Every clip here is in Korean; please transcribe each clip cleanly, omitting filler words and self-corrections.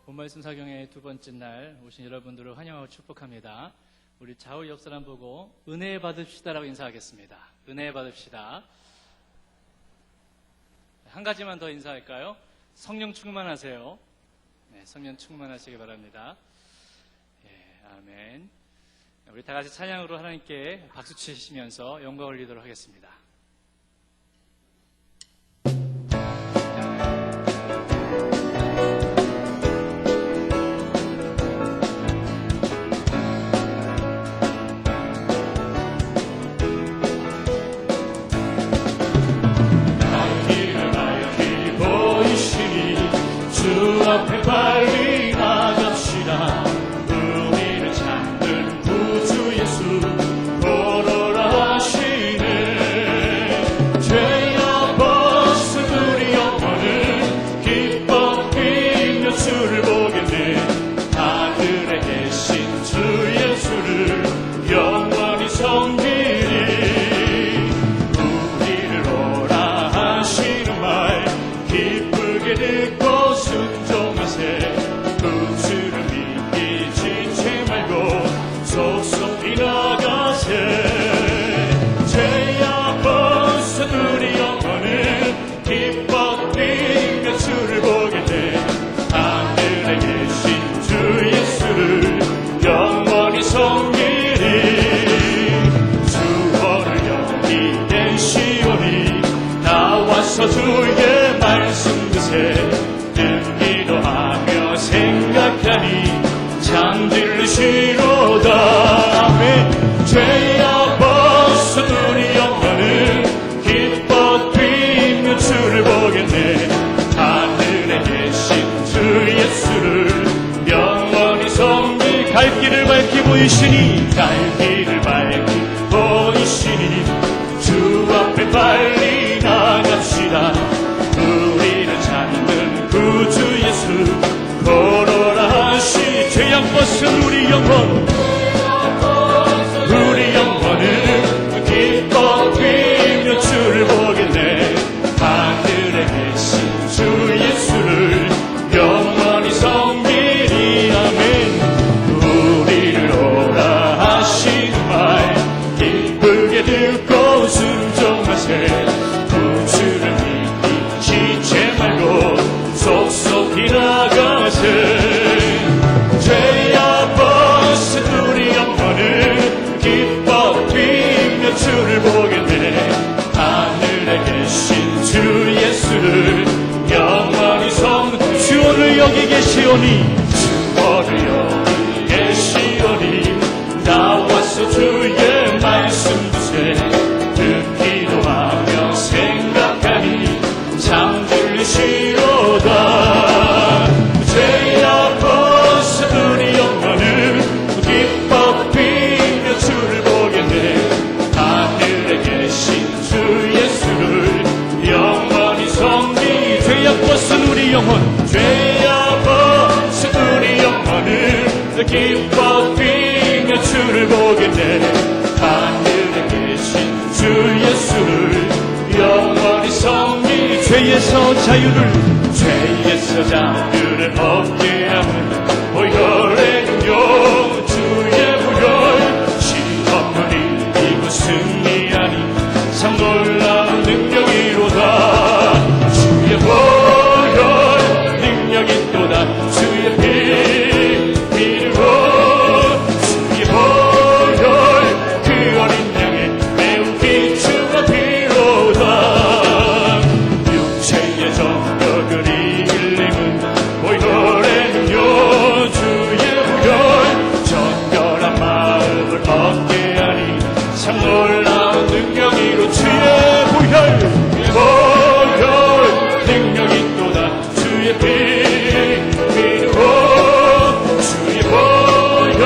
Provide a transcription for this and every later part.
본말씀 사경의 두 번째 날 오신 여러분들을 환영하고 축복합니다. 우리 좌우 옆 사람 보고 은혜 받읍시다라고 인사하겠습니다. 은혜 받읍시다. 한 가지만 더 인사할까요? 성령 충만하세요. 네, 성령 충만하시기 바랍니다. 아멘. 우리 다 같이 찬양으로 하나님께 박수 치시면서 영광 올리도록 하겠습니다. 주 앞에 빨리 나갑시다. 우리를 찾는 구주 예수 보러라 하시네. 죄야 벗은 우리 영혼은 기뻐 뛰며 주를 보겠네. 하늘에 계신 주 예수를 영원히 섬기리. 우리를 오라 하시는 말 기쁘게 듣고 순종하세. 구주를 믿기 지체 말고 속속히 나가세. 죄야 벗은 우리 영혼은 기뻐 뛰며 주를 보겠네. 하늘에 계신 주 예수를 영원히 섬기리. 주어를 여기 계시오니 나와서 주의 말씀 드세. 기도하며 생각하니 잠들으시로다. 아멘. 죄야 벗은 우리 영혼은 기뻐 뛰며 주를 보겠네. 하늘에 계신 주 예수를 영원히 섬기. 갈 길을 밝히 보이시니 갈 길을 밝히 보이시니 주 앞에 빨리 나갑시다. 우리를 찾는 구주 예수 보러라 하시. 죄악 벗은 우리 영혼, 우리 영혼은 기뻐 뛰며 주를 보겠네. 하늘에 계신 주 예수를 영원히 섬기리. 아멘. 우리를 오라 하시는 말 기쁘게 듣고 순종하세. 구주를 믿기 지체 말고 속속히 나가세. 죄야 벗은 우리 영혼은 기뻐 뛰며 주를 보겠네. 하늘에 계신 주 예수를 영원히 섬. 주어를 여기 계시오니 주어를 여기 계시오니 나와서 주의 말씀 드세. 듣기도 하며 생각하니 잠들으시로다. 죄야 벗은 우리 영혼은 기뻐 뛰며 주를 보겠네. 하늘에 계신 주 예수를 영원히 섬기. 죄야 벗은 우리 영혼, 죄야 벗은 우리 영혼은 기뻐 뛰며 주를 보겠네. 하늘에 계신 주 예수를 영원히 섬기. 죄에서 자유를, 죄에서 자유를 얻게 하는 보혈의 능력. 주의 보혈 신없는 이고 승리하니 참 놀라운 능력이로다. 주의 보혈 능력이 또다. 주의 피로 주의 보혈 그 어린 양의 매우 기중한 피로다. 육체의 정력을 이기려면 보혈의 능력. 주의 보혈 정결한 마음을 얻게 하니 참 놀라운 능력이로. 주의 보혈 능력이 또다. 주의 피로 주의 보혈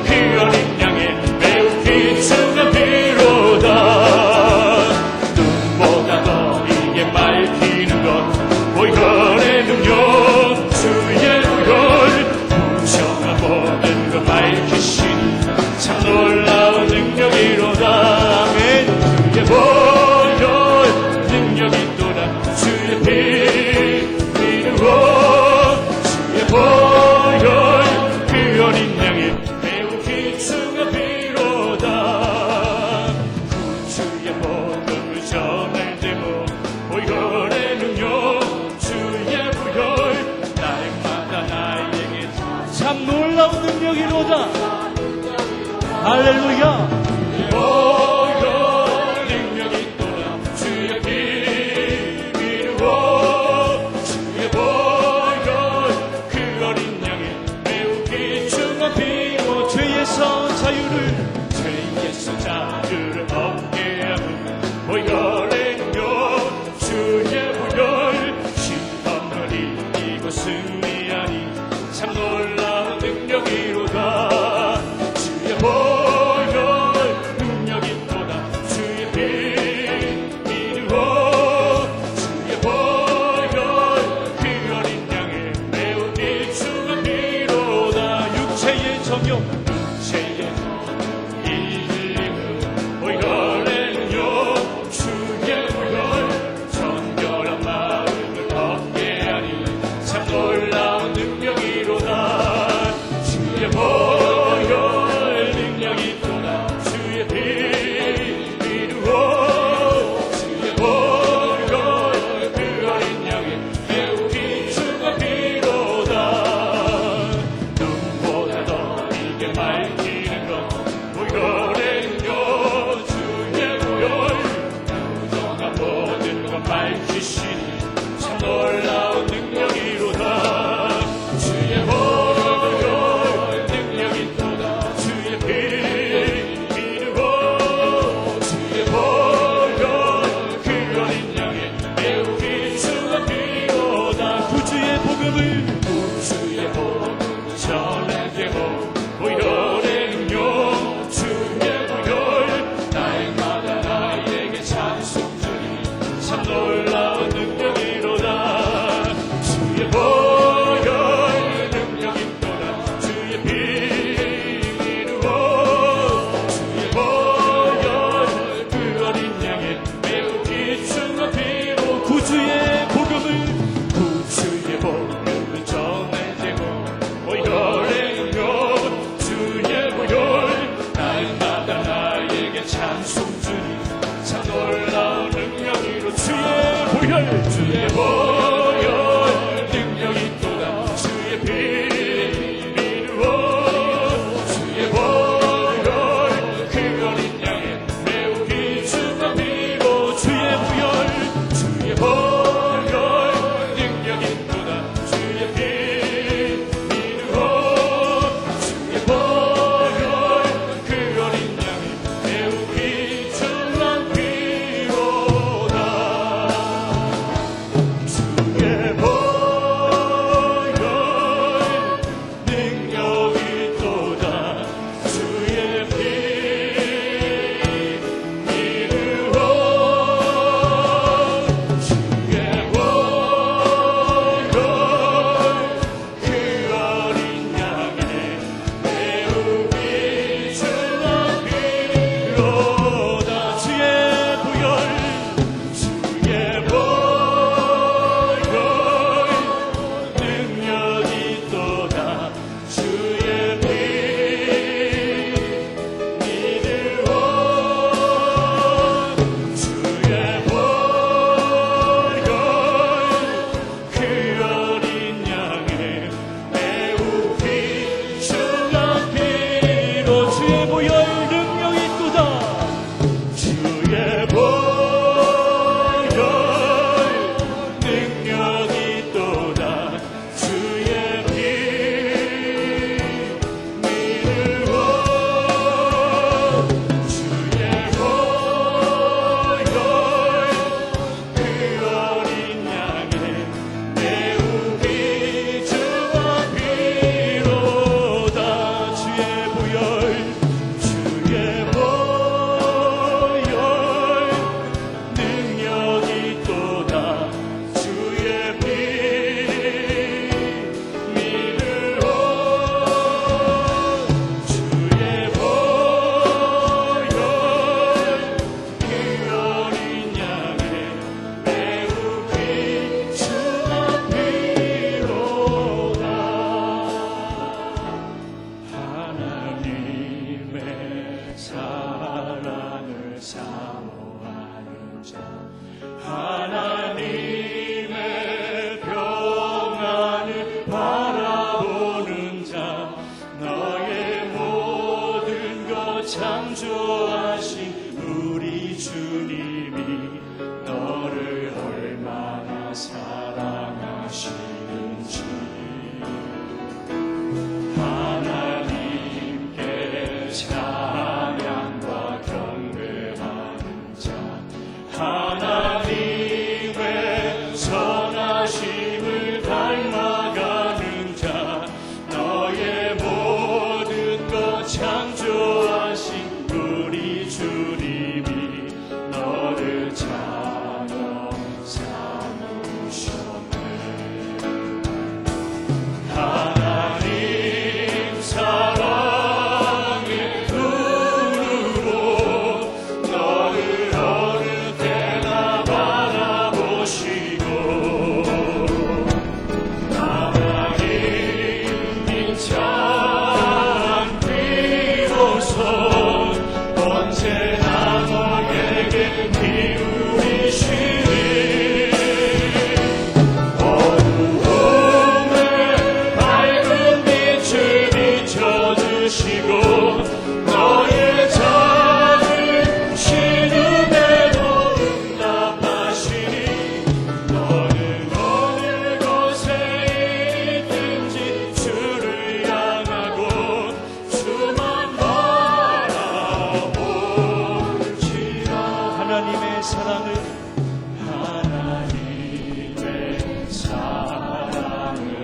그 어린 양의 매우 기중한 피로다. 눈보다 더 이게 맑히는 것 보혈의 능력이로다. 할렐루야. 보혈 능력이 또다 주의 피 이루어 주의 보혈 그 어린 양의 매우 귀중한 피로 죄에서 자유를 죄에서 자유를 얻게 하는 보혈의 능력 주의 보혈 심판을 이기고 승리하니 참 놀라운 능력이로다 주의 보혈 능력이 또다 주의 피 이루어 주의 보혈 그 어린 양의 매우 귀중한 피로다 육체의 정욕 육체의 이기는 보혈의 능력 주의 보혈 정결한 마음을 얻게 하니 참 놀라운 능력이로다 주의 보혈 능력이 또다 주의 피 이루어 주의 보혈 그 어린 양의 매우 귀중한 피로다 눈보다 더 이게 밝히는 것 보혈의 능력 주의 보혈 부정한 모든 것 밝히시니 참 놀라운 능력이로다 주의 보혈 능력이 또다 주의 피 이루어 주의 보혈 그 어린 양의 매우 귀중한 피로다 구주의 복음을 구주의 복음 전하되고 보혈의 능력 주의 보혈 날마다 나에게 찬송 주니 참 놀라운 능력이로다 주의 보혈 능력이 또다 주의 피 이루어 주의 보혈 그 어린 양의 매우 귀중한 피로 구주의 복음을 구주의 복음을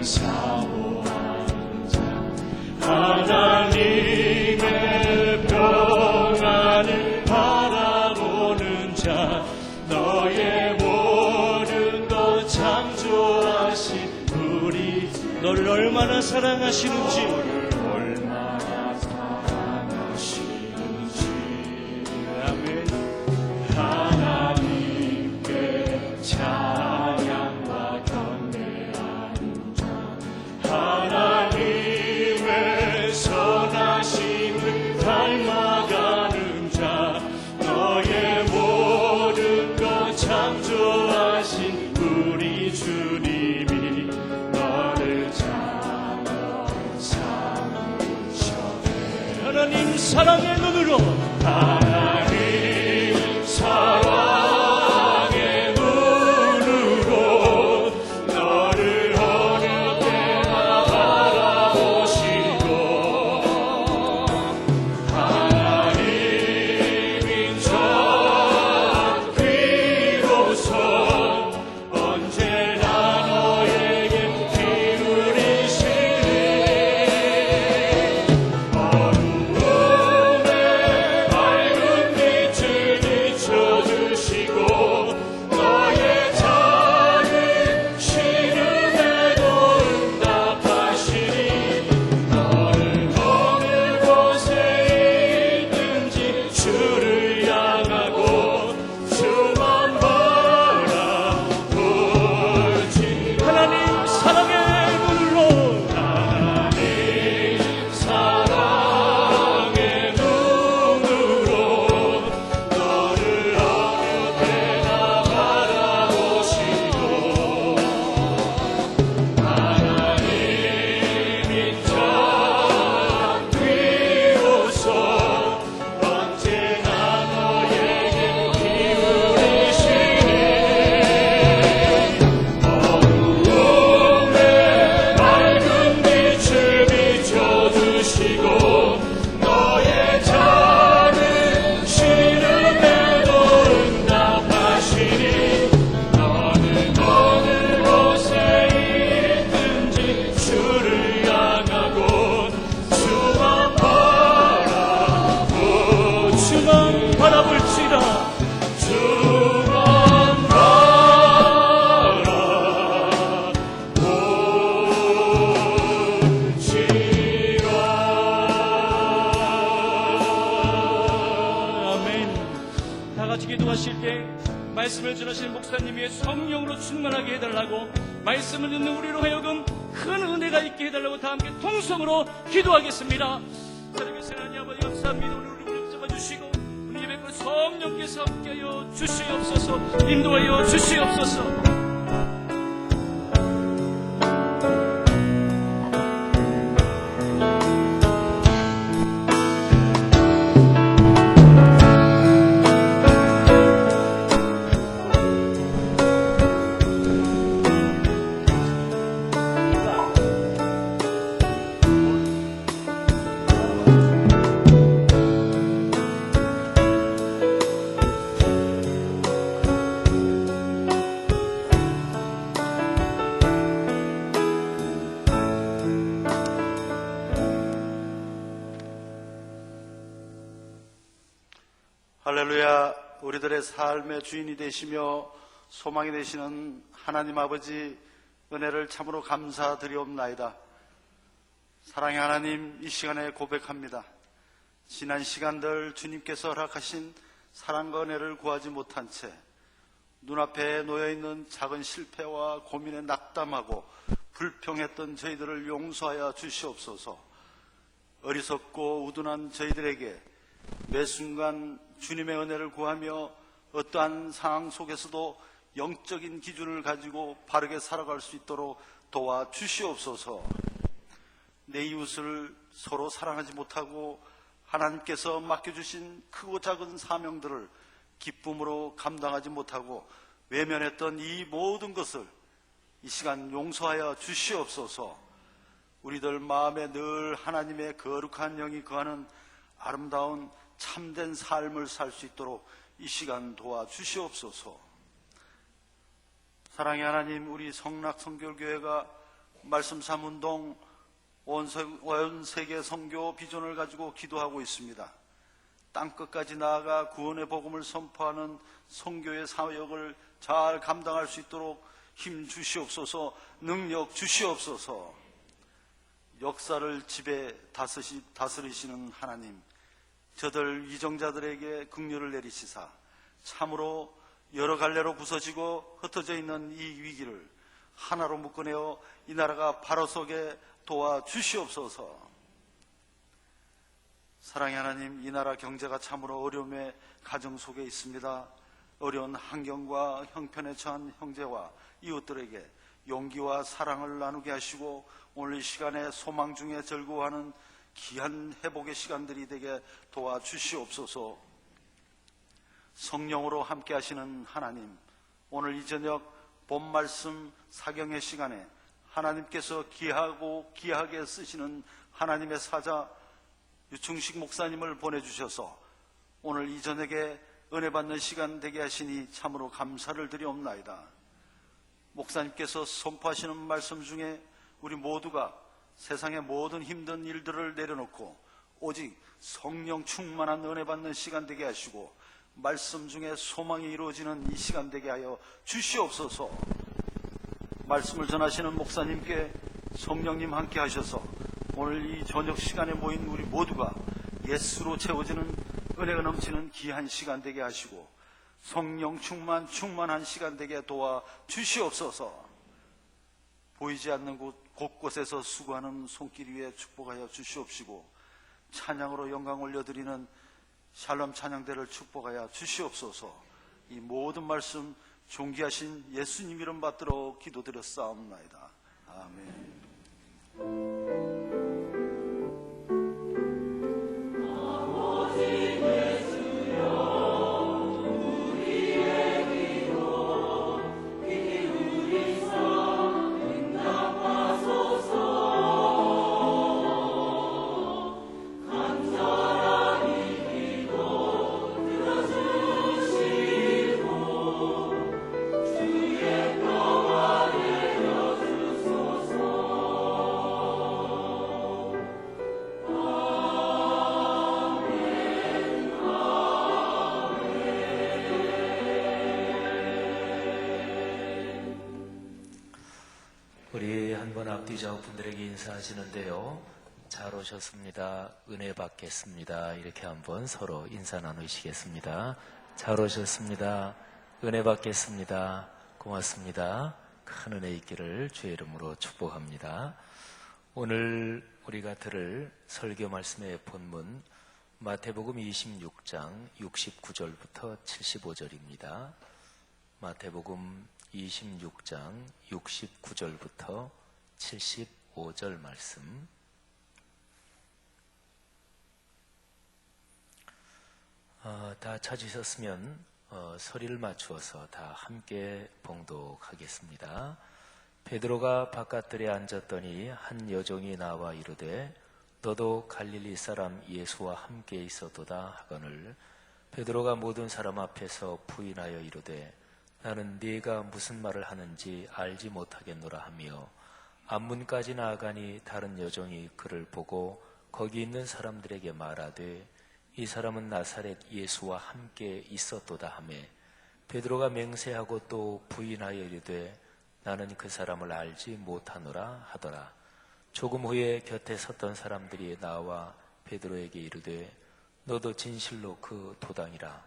사모하는 자 하나님의 평안을 바라보는 자 너의 모든 것 창조하신 우리 너를 얼마나 사랑하시는지 얼마나 사랑하시는지 아멘. 하나님께 찬양과 경배하는 자 하나님의 선하심을 닮아가는 자 너의 모든 것 창조하신 우리 주님이 너를 찾아 삼으셨네 하나님 사랑의 눈으로 하나님 사랑의 눈으로 너를 어느 때나 바라보시고 하나님인 자 비로소 언제나 너에게 기울이시네 어두움에 밝은 빛을 비춰주시고 너의 작은 시름에도 응답하시니 너는 어느 곳에 있든지 주를 향하고 주만 바라보지 하나님 사랑의 눈으로 하나님 사랑의 눈으로 너를 어느 때나 바라보시고 하나님인 자 비로소 언제나 너에게 기울이시네 어두움에 밝은 빛을 비춰주시고 너의 작은 시름에도 응답하시니 너는 어느 곳에 있든지 주를 향하고 주만 바라보 주만 바라볼지라 주만 바라보지라 아멘. 다 같이 기도하실 때 말씀을 전하시는 목사님이 성령으로 충만하게 해달라고 말씀을 듣는 우리로 하여금 큰 은혜가 있게 해달라고 다 함께 통성으로 기도하겠습니다. 하나님의 하나님 아버지 감사합니다. 오늘 우리 붙잡아 주시고 우리 예배 그 성령께서 함께하여 주시옵소서 인도하여 주시옵소서. 할렐루야. 우리들의 삶의 주인이 되시며 소망이 되시는 하나님 아버지 은혜를 참으로 감사드리옵나이다. 사랑의 하나님, 이 시간에 고백합니다. 지난 시간들 주님께서 허락하신 사랑과 은혜를 구하지 못한 채 눈앞에 놓여있는 작은 실패와 고민에 낙담하고 불평했던 저희들을 용서하여 주시옵소서. 어리석고 우둔한 저희들에게 매 순간 주님의 은혜를 구하며 어떠한 상황 속에서도 영적인 기준을 가지고 바르게 살아갈 수 있도록 도와주시옵소서. 내 이웃을 서로 사랑하지 못하고 하나님께서 맡겨주신 크고 작은 사명들을 기쁨으로 감당하지 못하고 외면했던 이 모든 것을 이 시간 용서하여 주시옵소서. 우리들 마음에 늘 하나님의 거룩한 영이 거하는 아름다운 참된 삶을 살 수 있도록 이 시간 도와주시옵소서. 사랑의 하나님, 우리 성락성결교회가 말씀 삼운동 온 세계 선교 비전을 가지고 기도하고 있습니다. 땅끝까지 나아가 구원의 복음을 선포하는 선교의 사역을 잘 감당할 수 있도록 힘 주시옵소서, 능력 주시옵소서. 역사를 지배 다스리시는 하나님, 저들 위정자들에게 긍휼을 내리시사 참으로 여러 갈래로 부서지고 흩어져 있는 이 위기를 하나로 묶어내어 이 나라가 바로 서게 도와주시옵소서. 사랑의 하나님, 이 나라 경제가 참으로 어려움의 가정 속에 있습니다. 어려운 환경과 형편에 처한 형제와 이웃들에게 용기와 사랑을 나누게 하시고 오늘 이 시간에 소망 중에 즐거워하는 귀한 회복의 시간들이 되게 도와주시옵소서. 성령으로 함께 하시는 하나님, 오늘 이 저녁 본 말씀 사경의 시간에 하나님께서 귀하게 쓰시는 하나님의 사자 유충식 목사님을 보내주셔서 오늘 이 저녁에 은혜 받는 시간 되게 하시니 참으로 감사를 드리옵나이다. 목사님께서 선포하시는 말씀 중에 우리 모두가 세상의 모든 힘든 일들을 내려놓고 오직 성령 충만한 은혜 받는 시간 되게 하시고 말씀 중에 소망이 이루어지는 이 시간 되게 하여 주시옵소서. 말씀을 전하시는 목사님께 성령님 함께 하셔서 오늘 이 저녁 시간에 모인 우리 모두가 예수로 채워지는 은혜가 넘치는 귀한 시간 되게 하시고 성령 충만한 시간 되게 도와 주시옵소서. 보이지 않는 곳곳에서 수고하는 손길 위에 축복하여 주시옵시고 찬양으로 영광 올려드리는 샬롬 찬양대를 축복하여 주시옵소서. 이 모든 말씀 존귀하신 예수님 이름 받들어 기도드렸사옵나이다. 아멘. 우리 한번 앞뒤 좌우분들에게 인사하시는데요. 잘 오셨습니다. 은혜 받겠습니다. 이렇게 한번 서로 인사 나누시겠습니다. 잘 오셨습니다. 은혜 받겠습니다. 고맙습니다. 큰 은혜 있기를 주의 이름으로 축복합니다. 오늘 우리가 들을 설교 말씀의 본문 마태복음 26장 69절부터 75절입니다. 마태복음 26장 69절부터 75절 말씀. 다 찾으셨으면 서리를 맞추어서 다 함께 봉독하겠습니다. 베드로가 바깥들에 앉았더니 한 여종이 나와 이르되 너도 갈릴리 사람 예수와 함께 있었도다 하거늘 베드로가 모든 사람 앞에서 부인하여 이르되 나는 네가 무슨 말을 하는지 알지 못하겠노라 하며 앞문까지 나아가니 다른 여종이 그를 보고 거기 있는 사람들에게 말하되 이 사람은 나사렛 예수와 함께 있었도다 하며 베드로가 맹세하고 또 부인하여 이르되 나는 그 사람을 알지 못하노라 하더라. 조금 후에 곁에 섰던 사람들이 나와 베드로에게 이르되 너도 진실로 그 도당이라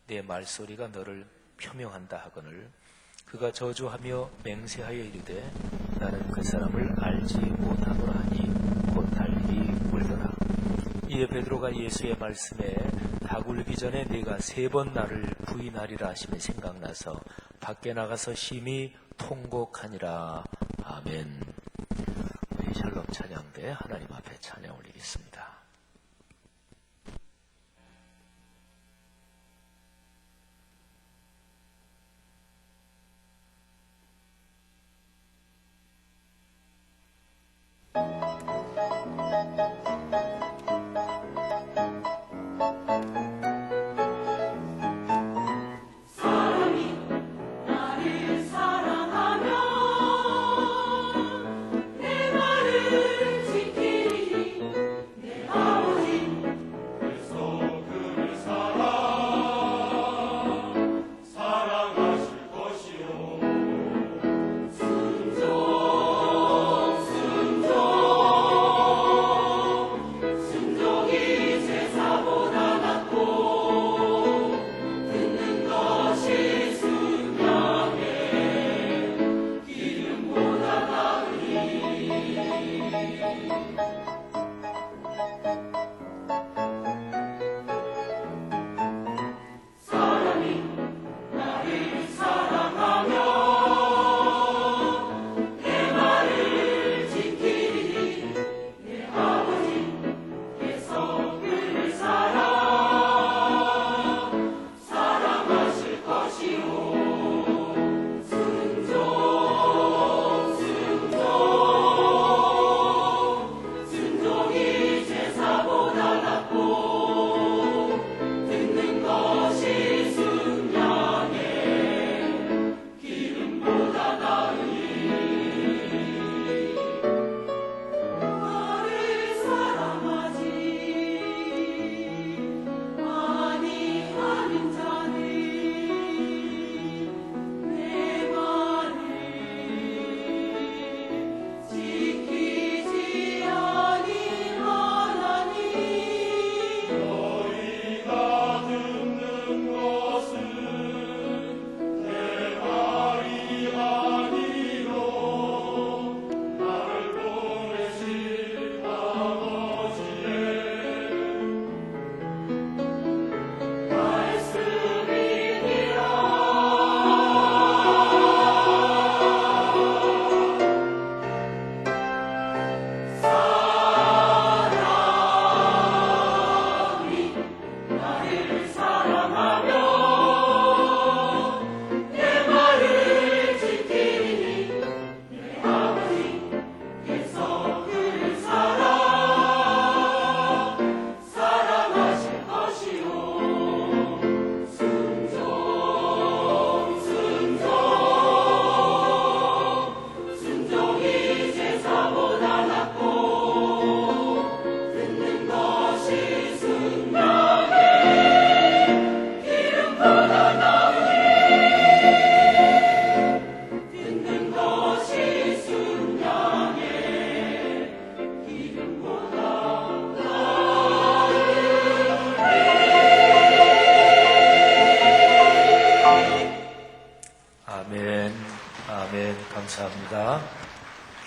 내 말소리가 너를 표명한다 하거늘 그가 저주하며 맹세하여 이르되 나는 그 사람을 알지 못하노라 하니 곧 달리 울더라. 이에 베드로가 예수의 말씀에 닭 울기 전에 네가 3번 나를 부인하리라 하심이 생각나서 밖에 나가서 심히 통곡하니라. 아멘. 우리 샬롬 찬양대 하나님 앞에 찬양 올리겠습니다. 사랑이 나를 사랑하면 내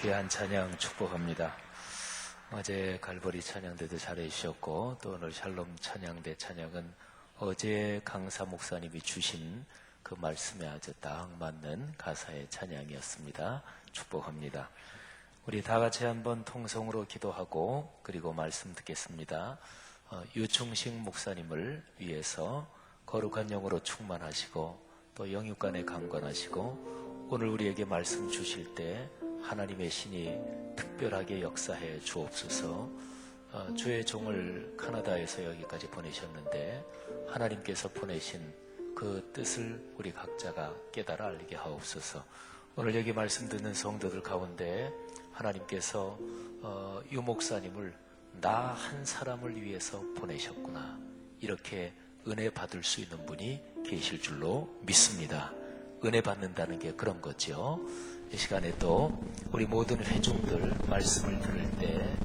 귀한 찬양 축복합니다. 어제 갈보리 찬양대도 잘해 주셨고 또 오늘 샬롬 찬양대 찬양은 어제 강사 목사님이 주신 그 말씀에 아주 딱 맞는 가사의 찬양이었습니다. 축복합니다. 우리 다 같이 한번 통성으로 기도하고 그리고 말씀 듣겠습니다. 유충식 목사님을 위해서 거룩한 영으로 충만하시고 또 영육간에 강건하시고 오늘 우리에게 말씀 주실 때 하나님의 신이 특별하게 역사해 주옵소서. 주의 종을 카나다에서 여기까지 보내셨는데 하나님께서 보내신 그 뜻을 우리 각자가 깨달아 알게 하옵소서. 오늘 여기 말씀 듣는 성도들 가운데 하나님께서 유 목사님을 나 한 사람을 위해서 보내셨구나, 이렇게 은혜 받을 수 있는 분이 계실 줄로 믿습니다. 은혜 받는다는 게 그런 거죠. 이 시간에 또 우리 모든 회중들 말씀을 들을 때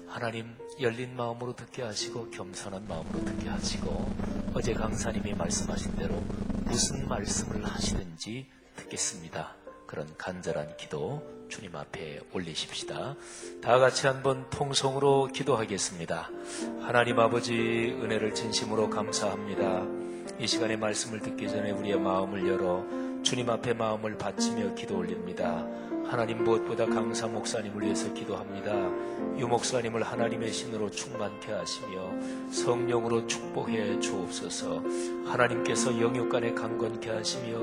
하나님 열린 마음으로 듣게 하시고 겸손한 마음으로 듣게 하시고 어제 강사님이 말씀하신 대로 무슨 말씀을 하시든지 듣겠습니다. 그런 간절한 기도 주님 앞에 올리십시다. 다 같이 한번 통성으로 기도하겠습니다. 하나님 아버지, 은혜를 진심으로 감사합니다. 이 시간에 말씀을 듣기 전에 우리의 마음을 열어 주님 앞에 마음을 바치며 기도 올립니다. 하나님, 무엇보다 강사 목사님을 위해서 기도합니다. 유 목사님을 하나님의 신으로 충만케 하시며 성령으로 축복해 주옵소서. 하나님께서 영육간에 강건케 하시며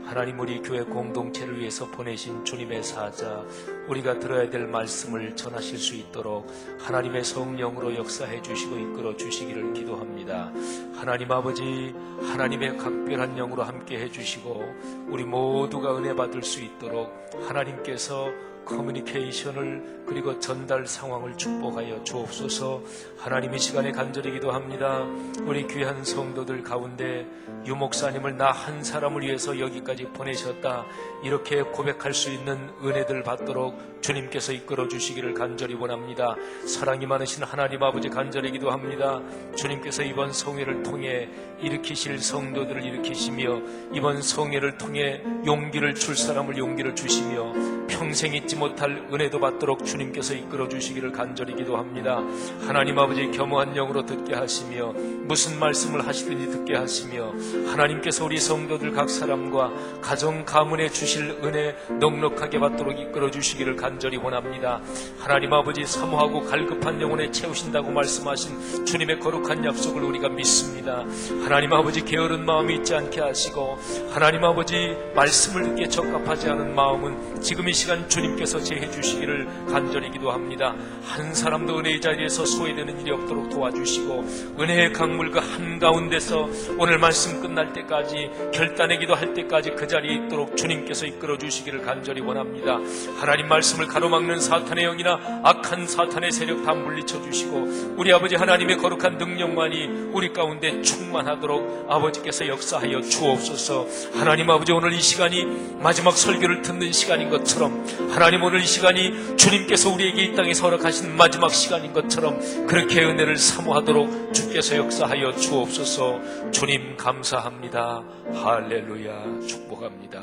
하나님, 우리 교회 공동체를 위해서 보내신 주님의 사자, 우리가 들어야 될 말씀을 전하실 수 있도록 하나님의 성령으로 역사해 주시고 이끌어 주시기를 기도합니다. 하나님 아버지, 하나님의 각별한 영으로 함께 해주시고 우리 모두가 은혜 받을 수 있도록 하나님께서 커뮤니케이션을 그리고 전달 상황을 축복하여 주옵소서. 하나님, 이 시간에 간절히 기도합니다. 우리 귀한 성도들 가운데 유 목사님을 나 한 사람을 위해서 여기까지 보내셨다, 이렇게 고백할 수 있는 은혜들 받도록 주님께서 이끌어 주시기를 간절히 원합니다. 사랑이 많으신 하나님 아버지, 간절히 기도합니다. 주님께서 이번 성회를 통해 일으키실 성도들을 일으키시며 이번 성회를 통해 용기를 줄 사람을 용기를 주시며 평생 잊지 못할 은혜도 받도록 주님께서 이끌어 주시기를 간절히 기도합니다. 하나님 아버지, 겸허한 영으로 듣게 하시며 무슨 말씀을 하시든지 듣게 하시며 하나님께서 우리 성도들 각 사람과 가정 가문에 주실 은혜 넉넉하게 받도록 이끌어 주시기를 간절히 원합니다. 하나님 아버지, 사모하고 갈급한 영혼에 채우신다고 말씀하신 주님의 거룩한 약속을 우리가 믿습니다. 하나님 아버지, 게으른 마음이 있지 않게 하시고 하나님 아버지, 말씀을 듣기에 적합하지 않은 마음은 지금 이 시간 주님께서 제해 주시기를 간절히 기도합니다. 한 사람도 은혜의 자리에서 소외되는 일이 없도록 도와주시고 은혜의 강물 그 한가운데서 오늘 말씀 끝날 때까지 결단의 기도할 때까지 그 자리에 있도록 주님께서 이끌어 주시기를 간절히 원합니다. 하나님, 말씀을 가로막는 사탄의 영이나 악한 사탄의 세력 다 물리쳐 주시고 우리 아버지 하나님의 거룩한 능력만이 우리 가운데 충만하도록 아버지께서 역사하여 주옵소서. 하나님 아버지, 오늘 이 시간이 마지막 설교를 듣는 시간인 것처럼 하나님, 오늘 이 시간이 주님께서 우리에게 이 땅에서 허락하신 마지막 시간인 것처럼 그렇게 은혜를 사모하도록 주께서 역사하여 주옵소서. 주님 감사합니다. 할렐루야. 축복합니다.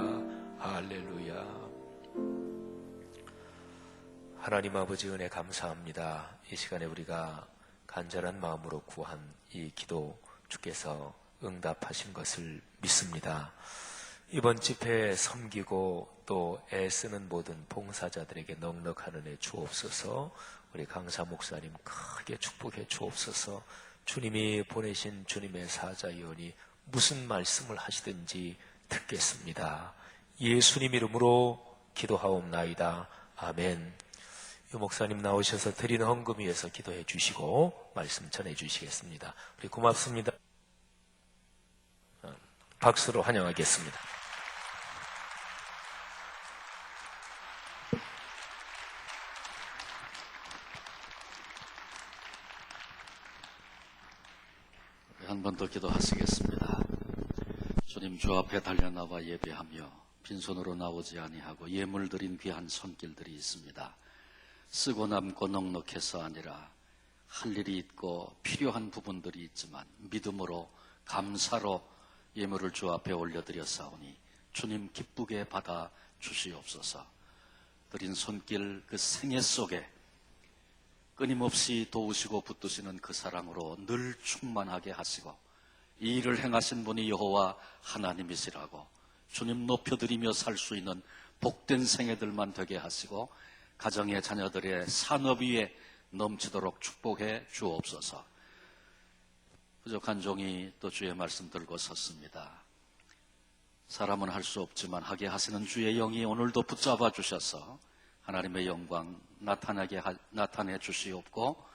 할렐루야. 하나님 아버지, 은혜 감사합니다. 이 시간에 우리가 간절한 마음으로 구한 이 기도 주께서 응답하신 것을 믿습니다. 이번 집회에 섬기고 또 애쓰는 모든 봉사자들에게 넉넉한 은혜 주옵소서. 우리 강사 목사님 크게 축복해 주옵소서. 주님이 보내신 주님의 사자이오니 무슨 말씀을 하시든지 듣겠습니다. 예수님 이름으로 기도하옵나이다. 아멘. 유 목사님 나오셔서 드리는 헌금 위해서 기도해 주시고 말씀 전해 주시겠습니다. 우리 고맙습니다. 박수로 환영하겠습니다. 한 번 더 기도하시겠습니다. 주님, 주 앞에 달려나와 예배하며 빈손으로 나오지 아니하고 예물 드린 귀한 손길들이 있습니다. 쓰고 남고 넉넉해서 아니라 할 일이 있고 필요한 부분들이 있지만 믿음으로 감사로 예물을 주 앞에 올려드렸사오니 주님 기쁘게 받아 주시옵소서. 드린 손길 그 생애 속에 끊임없이 도우시고 붙드시는 그 사랑으로 늘 충만하게 하시고 이 일을 행하신 분이 여호와 하나님이시라고 주님 높여드리며 살 수 있는 복된 생애들만 되게 하시고 가정의 자녀들의 산업 위에 넘치도록 축복해 주옵소서. 부족한 종이 또 주의 말씀 들고 섰습니다. 사람은 할 수 없지만 하게 하시는 주의 영이 오늘도 붙잡아 주셔서 하나님의 영광 나타내 주시옵고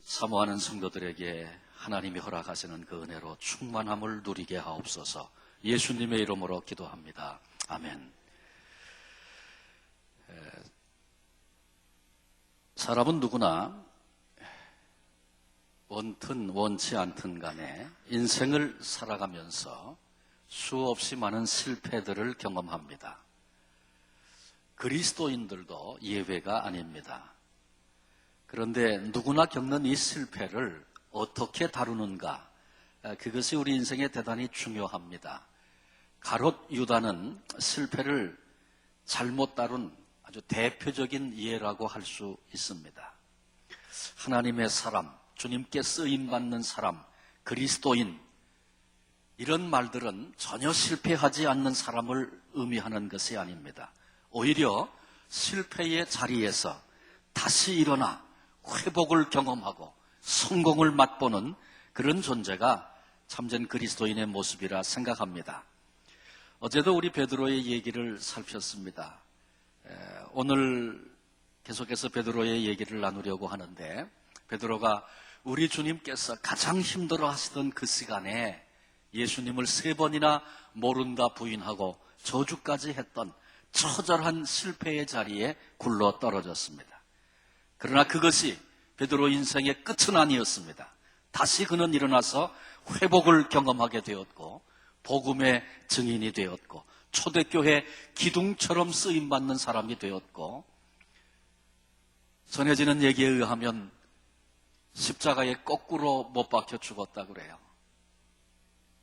사모하는 성도들에게 하나님이 허락하시는 그 은혜로 충만함을 누리게 하옵소서. 예수님의 이름으로 기도합니다. 아멘. 사람은 누구나 원튼 원치 않든 간에 인생을 살아가면서 수없이 많은 실패들을 경험합니다. 그리스도인들도 예외가 아닙니다. 그런데 누구나 겪는 이 실패를 어떻게 다루는가, 그것이 우리 인생에 대단히 중요합니다. 가롯 유다는 실패를 잘못 다룬 아주 대표적인 예라고 할 수 있습니다. 하나님의 사람, 주님께 쓰임받는 사람, 그리스도인, 이런 말들은 전혀 실패하지 않는 사람을 의미하는 것이 아닙니다. 오히려 실패의 자리에서 다시 일어나 회복을 경험하고 성공을 맛보는 그런 존재가 참된 그리스도인의 모습이라 생각합니다. 어제도 우리 베드로의 얘기를 살폈습니다. 오늘 계속해서 베드로의 얘기를 나누려고 하는데, 베드로가 우리 주님께서 가장 힘들어 하시던 그 시간에 예수님을 3번이나 모른다 부인하고 저주까지 했던 처절한 실패의 자리에 굴러 떨어졌습니다. 그러나 그것이 베드로 인생의 끝은 아니었습니다. 다시 그는 일어나서 회복을 경험하게 되었고 복음의 증인이 되었고 초대교회 기둥처럼 쓰임받는 사람이 되었고, 전해지는 얘기에 의하면 십자가에 거꾸로 못 박혀 죽었다고 그래요.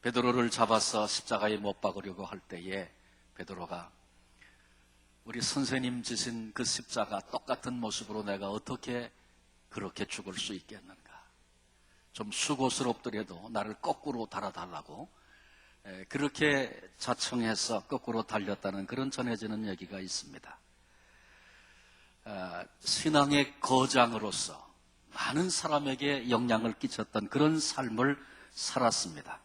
베드로를 잡아서 십자가에 못 박으려고 할 때에 베드로가 우리 선생님 지신 그 십자가 똑같은 모습으로 내가 어떻게 그렇게 죽을 수 있겠는가, 좀 수고스럽더라도 나를 거꾸로 달아달라고 그렇게 자청해서 거꾸로 달렸다는 그런 전해지는 얘기가 있습니다. 신앙의 거장으로서 많은 사람에게 영향을 끼쳤던 그런 삶을 살았습니다.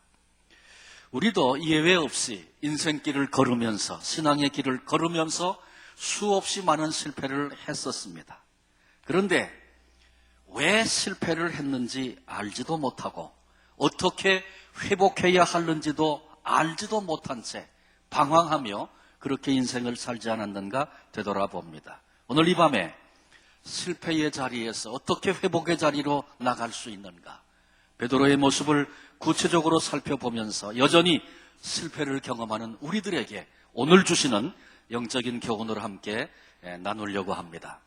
우리도 예외 없이 인생길을 걸으면서, 신앙의 길을 걸으면서 수없이 많은 실패를 했었습니다. 그런데 왜 실패를 했는지 알지도 못하고 어떻게 회복해야 하는지도 알지도 못한 채 방황하며 그렇게 인생을 살지 않았는가 되돌아봅니다. 오늘 이 밤에 실패의 자리에서 어떻게 회복의 자리로 나갈 수 있는가, 베드로의 모습을 구체적으로 살펴보면서 여전히 실패를 경험하는 우리들에게 오늘 주시는 영적인 교훈을 함께 나누려고 합니다.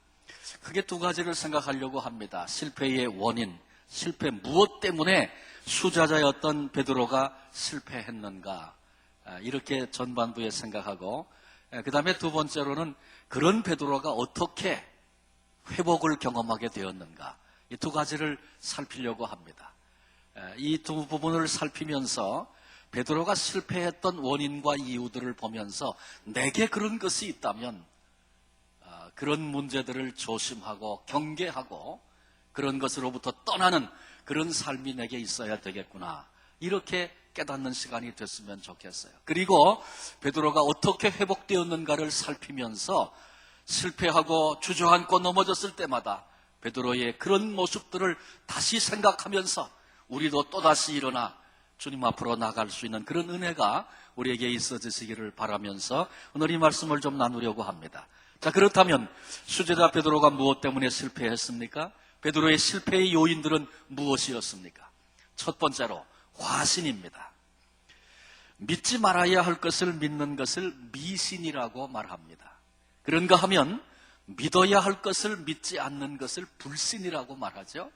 크게 2가지를 생각하려고 합니다. 실패의 원인, 실패 무엇 때문에 수자자였던 베드로가 실패했는가, 이렇게 전반부에 생각하고, 그 다음에 2번째로는 그런 베드로가 어떻게 회복을 경험하게 되었는가, 이 2가지를 살피려고 합니다. 이 2 부분을 살피면서 베드로가 실패했던 원인과 이유들을 보면서 내게 그런 것이 있다면 그런 문제들을 조심하고 경계하고 그런 것으로부터 떠나는 그런 삶이 내게 있어야 되겠구나, 이렇게 깨닫는 시간이 됐으면 좋겠어요. 그리고 베드로가 어떻게 회복되었는가를 살피면서 실패하고 주저앉고 넘어졌을 때마다 베드로의 그런 모습들을 다시 생각하면서 우리도 또다시 일어나 주님 앞으로 나갈 수 있는 그런 은혜가 우리에게 있어지시기를 바라면서 오늘 이 말씀을 좀 나누려고 합니다. 자, 그렇다면 수제자 베드로가 무엇 때문에 실패했습니까? 베드로의 실패의 요인들은 무엇이었습니까? 첫 번째로 화신입니다. 믿지 말아야 할 것을 믿는 것을 미신이라고 말합니다. 그런가 하면 믿어야 할 것을 믿지 않는 것을 불신이라고 말하죠.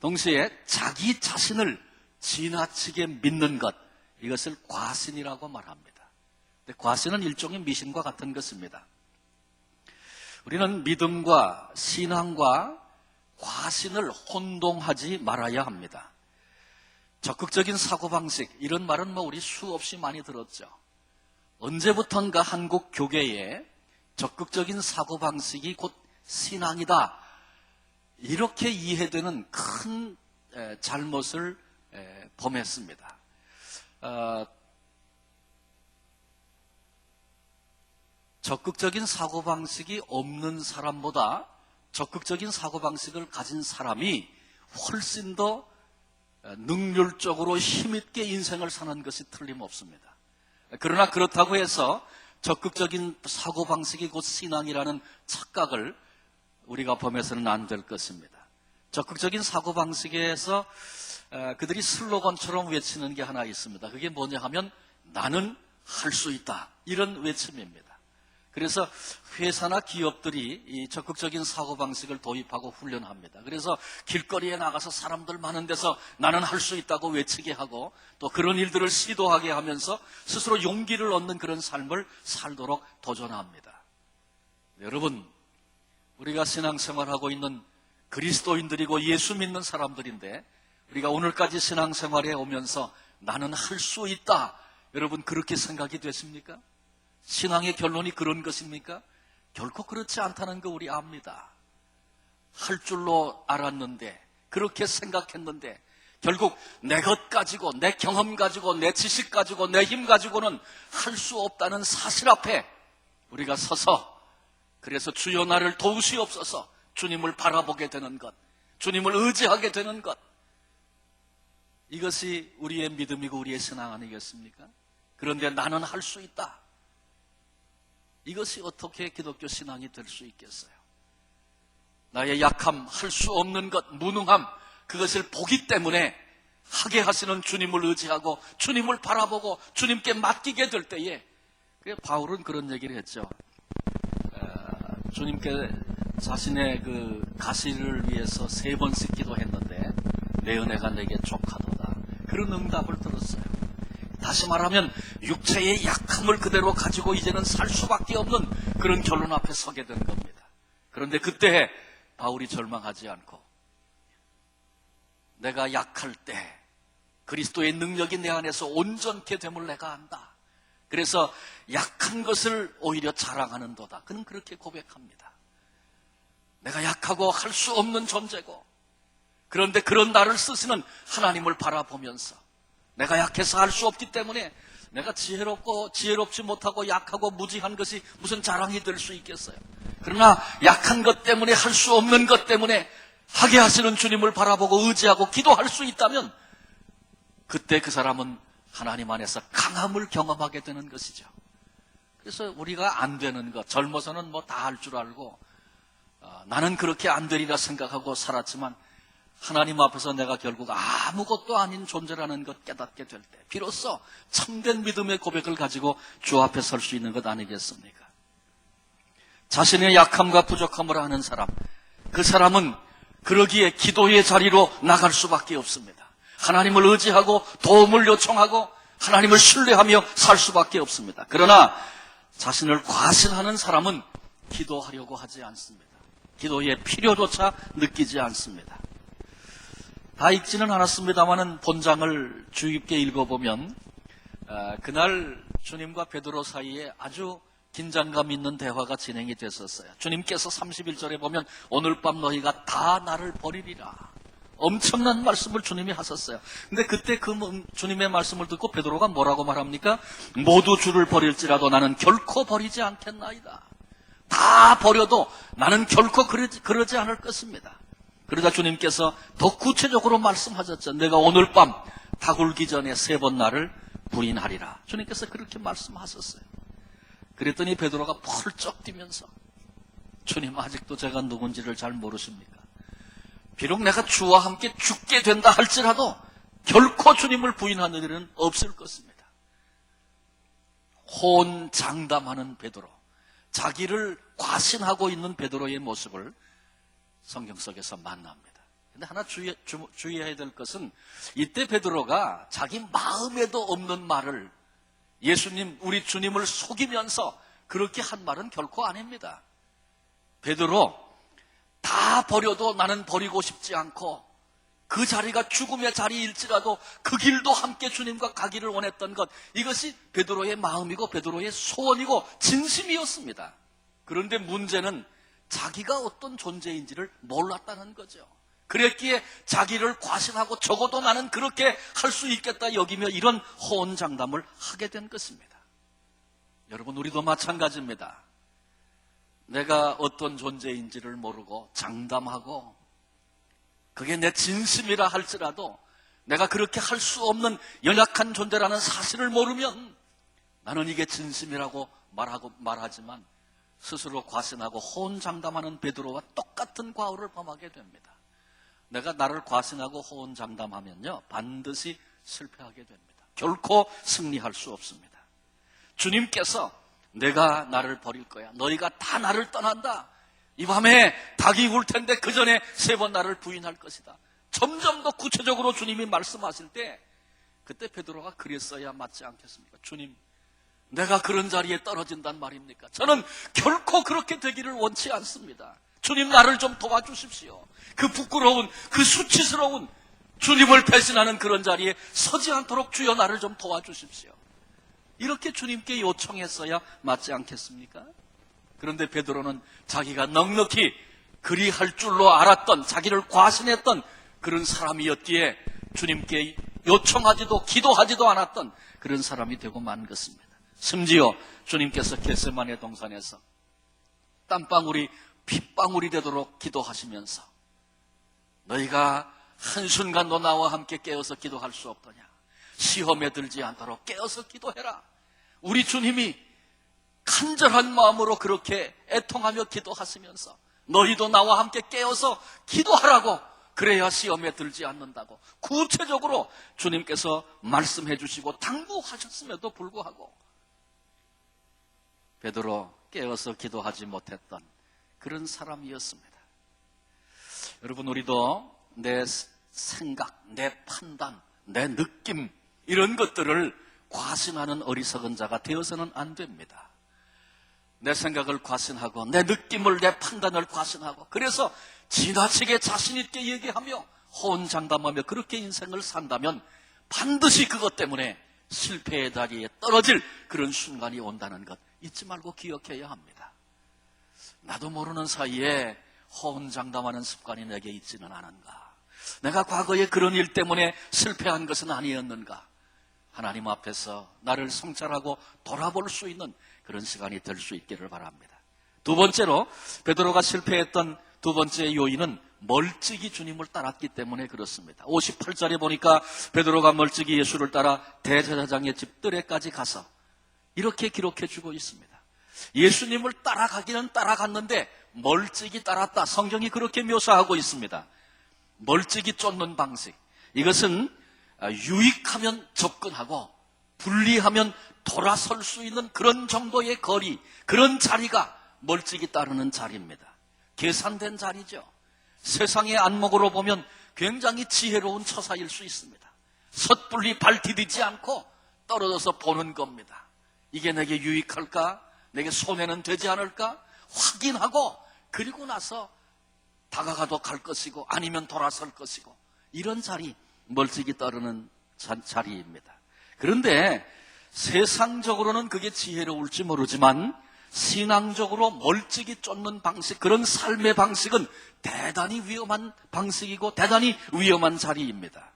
동시에 자기 자신을 지나치게 믿는 것, 이것을 과신이라고 말합니다. 근데 과신은 일종의 미신과 같은 것입니다. 우리는 믿음과 신앙과 과신을 혼동하지 말아야 합니다. 적극적인 사고방식, 이런 말은 우리 수없이 많이 들었죠. 언제부턴가 한국 교계에 적극적인 사고방식이 곧 신앙이다, 이렇게 이해되는 큰 잘못을 범했습니다. 적극적인 사고방식이 없는 사람보다 적극적인 사고방식을 가진 사람이 훨씬 더 능률적으로 힘있게 인생을 사는 것이 틀림없습니다. 그러나 그렇다고 해서 적극적인 사고방식이 곧 신앙이라는 착각을 우리가 범해서는 안 될 것입니다. 적극적인 사고방식에서 그들이 슬로건처럼 외치는 게 하나 있습니다. 그게 뭐냐 하면 나는 할 수 있다, 이런 외침입니다. 그래서 회사나 기업들이 이 적극적인 사고방식을 도입하고 훈련합니다. 그래서 길거리에 나가서 사람들 많은 데서 나는 할 수 있다고 외치게 하고 또 그런 일들을 시도하게 하면서 스스로 용기를 얻는 그런 삶을 살도록 도전합니다. 여러분, 우리가 신앙생활하고 있는 그리스도인들이고 예수 믿는 사람들인데 우리가 오늘까지 신앙생활에 오면서 나는 할 수 있다, 여러분 그렇게 생각이 되십니까? 신앙의 결론이 그런 것입니까? 결코 그렇지 않다는 거 우리 압니다. 할 줄로 알았는데, 그렇게 생각했는데 결국 내 것 가지고, 내 경험 가지고, 내 지식 가지고, 내 힘 가지고는 할 수 없다는 사실 앞에 우리가 서서, 그래서 주여 나를 도우시옵소서, 주님을 바라보게 되는 것, 주님을 의지하게 되는 것, 이것이 우리의 믿음이고 우리의 신앙 아니겠습니까? 그런데 나는 할 수 있다, 이것이 어떻게 기독교 신앙이 될 수 있겠어요? 나의 약함, 할 수 없는 것, 무능함, 그것을 보기 때문에 하게 하시는 주님을 의지하고 주님을 바라보고 주님께 맡기게 될 때에, 바울은 그런 얘기를 했죠. 주님께 자신의 그 가시를 위해서 3번씩 기도했는데 내 은혜가 내게 족하도다, 그런 응답을 들었어요. 다시 말하면 육체의 약함을 그대로 가지고 이제는 살 수밖에 없는 그런 결론 앞에 서게 된 겁니다. 그런데 그때 바울이 절망하지 않고 내가 약할 때 그리스도의 능력이 내 안에서 온전케 됨을 내가 안다. 그래서 약한 것을 오히려 자랑하는도다, 그는 그렇게 고백합니다. 내가 약하고 할 수 없는 존재고, 그런데 그런 나를 쓰시는 하나님을 바라보면서 내가 약해서 할 수 없기 때문에 내가 지혜롭지 못하고 약하고 무지한 것이 무슨 자랑이 될 수 있겠어요? 그러나 약한 것 때문에, 할 수 없는 것 때문에 하게 하시는 주님을 바라보고 의지하고 기도할 수 있다면 그때 그 사람은 하나님 안에서 강함을 경험하게 되는 것이죠. 그래서 우리가 안 되는 것, 젊어서는 다 할 줄 알고 나는 그렇게 안 되리라 생각하고 살았지만 하나님 앞에서 내가 결국 아무것도 아닌 존재라는 것 깨닫게 될 때 비로소 참된 믿음의 고백을 가지고 주 앞에 설 수 있는 것 아니겠습니까? 자신의 약함과 부족함을 아는 사람, 그 사람은 그러기에 기도의 자리로 나갈 수밖에 없습니다. 하나님을 의지하고 도움을 요청하고 하나님을 신뢰하며 살 수밖에 없습니다. 그러나 자신을 과신하는 사람은 기도하려고 하지 않습니다. 기도의 필요조차 느끼지 않습니다. 다 읽지는 않았습니다만은 본장을 주의 깊게 읽어보면 그날 주님과 베드로 사이에 아주 긴장감 있는 대화가 진행이 됐었어요. 주님께서 31절에 보면 오늘 밤 너희가 다 나를 버리리라, 엄청난 말씀을 주님이 하셨어요. 근데 그때 그 주님의 말씀을 듣고 베드로가 뭐라고 말합니까? 모두 주를 버릴지라도 나는 결코 버리지 않겠나이다. 다 버려도 나는 결코 그러지 않을 것입니다. 그러자 주님께서 더 구체적으로 말씀하셨죠. 내가 오늘 밤 다굴기 전에 3번 나를 부인하리라. 주님께서 그렇게 말씀하셨어요. 그랬더니 베드로가 펄쩍 뛰면서 주님, 아직도 제가 누군지를 잘 모르십니까? 비록 내가 주와 함께 죽게 된다 할지라도 결코 주님을 부인하는 일은 없을 것입니다. 호언장담하는 베드로, 자기를 과신하고 있는 베드로의 모습을 성경 속에서 만납니다. 근데 하나 주의해야 될 것은 이때 베드로가 자기 마음에도 없는 말을 예수님, 우리 주님을 속이면서 그렇게 한 말은 결코 아닙니다. 베드로, 다 버려도 나는 버리고 싶지 않고 그 자리가 죽음의 자리일지라도 그 길도 함께 주님과 가기를 원했던 것, 이것이 베드로의 마음이고 베드로의 소원이고 진심이었습니다. 그런데 문제는 자기가 어떤 존재인지를 몰랐다는 거죠. 그랬기에 자기를 과신하고 적어도 나는 그렇게 할 수 있겠다 여기며 이런 호언장담을 하게 된 것입니다. 여러분, 우리도 마찬가지입니다. 내가 어떤 존재인지를 모르고 장담하고 그게 내 진심이라 할지라도 내가 그렇게 할 수 없는 연약한 존재라는 사실을 모르면 나는 이게 진심이라고 말하지만 스스로 과신하고 호언장담하는 베드로와 똑같은 과오를 범하게 됩니다. 내가 나를 과신하고 호언장담하면요, 반드시 실패하게 됩니다. 결코 승리할 수 없습니다. 주님께서 내가 나를 버릴 거야, 너희가 다 나를 떠난다, 이 밤에 닭이 울 텐데 그 전에 3번 나를 부인할 것이다, 점점 더 구체적으로 주님이 말씀하실 때 그때 베드로가 그랬어야 맞지 않겠습니까? 주님, 내가 그런 자리에 떨어진단 말입니까? 저는 결코 그렇게 되기를 원치 않습니다. 주님, 나를 좀 도와주십시오. 그 부끄러운, 그 수치스러운 주님을 배신하는 그런 자리에 서지 않도록 주여 나를 좀 도와주십시오. 이렇게 주님께 요청했어야 맞지 않겠습니까? 그런데 베드로는 자기가 넉넉히 그리할 줄로 알았던, 자기를 과신했던 그런 사람이었기에 주님께 요청하지도 기도하지도 않았던 그런 사람이 되고 만 것입니다. 심지어 주님께서 겟세마네 동산에서 땀방울이 핏방울이 되도록 기도하시면서 너희가 한순간도 나와 함께 깨어서 기도할 수 없더냐, 시험에 들지 않도록 깨어서 기도해라. 우리 주님이 간절한 마음으로 그렇게 애통하며 기도하시면서 너희도 나와 함께 깨어서 기도하라고, 그래야 시험에 들지 않는다고 구체적으로 주님께서 말씀해 주시고 당부하셨음에도 불구하고 베드로 깨어서 기도하지 못했던 그런 사람이었습니다. 여러분, 우리도 내 생각, 내 판단, 내 느낌, 이런 것들을 과신하는 어리석은 자가 되어서는 안 됩니다. 내 생각을 과신하고 내 느낌을, 내 판단을 과신하고 그래서 지나치게 자신 있게 얘기하며 호언장담하며 그렇게 인생을 산다면 반드시 그것 때문에 실패의 다리에 떨어질 그런 순간이 온다는 것 잊지 말고 기억해야 합니다. 나도 모르는 사이에 호언장담하는 습관이 내게 있지는 않은가? 내가 과거에 그런 일 때문에 실패한 것은 아니었는가? 하나님 앞에서 나를 성찰하고 돌아볼 수 있는 그런 시간이 될 수 있기를 바랍니다. 두 번째로 베드로가 실패했던 두 번째 요인은 멀찍이 주님을 따랐기 때문에 그렇습니다. 58절에 보니까 베드로가 멀찍이 예수를 따라 대제사장의 집들에까지 가서 이렇게 기록해 주고 있습니다. 예수님을 따라가기는 따라갔는데 멀찍이 따랐다, 성경이 그렇게 묘사하고 있습니다. 멀찍이 쫓는 방식, 이것은 유익하면 접근하고 불리하면 돌아설 수 있는 그런 정도의 거리, 그런 자리가 멀찍이 따르는 자리입니다. 계산된 자리죠. 세상의 안목으로 보면 굉장히 지혜로운 처사일 수 있습니다. 섣불리 발 디디지 않고 떨어져서 보는 겁니다. 이게 내게 유익할까? 내게 손해는 되지 않을까? 확인하고 그리고 나서 다가가도 갈 것이고 아니면 돌아설 것이고, 이런 자리, 멀찍이 따르는 자리입니다. 그런데 세상적으로는 그게 지혜로울지 모르지만 신앙적으로 멀찍이 쫓는 방식, 그런 삶의 방식은 대단히 위험한 방식이고 대단히 위험한 자리입니다.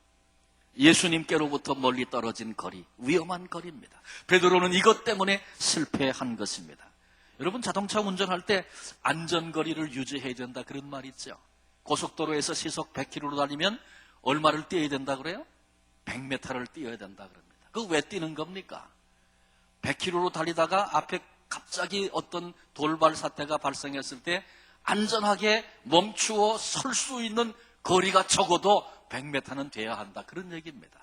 예수님께로부터 멀리 떨어진 거리, 위험한 거리입니다. 베드로는 이것 때문에 실패한 것입니다. 여러분, 자동차 운전할 때 안전거리를 유지해야 된다, 그런 말 있죠. 고속도로에서 시속 100km로 달리면 얼마를 뛰어야 된다 그래요? 100m를 뛰어야 된다 그럽니다. 그거 왜 뛰는 겁니까? 100km로 달리다가 앞에 갑자기 어떤 돌발 사태가 발생했을 때 안전하게 멈추어 설 수 있는 거리가 적어도 100m는 돼야 한다, 그런 얘기입니다.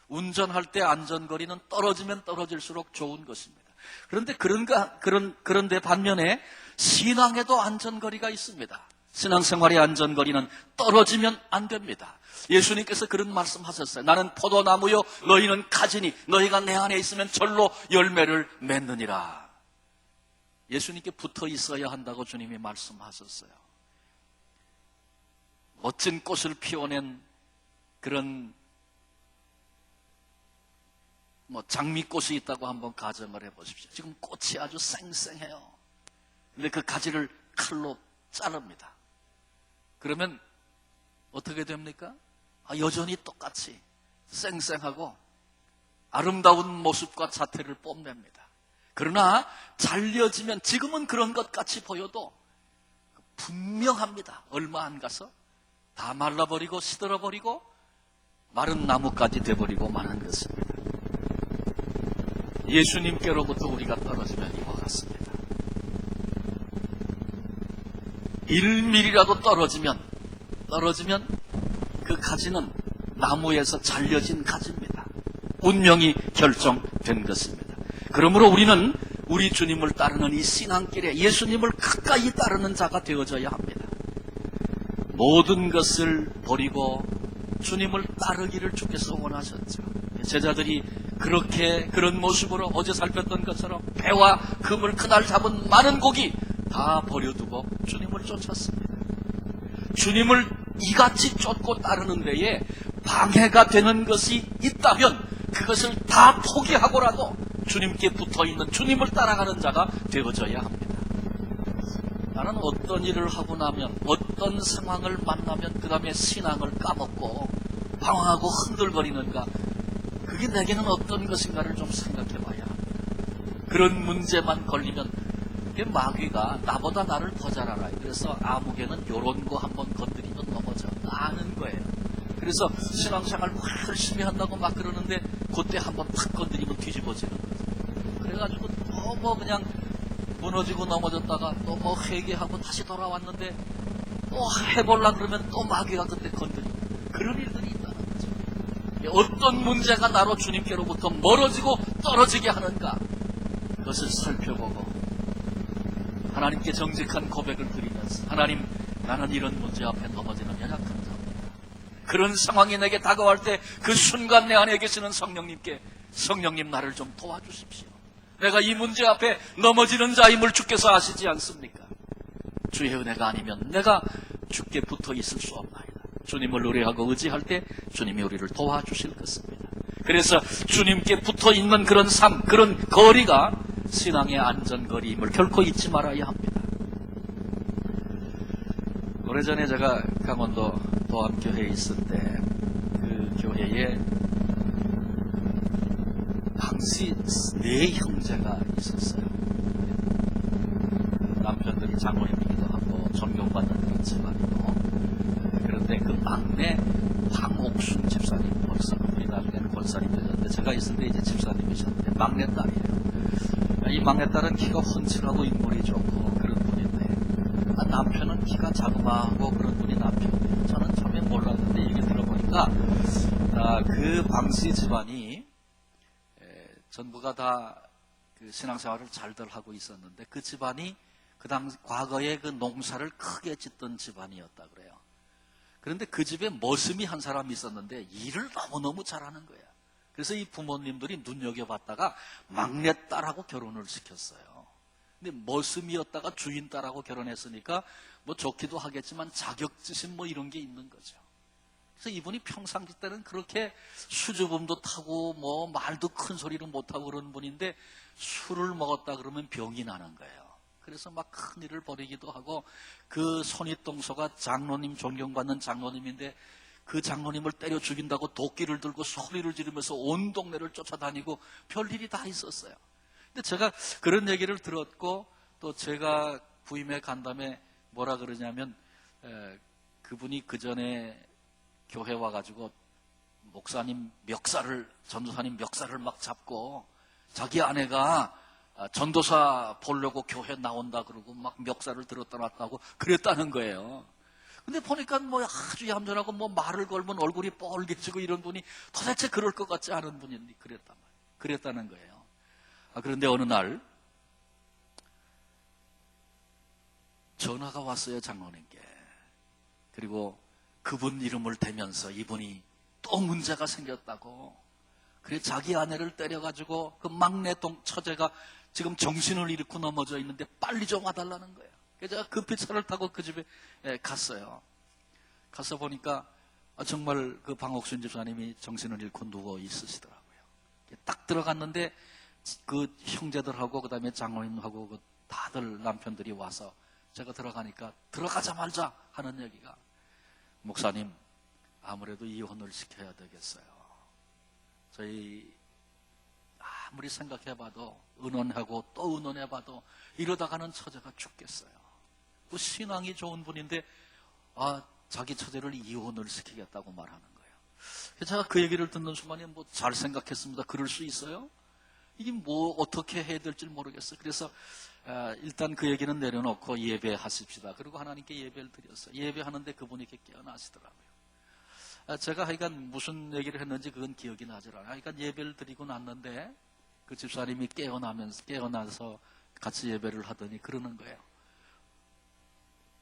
운전할 때 안전거리는 떨어지면 떨어질수록 좋은 것입니다. 그런데 그런데 반면에 신앙에도 안전거리가 있습니다. 신앙생활의 안전거리는 떨어지면 안 됩니다. 예수님께서 그런 말씀하셨어요. 나는 포도나무요 너희는 가지니 너희가 내 안에 있으면 절로 열매를 맺느니라. 예수님께 붙어 있어야 한다고 주님이 말씀하셨어요. 멋진 꽃을 피워낸 그런 장미꽃이 있다고 한번 가정을 해보십시오. 지금 꽃이 아주 쌩쌩해요. 근데 그 가지를 칼로 자릅니다. 그러면 어떻게 됩니까? 여전히 똑같이 쌩쌩하고 아름다운 모습과 자태를 뽐냅니다. 그러나 잘려지면 지금은 그런 것 같이 보여도 분명합니다. 얼마 안 가서 다 말라버리고 시들어버리고 마른 나무까지 돼버리고 마는 것입니다. 예수님께로부터 우리가 떨어지면 이와 같습니다. 1mm라도 떨어지면 그 가지는 나무에서 잘려진 가지입니다. 운명이 결정된 것입니다. 그러므로 우리는 우리 주님을 따르는 이 신앙길에 예수님을 가까이 따르는 자가 되어져야 합니다. 모든 것을 버리고 주님을 따르기를 주께서 원하셨죠. 제자들이 그런 모습으로 어제 살폈던 것처럼 배와 금을 그날 잡은 많은 고기 다 버려두고 주님을 쫓았습니다. 주님을 이같이 쫓고 따르는 데에 방해가 되는 것이 있다면 그것을 다 포기하고라도 주님께 붙어있는 주님을 따라가는 자가 되어져야 합니다. 나는 어떤 일을 하고 나면 어떤 상황을 만나면 그 다음에 신앙을 까먹고 방황하고 흔들거리는가, 그게 내게는 어떤 것인가를 좀 생각해 봐야 합니다. 그런 문제만 걸리면 마귀가 나보다 나를 더 잘 알아요. 그래서 아무개는 요런 거 한번 건드리면 넘어져 아는 거예요. 그래서 신앙생활 막 열심히 한다고 막 그러는데 그때 한번 탁 건드리면 뒤집어지는 거죠. 그래가지고 또 그냥 무너지고 넘어졌다가 또 회개하고 다시 돌아왔는데 또 해보려고 그러면 또 마귀가 그때 건드리고 그런 일들이 있다는 거죠. 어떤 문제가 나로 주님께로부터 멀어지고 떨어지게 하는가, 그것을 살펴보고 하나님께 정직한 고백을 드리면서 하나님, 나는 이런 문제 앞에 넘어지는 연약한 자입니다. 그런 상황이 내게 다가올 때 그 순간 내 안에 계시는 성령님께, 성령님 나를 좀 도와주십시오. 내가 이 문제 앞에 넘어지는 자임을 주께서 아시지 않습니까? 주의 은혜가 아니면 내가 주께 붙어 있을 수 없나이다. 주님을 의뢰하고 의지할 때 주님이 우리를 도와주실 것입니다. 그래서 주님께 붙어 있는 그런 삶, 그런 거리가 신앙의 안전거리임을 결코 잊지 말아야 합니다. 오래전에 제가 강원도 도암교회에 있을 때 그 교회에 당시 4형제가 있었어요. 남편들이 장로님이기도 하고 존경받는 그런 집안이고, 그런데 그 막내 황옥순 집사님, 벌써 그분이 나중에는 권사님 되셨는데 제가 있을 때 이제 집사님이셨는데 막내딸이에요. 이 막내딸은 키가 훤칠하고 인물이 좋고 그런 분인데 남편은 키가 자그마하고 그런 분이 남편이에요. 저는 처음에 몰랐는데 얘기 들어보니까 그 방씨 집안이 전부가 다 그 신앙생활을 잘들 하고 있었는데 그 집안이 그 당시 과거에 그 농사를 크게 짓던 집안이었다 그래요. 그런데 그 집에 머슴이 한 사람이 있었는데 일을 너무너무 잘하는 거예요. 그래서 이 부모님들이 눈여겨봤다가 막내딸하고 결혼을 시켰어요. 근데 머슴이었다가 주인딸하고 결혼했으니까 뭐 좋기도 하겠지만 자격지심 뭐 이런 게 있는 거죠. 그래서 이분이 평상시 때는 그렇게 수줍음도 타고 뭐 말도 큰 소리로 못하고 그런 분인데 술을 먹었다 그러면 병이 나는 거예요. 그래서 막 큰일을 벌이기도 하고, 그 손윗동서가 장로님, 존경받는 장로님인데 그 장로님을 때려 죽인다고 도끼를 들고 소리를 지르면서 온 동네를 쫓아다니고 별일이 다 있었어요. 근데 제가 그런 얘기를 들었고, 또 제가 부임해 간 다음에 뭐라 그러냐면 그분이 그 전에 교회 와가지고 목사님 멱살을, 전도사님 멱살을 막 잡고 자기 아내가 전도사 보려고 교회 나온다 그러고 막 멱살을 들었다 놨다고 그랬다는 거예요. 근데 보니까 뭐 아주 얌전하고 뭐 말을 걸면 얼굴이 뻘개지고 이런 분이 도대체 그럴 것 같지 않은 분이 그랬다는 거예요. 그런데 어느 날 전화가 왔어요, 장로님께. 그리고 그분 이름을 대면서 이분이 또 문제가 생겼다고. 그래 자기 아내를 때려가지고 그 막내 처제가 지금 정신을 잃고 넘어져 있는데 빨리 좀 와달라는 거예요. 그래서 제가 급히 차를 타고 그 집에 갔어요. 가서 보니까 정말 그 방옥순 집사님이 정신을 잃고 누워 있으시더라고요. 딱 들어갔는데 그 형제들하고 그 다음에 장로님하고 그 다들 남편들이 와서 제가 들어가니까 들어가자마자 하는 얘기가, 목사님 아무래도 이혼을 시켜야 되겠어요. 저희 아무리 생각해봐도 의논하고 또 의논해봐도 이러다가는 처제가 죽겠어요. 그 신앙이 좋은 분인데 자기 처제를 이혼을 시키겠다고 말하는 거예요. 그래서 제가 그 얘기를 듣는 순간에 뭐 잘 생각했습니다. 그럴 수 있어요? 이게 뭐 어떻게 해야 될지 모르겠어요. 그래서 일단 그 얘기는 내려놓고 예배하십시다. 그리고 하나님께 예배를 드렸어요. 예배하는데 그분이 이렇게 깨어나시더라고요. 제가 하여간 무슨 얘기를 했는지 그건 기억이 나질 않아요. 하여간 예배를 드리고 났는데 그 집사님이 깨어나서 같이 예배를 하더니 그러는 거예요.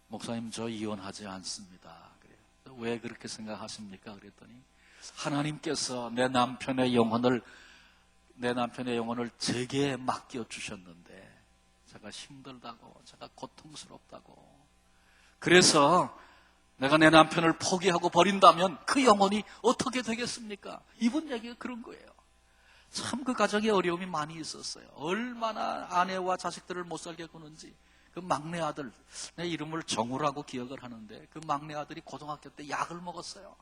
목사님, 저 이혼하지 않습니다. 그래요. 왜 그렇게 생각하십니까? 그랬더니 하나님께서 내 남편의 영혼을 제게 맡겨주셨는데 제가 힘들다고, 제가 고통스럽다고, 그래서 내가 내 남편을 포기하고 버린다면 그 영혼이 어떻게 되겠습니까? 이분 얘기가 그런 거예요. 참 그 가정에 어려움이 많이 있었어요. 얼마나 아내와 자식들을 못 살게 구는지. 그 막내 아들, 내 이름을 정우라고 기억을 하는데 그 막내 아들이 고등학교 때 약을 먹었어요.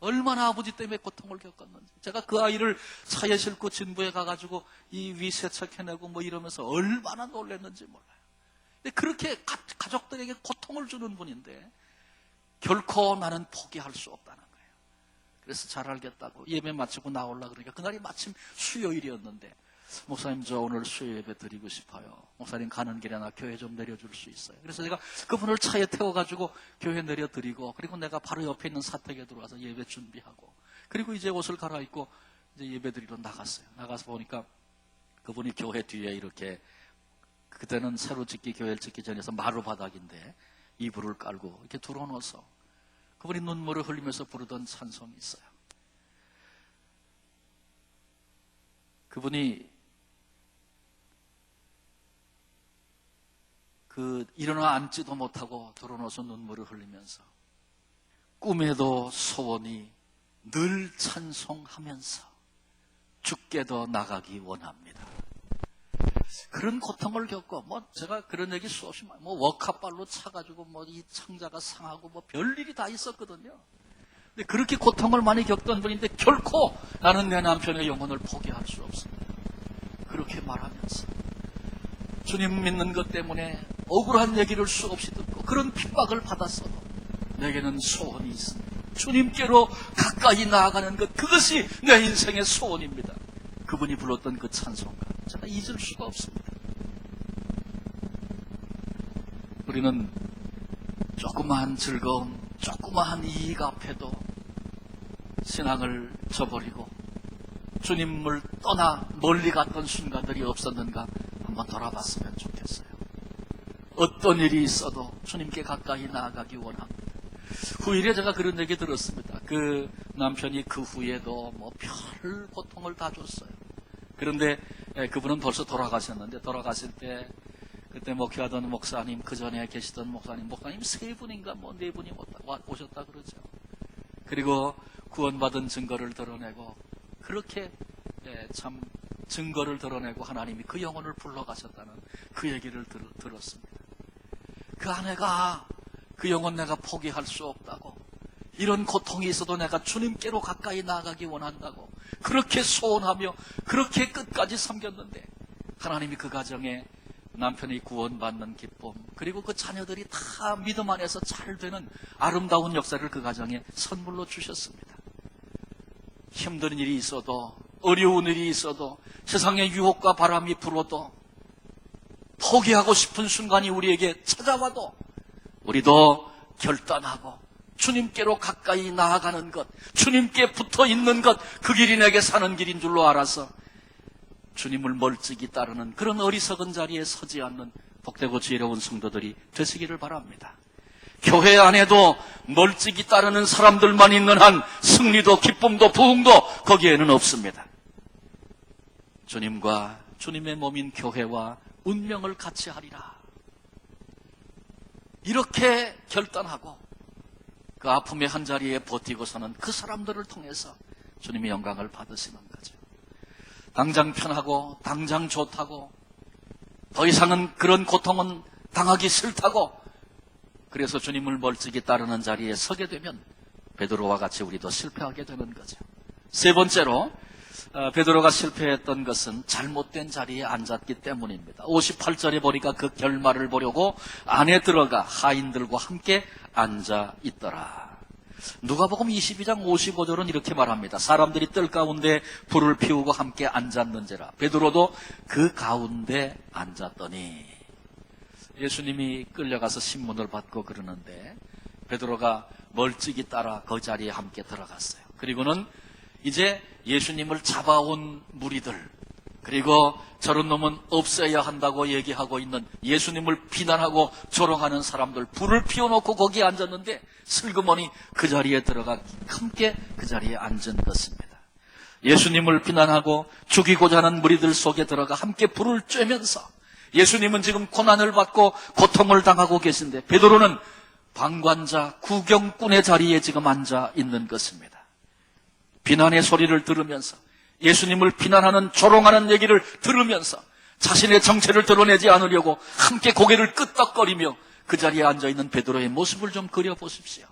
얼마나 아버지 때문에 고통을 겪었는지. 제가 그 아이를 차에 싣고 진부에 가가지고 이 위 세척해내고 뭐 이러면서 얼마나 놀랐는지 몰라요. 근데 그렇게 가족들에게 고통을 주는 분인데 결코 나는 포기할 수 없다는 거예요. 그래서 잘 알겠다고 예배 마치고 나오려고 그러니까 그날이 마침 수요일이었는데, 목사님 저 오늘 수요 예배 드리고 싶어요. 목사님 가는 길에 나 교회 좀 내려줄 수 있어요? 그래서 제가 그분을 차에 태워가지고 교회 내려드리고, 그리고 내가 바로 옆에 있는 사택에 들어와서 예배 준비하고, 그리고 이제 옷을 갈아입고 이제 예배 드리러 나갔어요. 나가서 보니까 그분이 교회 뒤에 이렇게, 그때는 새로 교회를 짓기 전에서 마루 바닥인데 이불을 깔고 이렇게 들어놓아서 그분이 눈물을 흘리면서 부르던 찬송이 있어요. 그분이 일어나 앉지도 못하고 들어놓아서 눈물을 흘리면서 꿈에도 소원이 늘 찬송하면서 죽게도 나가기 원합니다. 그런 고통을 겪고, 제가 그런 얘기 수없이 워카발로 차가지고 이 창자가 상하고 별일이 다 있었거든요. 근데 그렇게 고통을 많이 겪던 분인데 결코 나는 내 남편의 영혼을 포기할 수 없습니다. 그렇게 말하면서 주님 믿는 것 때문에 억울한 얘기를 수없이 듣고 그런 핍박을 받았어도 내게는 소원이 있습니다. 주님께로 가까이 나아가는 것, 그것이 내 인생의 소원입니다. 그분이 불렀던 그 찬송가 제가 잊을 수가 없습니다. 우리는 조그마한 즐거움, 조그마한 이익 앞에도 신앙을 저버리고 주님을 떠나 멀리 갔던 순간들이 없었는가 한번 돌아봤으면 좋겠어요. 어떤 일이 있어도 주님께 가까이 나아가기 원합니다. 후일에 제가 그런 얘기 들었습니다. 그 남편이 그 후에도 별 고통을 다 줬어요. 그런데 그분은 벌써 돌아가셨는데, 돌아가실 때 그때 목회하던 목사님, 그 전에 계시던 목사님 세 분인가 네 분이 오셨다 그러죠. 그리고 구원받은 증거를 드러내고, 그렇게 참 증거를 드러내고 하나님이 그 영혼을 불러가셨다는 그 얘기를 들었습니다. 그 아내가 그 영혼 내가 포기할 수 없다고, 이런 고통이 있어도 내가 주님께로 가까이 나아가기 원한다고 그렇게 소원하며 그렇게 끝까지 섬겼는데, 하나님이 그 가정에 남편이 구원받는 기쁨, 그리고 그 자녀들이 다 믿음 안에서 잘 되는 아름다운 역사를 그 가정에 선물로 주셨습니다. 힘든 일이 있어도, 어려운 일이 있어도, 세상의 유혹과 바람이 불어도, 포기하고 싶은 순간이 우리에게 찾아와도 우리도 결단하고 주님께로 가까이 나아가는 것, 주님께 붙어 있는 것, 그 길이 내게 사는 길인 줄로 알아서 주님을 멀찍이 따르는 그런 어리석은 자리에 서지 않는 복되고 지혜로운 성도들이 되시기를 바랍니다. 교회 안에도 멀찍이 따르는 사람들만 있는 한 승리도 기쁨도 부흥도 거기에는 없습니다. 주님과 주님의 몸인 교회와 운명을 같이 하리라. 이렇게 결단하고 그 아픔의 한자리에 버티고서는 그 사람들을 통해서 주님의 영광을 받으시는 거죠. 당장 편하고 당장 좋다고 더 이상은 그런 고통은 당하기 싫다고 그래서 주님을 멀찍이 따르는 자리에 서게 되면 베드로와 같이 우리도 실패하게 되는 거죠. 세 번째로 베드로가 실패했던 것은 잘못된 자리에 앉았기 때문입니다. 58절에 보니까 그 결말을 보려고 안에 들어가 하인들과 함께 앉아 있더라. 누가복음 22장 55절은 이렇게 말합니다. 사람들이 뜰 가운데 불을 피우고 함께 앉았는지라. 베드로도 그 가운데 앉았더니 예수님이 끌려가서 신문을 받고 그러는데 베드로가 멀찍이 따라 그 자리에 함께 들어갔어요. 그리고는 이제 예수님을 잡아온 무리들, 그리고 저런 놈은 없애야 한다고 얘기하고 있는 예수님을 비난하고 조롱하는 사람들 불을 피워놓고 거기에 앉았는데 슬그머니 그 자리에 들어가 함께 그 자리에 앉은 것입니다. 예수님을 비난하고 죽이고자 하는 무리들 속에 들어가 함께 불을 쬐면서 예수님은 지금 고난을 받고 고통을 당하고 계신데 베드로는 방관자, 구경꾼의 자리에 지금 앉아 있는 것입니다. 비난의 소리를 들으면서 예수님을 비난하는 조롱하는 얘기를 들으면서 자신의 정체를 드러내지 않으려고 함께 고개를 끄덕거리며 그 자리에 앉아있는 베드로의 모습을 좀 그려보십시오.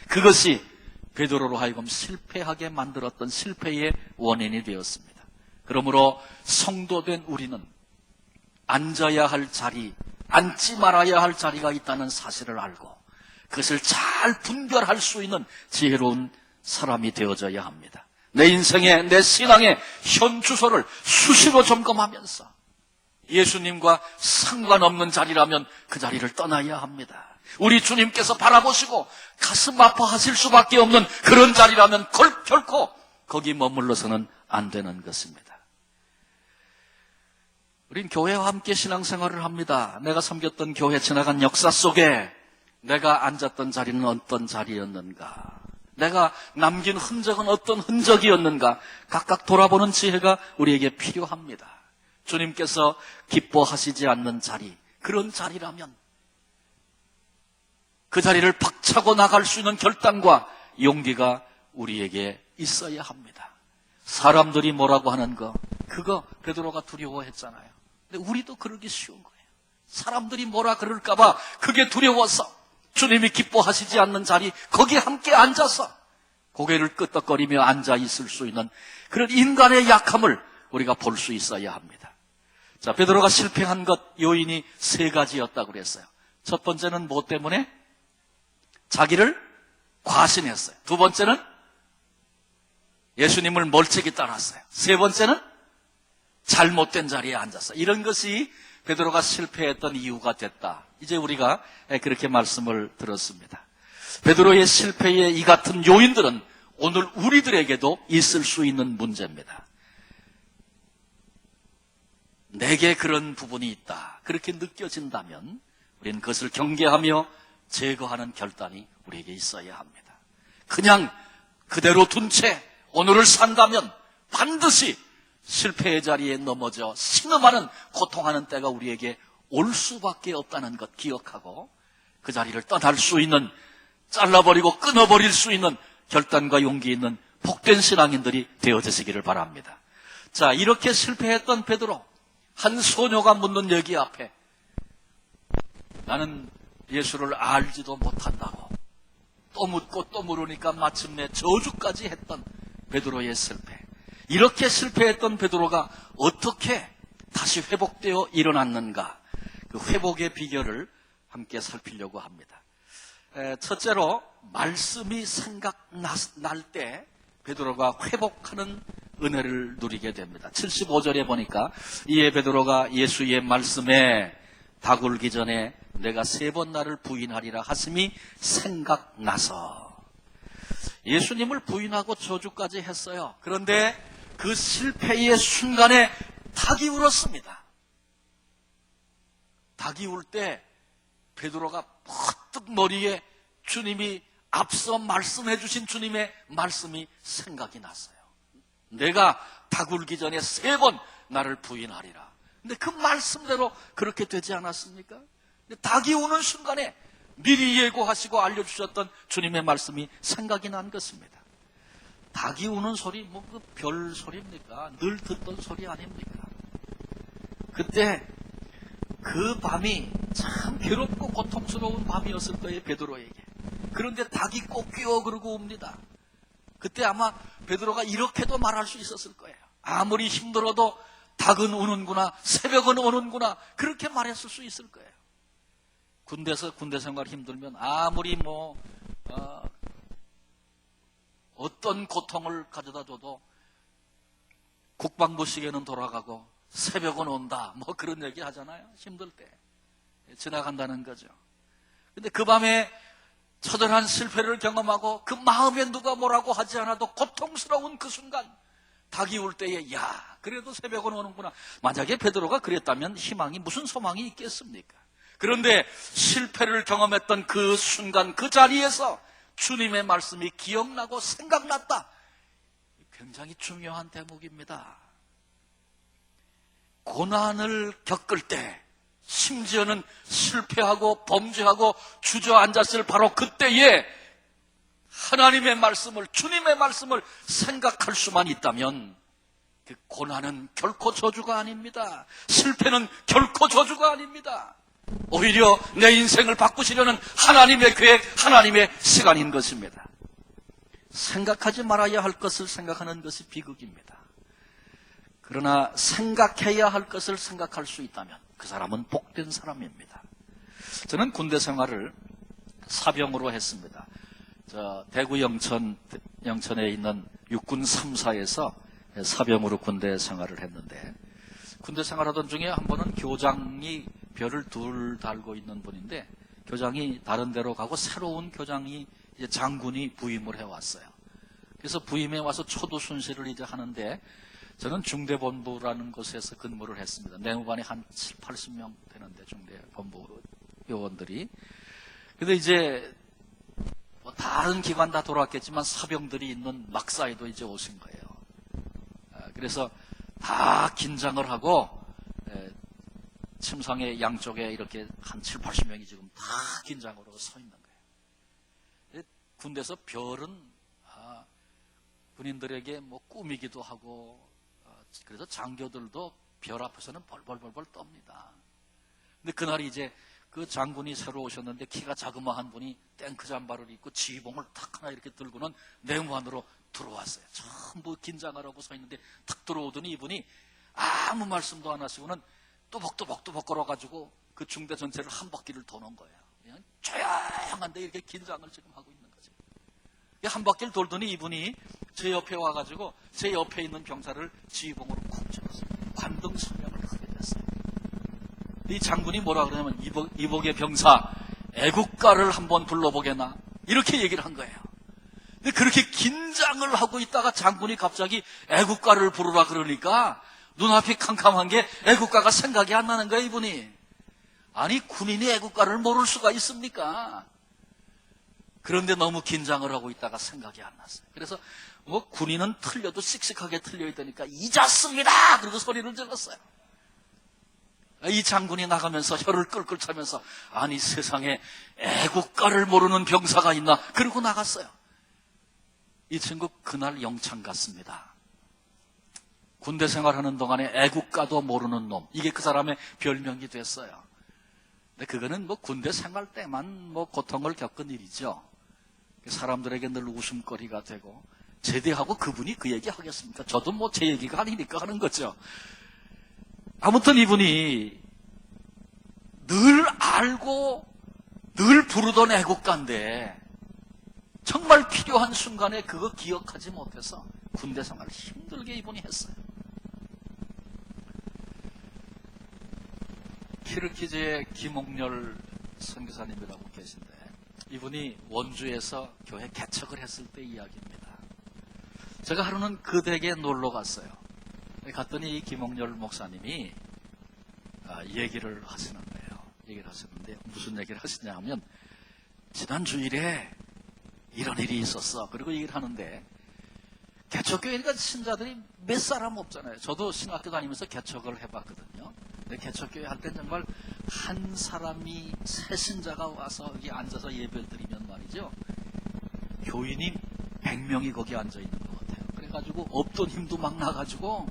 그것이 베드로로 하여금 실패하게 만들었던 실패의 원인이 되었습니다. 그러므로 성도된 우리는 앉아야 할 자리, 앉지 말아야 할 자리가 있다는 사실을 알고 그것을 잘 분별할 수 있는 지혜로운 사람이 되어져야 합니다. 내 인생의, 내 신앙의 현 주소를 수시로 점검하면서 예수님과 상관없는 자리라면 그 자리를 떠나야 합니다. 우리 주님께서 바라보시고 가슴 아파하실 수밖에 없는 그런 자리라면 결코 거기 머물러서는 안 되는 것입니다. 우린 교회와 함께 신앙생활을 합니다. 내가 섬겼던 교회 지나간 역사 속에 내가 앉았던 자리는 어떤 자리였는가? 내가 남긴 흔적은 어떤 흔적이었는가? 각각 돌아보는 지혜가 우리에게 필요합니다. 주님께서 기뻐하시지 않는 자리, 그런 자리라면 그 자리를 박차고 나갈 수 있는 결단과 용기가 우리에게 있어야 합니다. 사람들이 뭐라고 하는 거, 그거 베드로가 두려워했잖아요. 근데 우리도 그러기 쉬운 거예요. 사람들이 뭐라 그럴까봐 그게 두려워서 주님이 기뻐하시지 않는 자리, 거기에 함께 앉아서 고개를 끄덕거리며 앉아 있을 수 있는 그런 인간의 약함을 우리가 볼 수 있어야 합니다. 자, 베드로가 실패한 것 요인이 세 가지였다고 그랬어요. 첫 번째는 뭐 때문에? 자기를 과신했어요. 두 번째는 예수님을 멀찍이 따랐어요. 세 번째는 잘못된 자리에 앉았어요. 이런 것이 베드로가 실패했던 이유가 됐다. 이제 우리가 그렇게 말씀을 들었습니다. 베드로의 실패의 이 같은 요인들은 오늘 우리들에게도 있을 수 있는 문제입니다. 내게 그런 부분이 있다. 그렇게 느껴진다면 우리는 그것을 경계하며 제거하는 결단이 우리에게 있어야 합니다. 그냥 그대로 둔 채 오늘을 산다면 반드시 실패의 자리에 넘어져 신음하는 고통하는 때가 우리에게 올 수밖에 없다는 것 기억하고 그 자리를 떠날 수 있는, 잘라버리고 끊어버릴 수 있는 결단과 용기 있는 복된 신앙인들이 되어지시기를 바랍니다. 자, 이렇게 실패했던 베드로, 한 소녀가 묻는 얘기 앞에 나는 예수를 알지도 못한다고 또 묻고 또 물으니까 마침내 저주까지 했던 베드로의 실패. 이렇게 실패했던 베드로가 어떻게 다시 회복되어 일어났는가? 그 회복의 비결을 함께 살피려고 합니다. 첫째로 말씀이 생각날 때 베드로가 회복하는 은혜를 누리게 됩니다. 75절에 보니까 이에 베드로가 예수의 말씀에 다굴기 전에 내가 3번 나를 부인하리라 하심이 생각나서 예수님을 부인하고 저주까지 했어요. 그런데 그 실패의 순간에 닭이 울었습니다. 닭이 울 때 베드로가 퍼뜩 머리에 주님이 앞서 말씀해 주신 주님의 말씀이 생각이 났어요. 내가 닭 울기 전에 3번 나를 부인하리라. 근데 그 말씀대로 그렇게 되지 않았습니까? 닭이 우는 순간에 미리 예고하시고 알려주셨던 주님의 말씀이 생각이 난 것입니다. 닭이 우는 소리, 뭐 그 별 소리입니까? 늘 듣던 소리 아닙니까? 그때 그 밤이 참 괴롭고 고통스러운 밤이었을 거예요, 베드로에게. 그런데 닭이 꼭 그러고 옵니다. 그때 아마 베드로가 이렇게도 말할 수 있었을 거예요. 아무리 힘들어도 닭은 우는구나, 새벽은 오는구나, 그렇게 말했을 수 있을 거예요. 군대에서 군대 생활 힘들면 아무리 어떤 고통을 가져다 줘도 국방부 시계는 돌아가고 새벽은 온다, 뭐 그런 얘기 하잖아요. 힘들 때 지나간다는 거죠. 근데 그 밤에 처절한 실패를 경험하고 그 마음에 누가 뭐라고 하지 않아도 고통스러운 그 순간, 닭이 울 때에 야, 그래도 새벽은 오는구나. 만약에 베드로가 그랬다면 희망이, 무슨 소망이 있겠습니까? 그런데 실패를 경험했던 그 순간, 그 자리에서 주님의 말씀이 기억나고 생각났다. 굉장히 중요한 대목입니다. 고난을 겪을 때, 심지어는 실패하고 범죄하고 주저앉았을 바로 그때에 하나님의 말씀을, 주님의 말씀을 생각할 수만 있다면 그 고난은 결코 저주가 아닙니다. 실패는 결코 저주가 아닙니다. 오히려 내 인생을 바꾸시려는 하나님의 계획, 하나님의 시간인 것입니다. 생각하지 말아야 할 것을 생각하는 것이 비극입니다. 그러나 생각해야 할 것을 생각할 수 있다면 그 사람은 복된 사람입니다. 저는 군대 생활을 사병으로 했습니다. 대구 영천에 있는 육군 3사에서 사병으로 군대 생활을 했는데, 군대 생활하던 중에 한 번은 교장이 별을 둘 달고 있는 분인데, 교장이 다른 데로 가고 새로운 교장이 이제 장군이 부임을 해왔어요. 그래서 부임해 와서 초도 순시를 이제 하는데, 저는 중대본부라는 곳에서 근무를 했습니다. 내무반이 한 7, 80명 되는데, 중대본부 요원들이. 근데 이제 다른 기관 다 돌아왔겠지만 사병들이 있는 막사에도 이제 오신 거예요. 그래서 다 긴장을 하고 침상의 양쪽에 이렇게 한 7, 80명이 지금 다 긴장을 하고 서 있는 거예요. 군대에서 별은 군인들에게 뭐 꿈이기도 하고, 그래서 장교들도 별 앞에서는 벌벌벌벌 떱니다. 근데 그날이 이제 그 장군이 새로 오셨는데 키가 자그마한 분이 탱크 잠바를 입고 지휘봉을 탁 하나 이렇게 들고는 내무반으로 들어왔어요. 전부 긴장을 하고 서 있는데 탁 들어오더니 이분이 아무 말씀도 안 하시고는 또벅또벅 걸어가지고 그 중대 전체를 한 바퀴를 도는 거예요. 그냥 조용한데 이렇게 긴장을 지금 하고 있는 거죠. 한 바퀴를 돌더니 이분이 제 옆에 와가지고 제 옆에 있는 병사를 지휘봉으로 콕 찍었어요. 관등 설명을 하게 됐어요. 이 장군이 뭐라 그러냐면, 이복의 병사 애국가를 한번 불러보게나, 이렇게 얘기를 한 거예요. 근데 그렇게 긴장을 하고 있다가 장군이 갑자기 애국가를 부르라 그러니까 눈앞이 캄캄한 게 애국가가 생각이 안 나는 거예요, 이분이. 아니, 군인이 애국가를 모를 수가 있습니까? 그런데 너무 긴장을 하고 있다가 생각이 안 났어요. 그래서 뭐 군인은 틀려도 씩씩하게 틀려 있다니까 잊었습니다! 그리고 소리를 질렀어요. 이 장군이 나가면서 혀를 끌끌 차면서, 아니 세상에 애국가를 모르는 병사가 있나, 그러고 나갔어요. 이 친구 그날 영창 갔습니다. 군대 생활하는 동안에 애국가도 모르는 놈, 이게 그 사람의 별명이 됐어요. 근데 그거는 뭐 군대 생활 때만 뭐 고통을 겪은 일이죠. 사람들에게 늘 웃음거리가 되고, 제대하고 그분이 그 얘기 하겠습니까? 저도 뭐 제 얘기가 아니니까 하는 거죠. 아무튼 이분이 늘 알고 늘 부르던 애국가인데 정말 필요한 순간에 그거 기억하지 못해서 군대 생활을 힘들게 이분이 했어요. 키르키즈의 김옥렬 선교사님이라고 계신데, 이분이 원주에서 교회 개척을 했을 때 이야기입니다. 제가 하루는 그 댁에 놀러 갔어요. 갔더니 이 김옥렬 목사님이 얘기를 하시는 거예요. 얘기를 하셨는데 무슨 얘기를 하시냐 하면, 지난 주일에 이런 일이 있었어. 그리고 얘기를 하는데, 개척교회니까 신자들이 몇 사람 없잖아요. 저도 신학교 다니면서 개척을 해봤거든요. 근데 개척교회 할 땐 정말 한 사람이 새신자가 와서 여기 앉아서 예배를 드리면 말이죠. 교인이 100명이 거기 앉아 있는 것 같아요. 그래가지고 없던 힘도 막 나가지고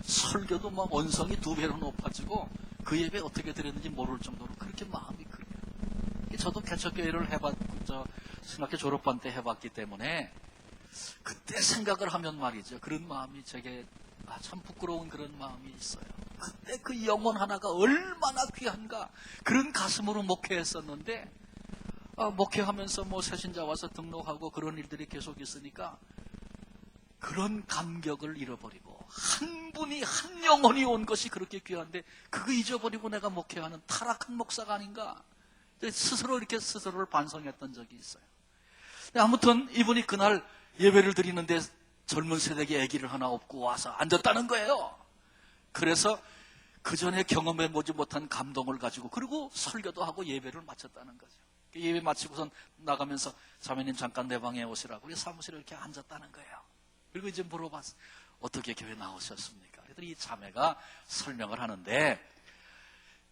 설교도 막 원성이 2배로 높아지고 그 예배 어떻게 드렸는지 모를 정도로 그렇게 마음이 그래요. 저도 개척교회를 해봤고 신학교 졸업반 때 해봤기 때문에 그때 생각을 하면 말이죠. 그런 마음이 제게 참 부끄러운 그런 마음이 있어요. 그때 그 영혼 하나가 얼마나 귀한가 그런 가슴으로 목회했었는데 목회하면서 뭐 새신자 와서 등록하고 그런 일들이 계속 있으니까 그런 감격을 잃어버리고 한 분이 한 영혼이 온 것이 그렇게 귀한데 그거 잊어버리고 내가 목회하는 타락한 목사가 아닌가 스스로 이렇게 스스로를 반성했던 적이 있어요. 아무튼 이분이 그날 예배를 드리는데 젊은 세대의 아기를 하나 업고 와서 앉았다는 거예요. 그래서 그 전에 경험해보지 못한 감동을 가지고 그리고 설교도 하고 예배를 마쳤다는 거죠. 예배 마치고선 나가면서 자매님 잠깐 내 방에 오시라고 사무실에 이렇게 앉았다는 거예요. 그리고 이제 물어봤어. 어떻게 교회 나오셨습니까? 그랬더니 이 자매가 설명을 하는데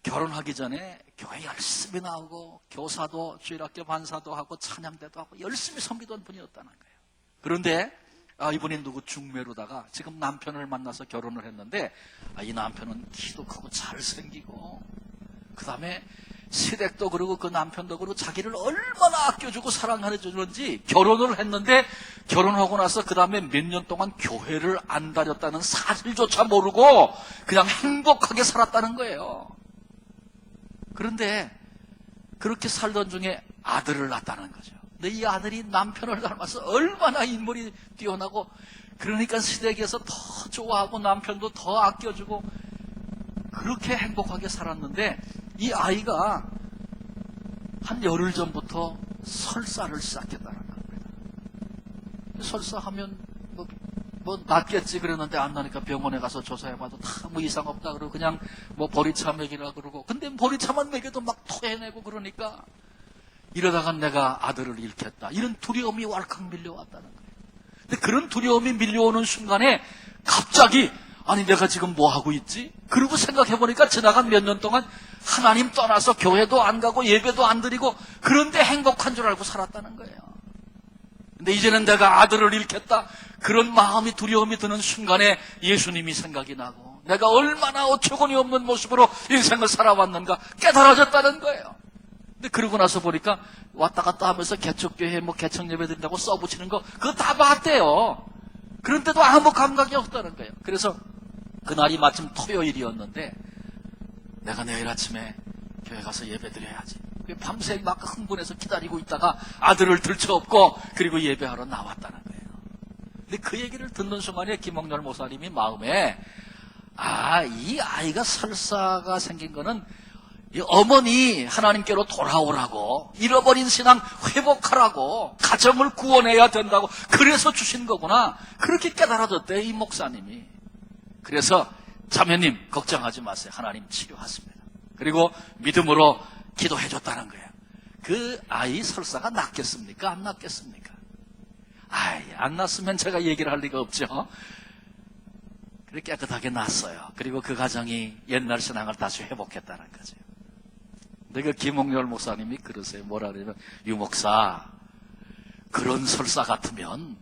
결혼하기 전에 교회 열심히 나오고 교사도 주일학교 반사도 하고 찬양대도 하고 열심히 섬기던 분이었다는 거예요. 그런데 이분이 누구 중매로다가 지금 남편을 만나서 결혼을 했는데 이 남편은 키도 크고 잘생기고 그 다음에 시댁도 그러고 그 남편도 그러고 자기를 얼마나 아껴주고 사랑해주는지 결혼을 했는데 결혼하고 나서 그 다음에 몇 년 동안 교회를 안 다녔다는 사실조차 모르고 그냥 행복하게 살았다는 거예요. 그런데 그렇게 살던 중에 아들을 낳았다는 거죠. 근데 이 아들이 남편을 닮아서 얼마나 인물이 뛰어나고 그러니까 시댁에서 더 좋아하고 남편도 더 아껴주고 그렇게 행복하게 살았는데 이 아이가 한 열흘 전부터 설사를 시작했다는 겁니다. 설사하면 뭐 낫겠지 그랬는데 안 나니까 병원에 가서 조사해봐도 다 뭐 이상 없다 그러고 그냥 뭐 보리차 먹이라 그러고 근데 보리차만 먹여도 막 토해내고 그러니까 이러다가 내가 아들을 잃겠다 이런 두려움이 왈칵 밀려왔다는 거예요. 근데 그런 두려움이 밀려오는 순간에 갑자기 아니 내가 지금 뭐 하고 있지? 그러고 생각해보니까 지나간 몇 년 동안 하나님 떠나서 교회도 안 가고 예배도 안 드리고 그런데 행복한 줄 알고 살았다는 거예요. 근데 이제는 내가 아들을 잃겠다 그런 마음이 두려움이 드는 순간에 예수님이 생각이 나고 내가 얼마나 어처구니 없는 모습으로 인생을 살아왔는가 깨달아졌다는 거예요. 근데 그러고 나서 보니까 왔다 갔다 하면서 개척교회 뭐 개척 예배 드린다고 써붙이는 거 그거 다 봤대요. 그런데도 아무 감각이 없다는 거예요. 그래서 그날이 마침 토요일이었는데 내가 내일 아침에 교회 가서 예배 드려야지. 밤새 막 흥분해서 기다리고 있다가 아들을 들쳐업고 그리고 예배하러 나왔다는 거예요. 근데 그 얘기를 듣는 순간에 김홍렬 목사님이 마음에 이 아이가 설사가 생긴 거는 이 어머니 하나님께로 돌아오라고 잃어버린 신앙 회복하라고 가정을 구원해야 된다고 그래서 주신 거구나 그렇게 깨달아졌대요 이 목사님이. 그래서 자매님 걱정하지 마세요. 하나님 치료하십니다. 그리고 믿음으로 기도해 줬다는 거예요. 그 아이 설사가 낫겠습니까? 안 낫겠습니까? 안 낫으면 제가 얘기를 할 리가 없죠. 그렇게 깨끗하게 낫어요. 그리고 그 가정이 옛날 신앙을 다시 회복했다는 거죠. 근데 그 김홍렬 목사님이 그러세요. 뭐라 그러냐면 유 목사 그런 설사 같으면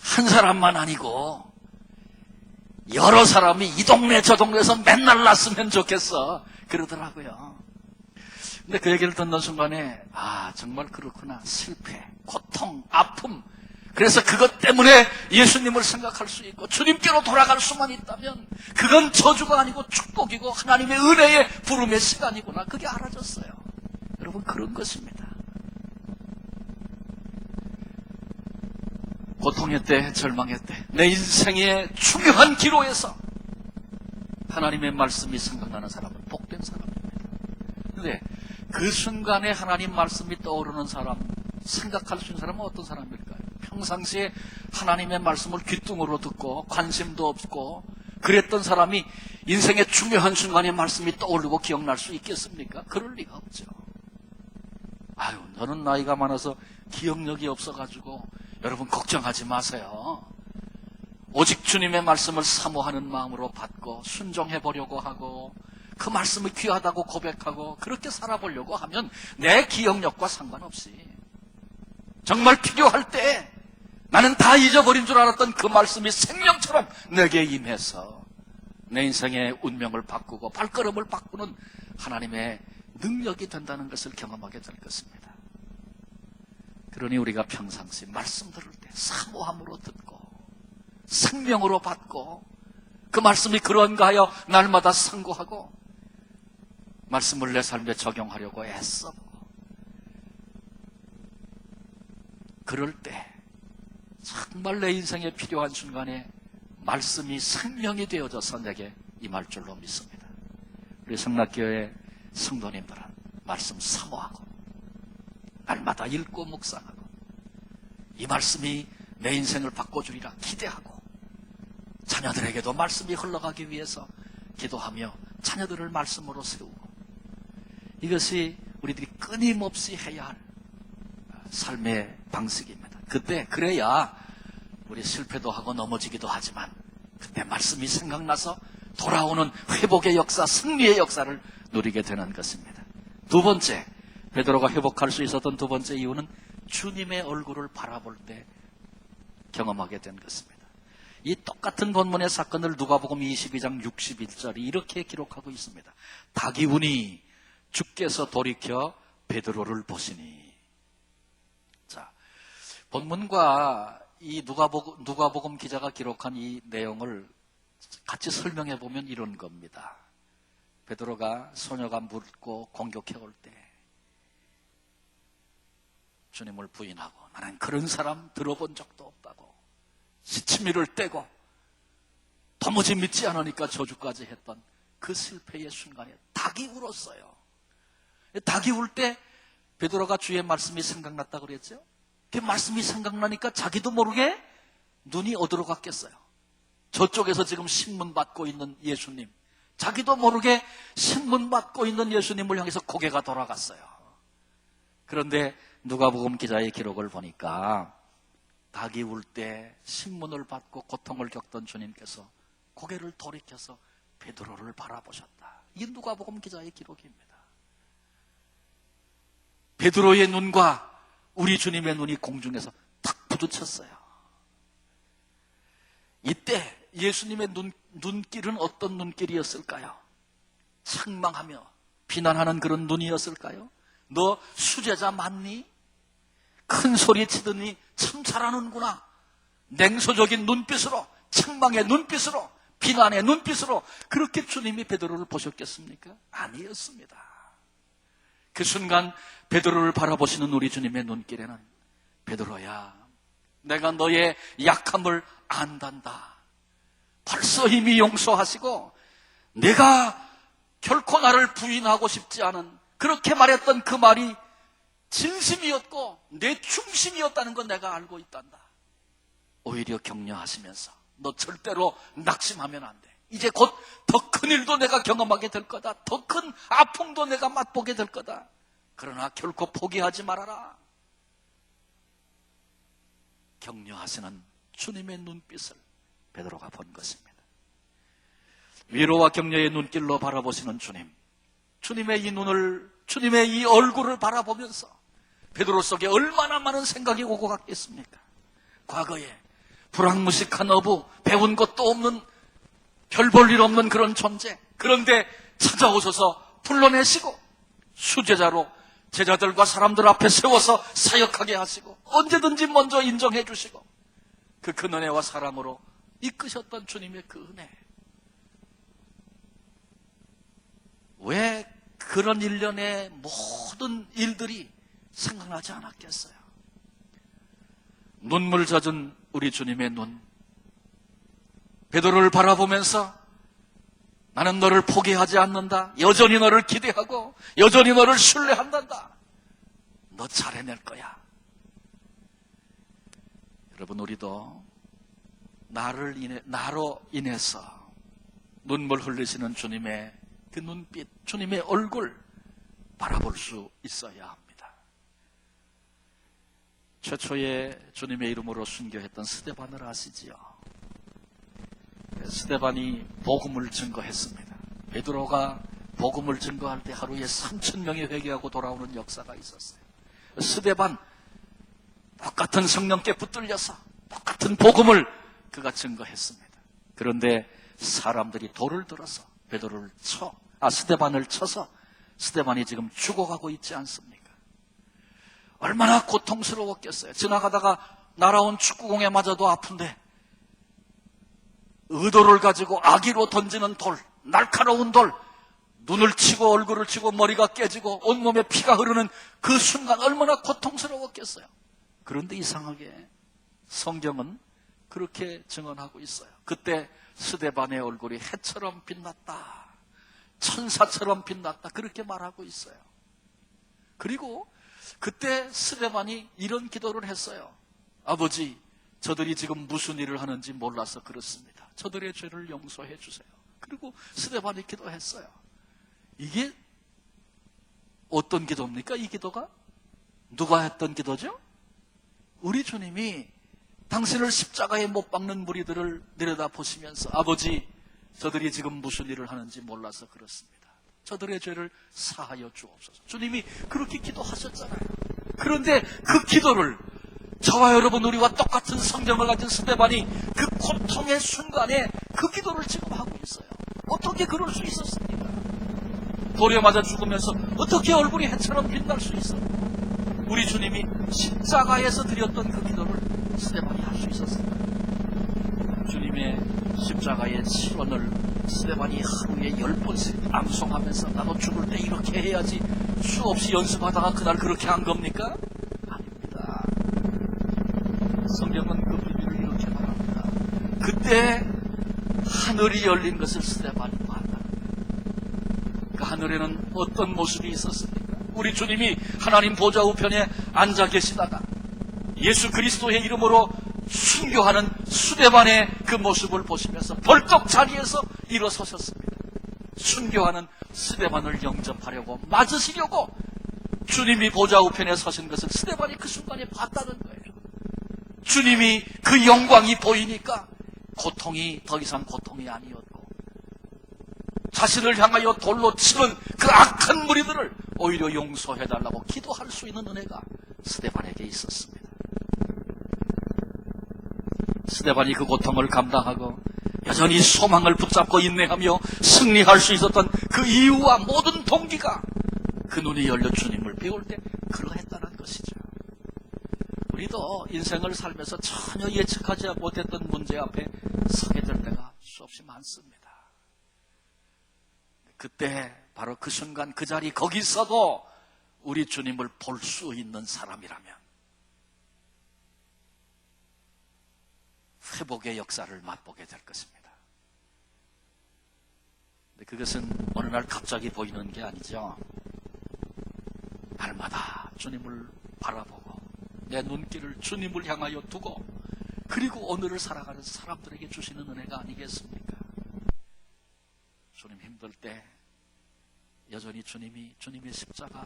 한 사람만 아니고 여러 사람이 이 동네 저 동네에서 맨날 났으면 좋겠어 그러더라고요. 근데 그 얘기를 듣는 순간에 정말 그렇구나. 실패, 고통, 아픔 그래서 그것 때문에 예수님을 생각할 수 있고 주님께로 돌아갈 수만 있다면 그건 저주가 아니고 축복이고 하나님의 은혜의 부름의 시간이구나 그게 알아졌어요. 여러분 그런 것입니다. 고통의 때, 절망의 때, 내 인생의 중요한 기로에서 하나님의 말씀이 생각나는 사람은 복된 사람입니다. 그런데 그 순간에 하나님 말씀이 떠오르는 사람, 생각할 수 있는 사람은 어떤 사람일까요? 평상시에 하나님의 말씀을 귓등으로 듣고 관심도 없고 그랬던 사람이 인생의 중요한 순간에 말씀이 떠오르고 기억날 수 있겠습니까? 그럴 리가 없죠. 저는 나이가 많아서 기억력이 없어가지고 여러분 걱정하지 마세요. 오직 주님의 말씀을 사모하는 마음으로 받고 순종해 보려고 하고 그 말씀이 귀하다고 고백하고 그렇게 살아보려고 하면 내 기억력과 상관없이 정말 필요할 때 나는 다 잊어버린 줄 알았던 그 말씀이 생명처럼 내게 임해서 내 인생의 운명을 바꾸고 발걸음을 바꾸는 하나님의 능력이 된다는 것을 경험하게 될 것입니다. 그러니 우리가 평상시 말씀 들을 때 사모함으로 듣고 생명으로 받고 그 말씀이 그런가 하여 날마다 상고하고 말씀을 내 삶에 적용하려고 애써보고 그럴 때 정말 내 인생에 필요한 순간에 말씀이 생명이 되어져서 내게 임할 줄로 믿습니다. 우리 성락교회 성도님들은 말씀 사모하고 날마다 읽고 묵상하고 이 말씀이 내 인생을 바꿔주리라 기대하고 자녀들에게도 말씀이 흘러가기 위해서 기도하며 자녀들을 말씀으로 세우고 이것이 우리들이 끊임없이 해야 할 삶의 방식입니다. 그래야 우리 실패도 하고 넘어지기도 하지만 그때 말씀이 생각나서 돌아오는 회복의 역사, 승리의 역사를 누리게 되는 것입니다. 두 번째, 베드로가 회복할 수 있었던 두 번째 이유는 주님의 얼굴을 바라볼 때 경험하게 된 것입니다. 이 똑같은 본문의 사건을 누가복음 22장 61절이 이렇게 기록하고 있습니다. 닭이 우니 주께서 돌이켜 베드로를 보시니. 자, 본문과 이 누가복음 기자가 기록한 이 내용을 같이 설명해 보면 이런 겁니다. 베드로가 소녀가 묻고 공격해 올 때 주님을 부인하고 나는 그런 사람 들어본 적도 없다고 시치미를 떼고 도무지 믿지 않으니까 저주까지 했던 그 실패의 순간에 닭이 울었어요. 닭이 울 때 베드로가 주의 말씀이 생각났다고 그랬죠. 그 말씀이 생각나니까 자기도 모르게 눈이 어디로 갔겠어요. 저쪽에서 지금 신문 받고 있는 예수님, 자기도 모르게 신문 받고 있는 예수님을 향해서 고개가 돌아갔어요. 그런데 누가복음 기자의 기록을 보니까 닭이 울 때 신문을 받고 고통을 겪던 주님께서 고개를 돌이켜서 베드로를 바라보셨다. 이게 누가복음 기자의 기록입니다. 베드로의 눈과 우리 주님의 눈이 공중에서 탁 부딪혔어요. 이때 예수님의 눈길은 어떤 눈길이었을까요? 책망하며 비난하는 그런 눈이었을까요? 너 수제자 맞니? 큰 소리 치더니 참 잘하는구나. 냉소적인 눈빛으로, 책망의 눈빛으로, 비난의 눈빛으로 그렇게 주님이 베드로를 보셨겠습니까? 아니었습니다. 그 순간 베드로를 바라보시는 우리 주님의 눈길에는 베드로야, 내가 너의 약함을 안단다. 벌써 이미 용서하시고 내가 결코 나를 부인하고 싶지 않은 그렇게 말했던 그 말이 진심이었고 내 중심이었다는 건 내가 알고 있단다. 오히려 격려하시면서 너 절대로 낙심하면 안 돼. 이제 곧 더 큰 일도 내가 경험하게 될 거다. 더 큰 아픔도 내가 맛보게 될 거다. 그러나 결코 포기하지 말아라. 격려하시는 주님의 눈빛을 베드로가 본 것입니다. 위로와 격려의 눈길로 바라보시는 주님, 주님의 이 눈을, 주님의 이 얼굴을 바라보면서 베드로 속에 얼마나 많은 생각이 오고 갔겠습니까? 과거에 불황무식한 어부, 배운 것도 없는, 별 볼 일 없는 그런 존재, 그런데 찾아오셔서 불러내시고 수제자로 제자들과 사람들 앞에 세워서 사역하게 하시고 언제든지 먼저 인정해 주시고 그 큰 은혜와 사랑으로 이끄셨던 주님의 그 은혜, 왜 그런 일련의 모든 일들이 생각나지 않았겠어요? 눈물 젖은 우리 주님의 눈, 베드로를 바라보면서 나는 너를 포기하지 않는다. 여전히 너를 기대하고 여전히 너를 신뢰한단다. 너 잘 해낼 거야. 여러분, 우리도 나로 인해서 눈물 흘리시는 주님의 그 눈빛, 주님의 얼굴 바라볼 수 있어야 합니다. 최초에 주님의 이름으로 순교했던 스데반을 아시지요? 스데반이 복음을 증거했습니다. 베드로가 복음을 증거할 때 하루에 3,000명이 회개하고 돌아오는 역사가 있었어요. 스데반, 똑같은 성령께 붙들려서 똑같은 복음을 그가 증거했습니다. 그런데 사람들이 돌을 들어서 스데반을 쳐서 스데반이 지금 죽어가고 있지 않습니까? 얼마나 고통스러웠겠어요. 지나가다가 날아온 축구공에 맞아도 아픈데 의도를 가지고 악의로 던지는 돌, 날카로운 돌, 눈을 치고 얼굴을 치고 머리가 깨지고 온몸에 피가 흐르는 그 순간 얼마나 고통스러웠겠어요. 그런데 이상하게 성경은 그렇게 증언하고 있어요. 그때 스데반의 얼굴이 해처럼 빛났다, 천사처럼 빛났다, 그렇게 말하고 있어요. 그리고 그때 스데반이 이런 기도를 했어요. 아버지, 저들이 지금 무슨 일을 하는지 몰라서 그렇습니다. 저들의 죄를 용서해 주세요. 그리고 스데반이 기도했어요. 이게 어떤 기도입니까? 이 기도가? 누가 했던 기도죠? 우리 주님이 당신을 십자가에 못 박는 무리들을 내려다보시면서 아버지, 저들이 지금 무슨 일을 하는지 몰라서 그렇습니다. 저들의 죄를 사하여 주옵소서. 주님이 그렇게 기도하셨잖아요. 그런데 그 기도를 저와 여러분, 우리와 똑같은 성경을 가진 스데반이 그 고통의 순간에 그 기도를 지금 하고 있어요. 어떻게 그럴 수 있었습니까? 돌에 맞아 죽으면서 어떻게 얼굴이 해처럼 빛날 수 있어? 우리 주님이 십자가에서 드렸던 그 기도를 스데반이 할 수 있었습니다. 주님의 십자가의 실언을 스데반이 하루에 10번씩 암송하면서 나도 죽을 때 이렇게 해야지 수없이 연습하다가 그날 그렇게 한 겁니까? 아닙니다. 성경은 그 비밀을 이렇게 말합니다. 그때 하늘이 열린 것을 스데반이 봤다. 그 하늘에는 어떤 모습이 있었습니까? 우리 주님이 하나님 보좌 우편에 앉아 계시다가 예수 그리스도의 이름으로 순교하는 스데반의 그 모습을 보시면서 벌떡 자리에서 일어서셨습니다. 순교하는 스데반을 영접하려고 맞으시려고 주님이 보좌 우편에 서신 것을 스데반이 그 순간에 봤다는 거예요. 주님이 그 영광이 보이니까 고통이 더 이상 고통이 아니었고 자신을 향하여 돌로 치는 그 악한 무리들을 오히려 용서해달라고 기도할 수 있는 은혜가 스데반에게 있었습니다. 스데반이 그 고통을 감당하고 여전히 소망을 붙잡고 인내하며 승리할 수 있었던 그 이유와 모든 동기가 그 눈이 열려 주님을 배울 때 그러했다는 것이죠. 우리도 인생을 살면서 전혀 예측하지 못했던 문제 앞에 서게 될 때가 수없이 많습니다. 그때 바로 그 순간 그 자리 거기서도 우리 주님을 볼 수 있는 사람이라면 회복의 역사를 맛보게 될 것입니다. 근데 그것은 어느 날 갑자기 보이는 게 아니죠. 날마다 주님을 바라보고 내 눈길을 주님을 향하여 두고 그리고 오늘을 살아가는 사람들에게 주시는 은혜가 아니겠습니까? 주님 힘들 때 여전히 주님의 십자가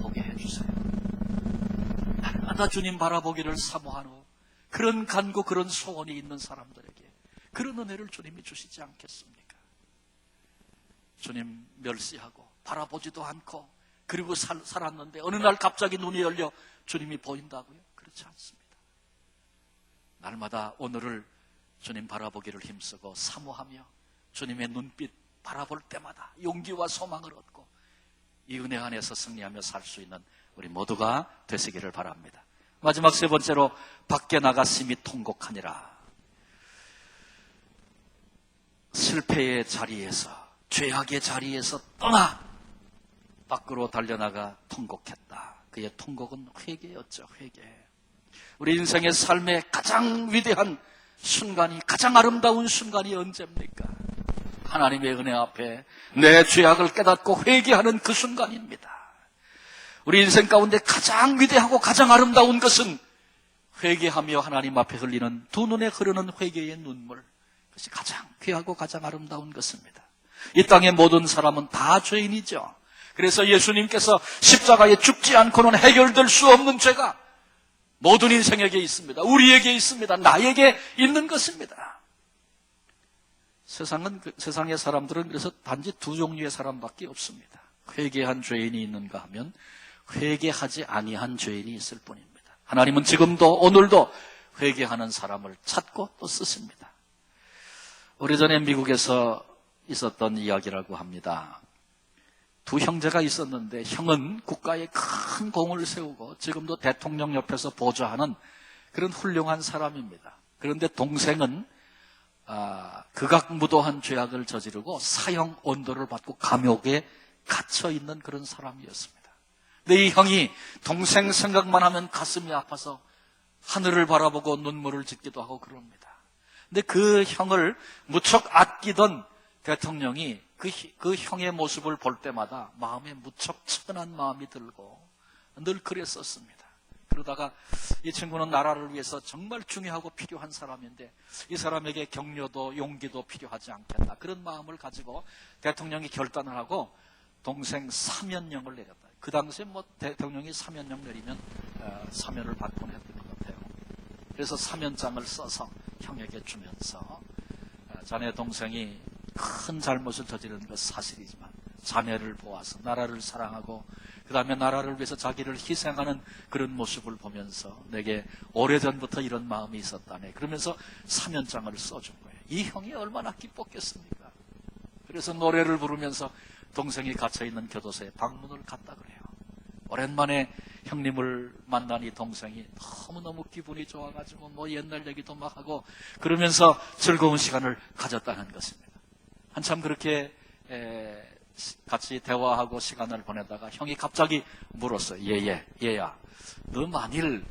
보게 해주세요. 날마다 주님 바라보기를 사모하는 그런 간구, 그런 소원이 있는 사람들에게 그런 은혜를 주님이 주시지 않겠습니까? 주님 멸시하고 바라보지도 않고 그리고 살았는데 어느 날 갑자기 눈이 열려 주님이 보인다고요? 그렇지 않습니다. 날마다 오늘을 주님 바라보기를 힘쓰고 사모하며 주님의 눈빛 바라볼 때마다 용기와 소망을 얻고 이 은혜 안에서 승리하며 살 수 있는 우리 모두가 되시기를 바랍니다. 마지막 세 번째로 밖에 나갔음이 통곡하니라. 실패의 자리에서 죄악의 자리에서 떠나 밖으로 달려나가 통곡했다. 그의 통곡은 회개였죠. 회개. 우리 인생의 삶의 가장 위대한 순간이, 가장 아름다운 순간이 언제입니까? 하나님의 은혜 앞에 내 죄악을 깨닫고 회개하는 그 순간입니다. 우리 인생 가운데 가장 위대하고 가장 아름다운 것은 회개하며 하나님 앞에 흘리는 두 눈에 흐르는 회개의 눈물, 그것이 가장 귀하고 가장 아름다운 것입니다. 이 땅의 모든 사람은 다 죄인이죠. 그래서 예수님께서 십자가에 죽지 않고는 해결될 수 없는 죄가 모든 인생에게 있습니다. 우리에게 있습니다. 나에게 있는 것입니다. 세상의 사람들은 그래서 단지 두 종류의 사람밖에 없습니다. 회개한 죄인이 있는가 하면 회개하지 아니한 죄인이 있을 뿐입니다. 하나님은 지금도 오늘도 회개하는 사람을 찾고 또 쓰십니다. 오래전에 미국에서 있었던 이야기라고 합니다. 두 형제가 있었는데 형은 국가에 큰 공을 세우고 지금도 대통령 옆에서 보좌하는 그런 훌륭한 사람입니다. 그런데 동생은 극악무도한 죄악을 저지르고 사형 언도를 받고 감옥에 갇혀 있는 그런 사람이었습니다. 근데 이 형이 동생 생각만 하면 가슴이 아파서 하늘을 바라보고 눈물을 짓기도 하고 그럽니다. 근데 그 형을 무척 아끼던 대통령이 그 형의 모습을 볼 때마다 마음에 무척 측은한 마음이 들고 늘 그랬었습니다. 그러다가 이 친구는 나라를 위해서 정말 중요하고 필요한 사람인데 이 사람에게 격려도 용기도 필요하지 않겠나, 그런 마음을 가지고 대통령이 결단을 하고 동생 사면령을 내렸다. 그 당시에 대통령이 사면령 내리면 사면을 받곤 했던 것 같아요. 그래서 사면장을 써서 형에게 주면서 자네 동생이 큰 잘못을 저지른 것 사실이지만 자네를 보아서 나라를 사랑하고 그 다음에 나라를 위해서 자기를 희생하는 그런 모습을 보면서 내게 오래전부터 이런 마음이 있었다네, 그러면서 사면장을 써준 거예요. 이 형이 얼마나 기뻤겠습니까? 그래서 노래를 부르면서 동생이 갇혀있는 교도소에 방문을 갔다 그래요. 오랜만에 형님을 만난 이 동생이 너무너무 기분이 좋아가지고 옛날 얘기도 막 하고 그러면서 즐거운 시간을 가졌다는 것입니다. 한참 그렇게 같이 대화하고 시간을 보내다가 형이 갑자기 물었어요. 얘야, 너 만일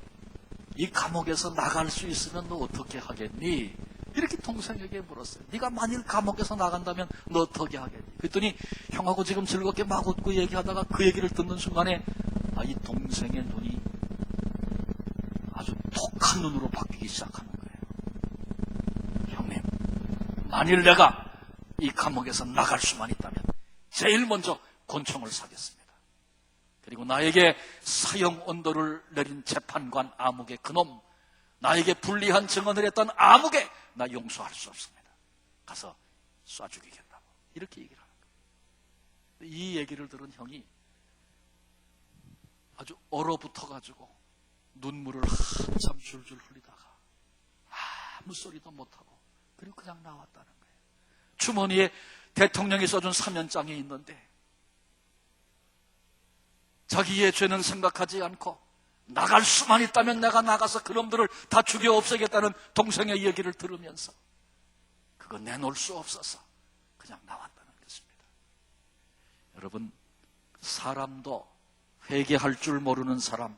이 감옥에서 나갈 수 있으면 너 어떻게 하겠니? 이렇게 동생에게 물었어요. 네가 만일 감옥에서 나간다면 너 어떻게 하겠니? 그랬더니 형하고 지금 즐겁게 막 웃고 얘기하다가 그 얘기를 듣는 순간에 이 동생의 눈이 아주 독한 눈으로 바뀌기 시작하는 거예요. 형님, 만일 내가 이 감옥에서 나갈 수만 있다면 제일 먼저 권총을 사겠습니다. 그리고 나에게 사형 언도를 내린 재판관 아무개 그놈, 나에게 불리한 증언을 했던 아무개 나 용서할 수 없습니다. 가서 쏴 죽이겠다고 이렇게 얘기를 하는 거예요. 이 얘기를 들은 형이 아주 얼어붙어가지고 눈물을 한참 줄줄 흘리다가 아무 소리도 못하고 그리고 그냥 나왔다는 거예요. 주머니에 대통령이 써준 사면장이 있는데 자기의 죄는 생각하지 않고 나갈 수만 있다면 내가 나가서 그놈들을 다 죽여 없애겠다는 동생의 얘기를 들으면서 그거 내놓을 수 없어서 그냥 나왔다는 것입니다. 여러분, 사람도 회개할 줄 모르는 사람,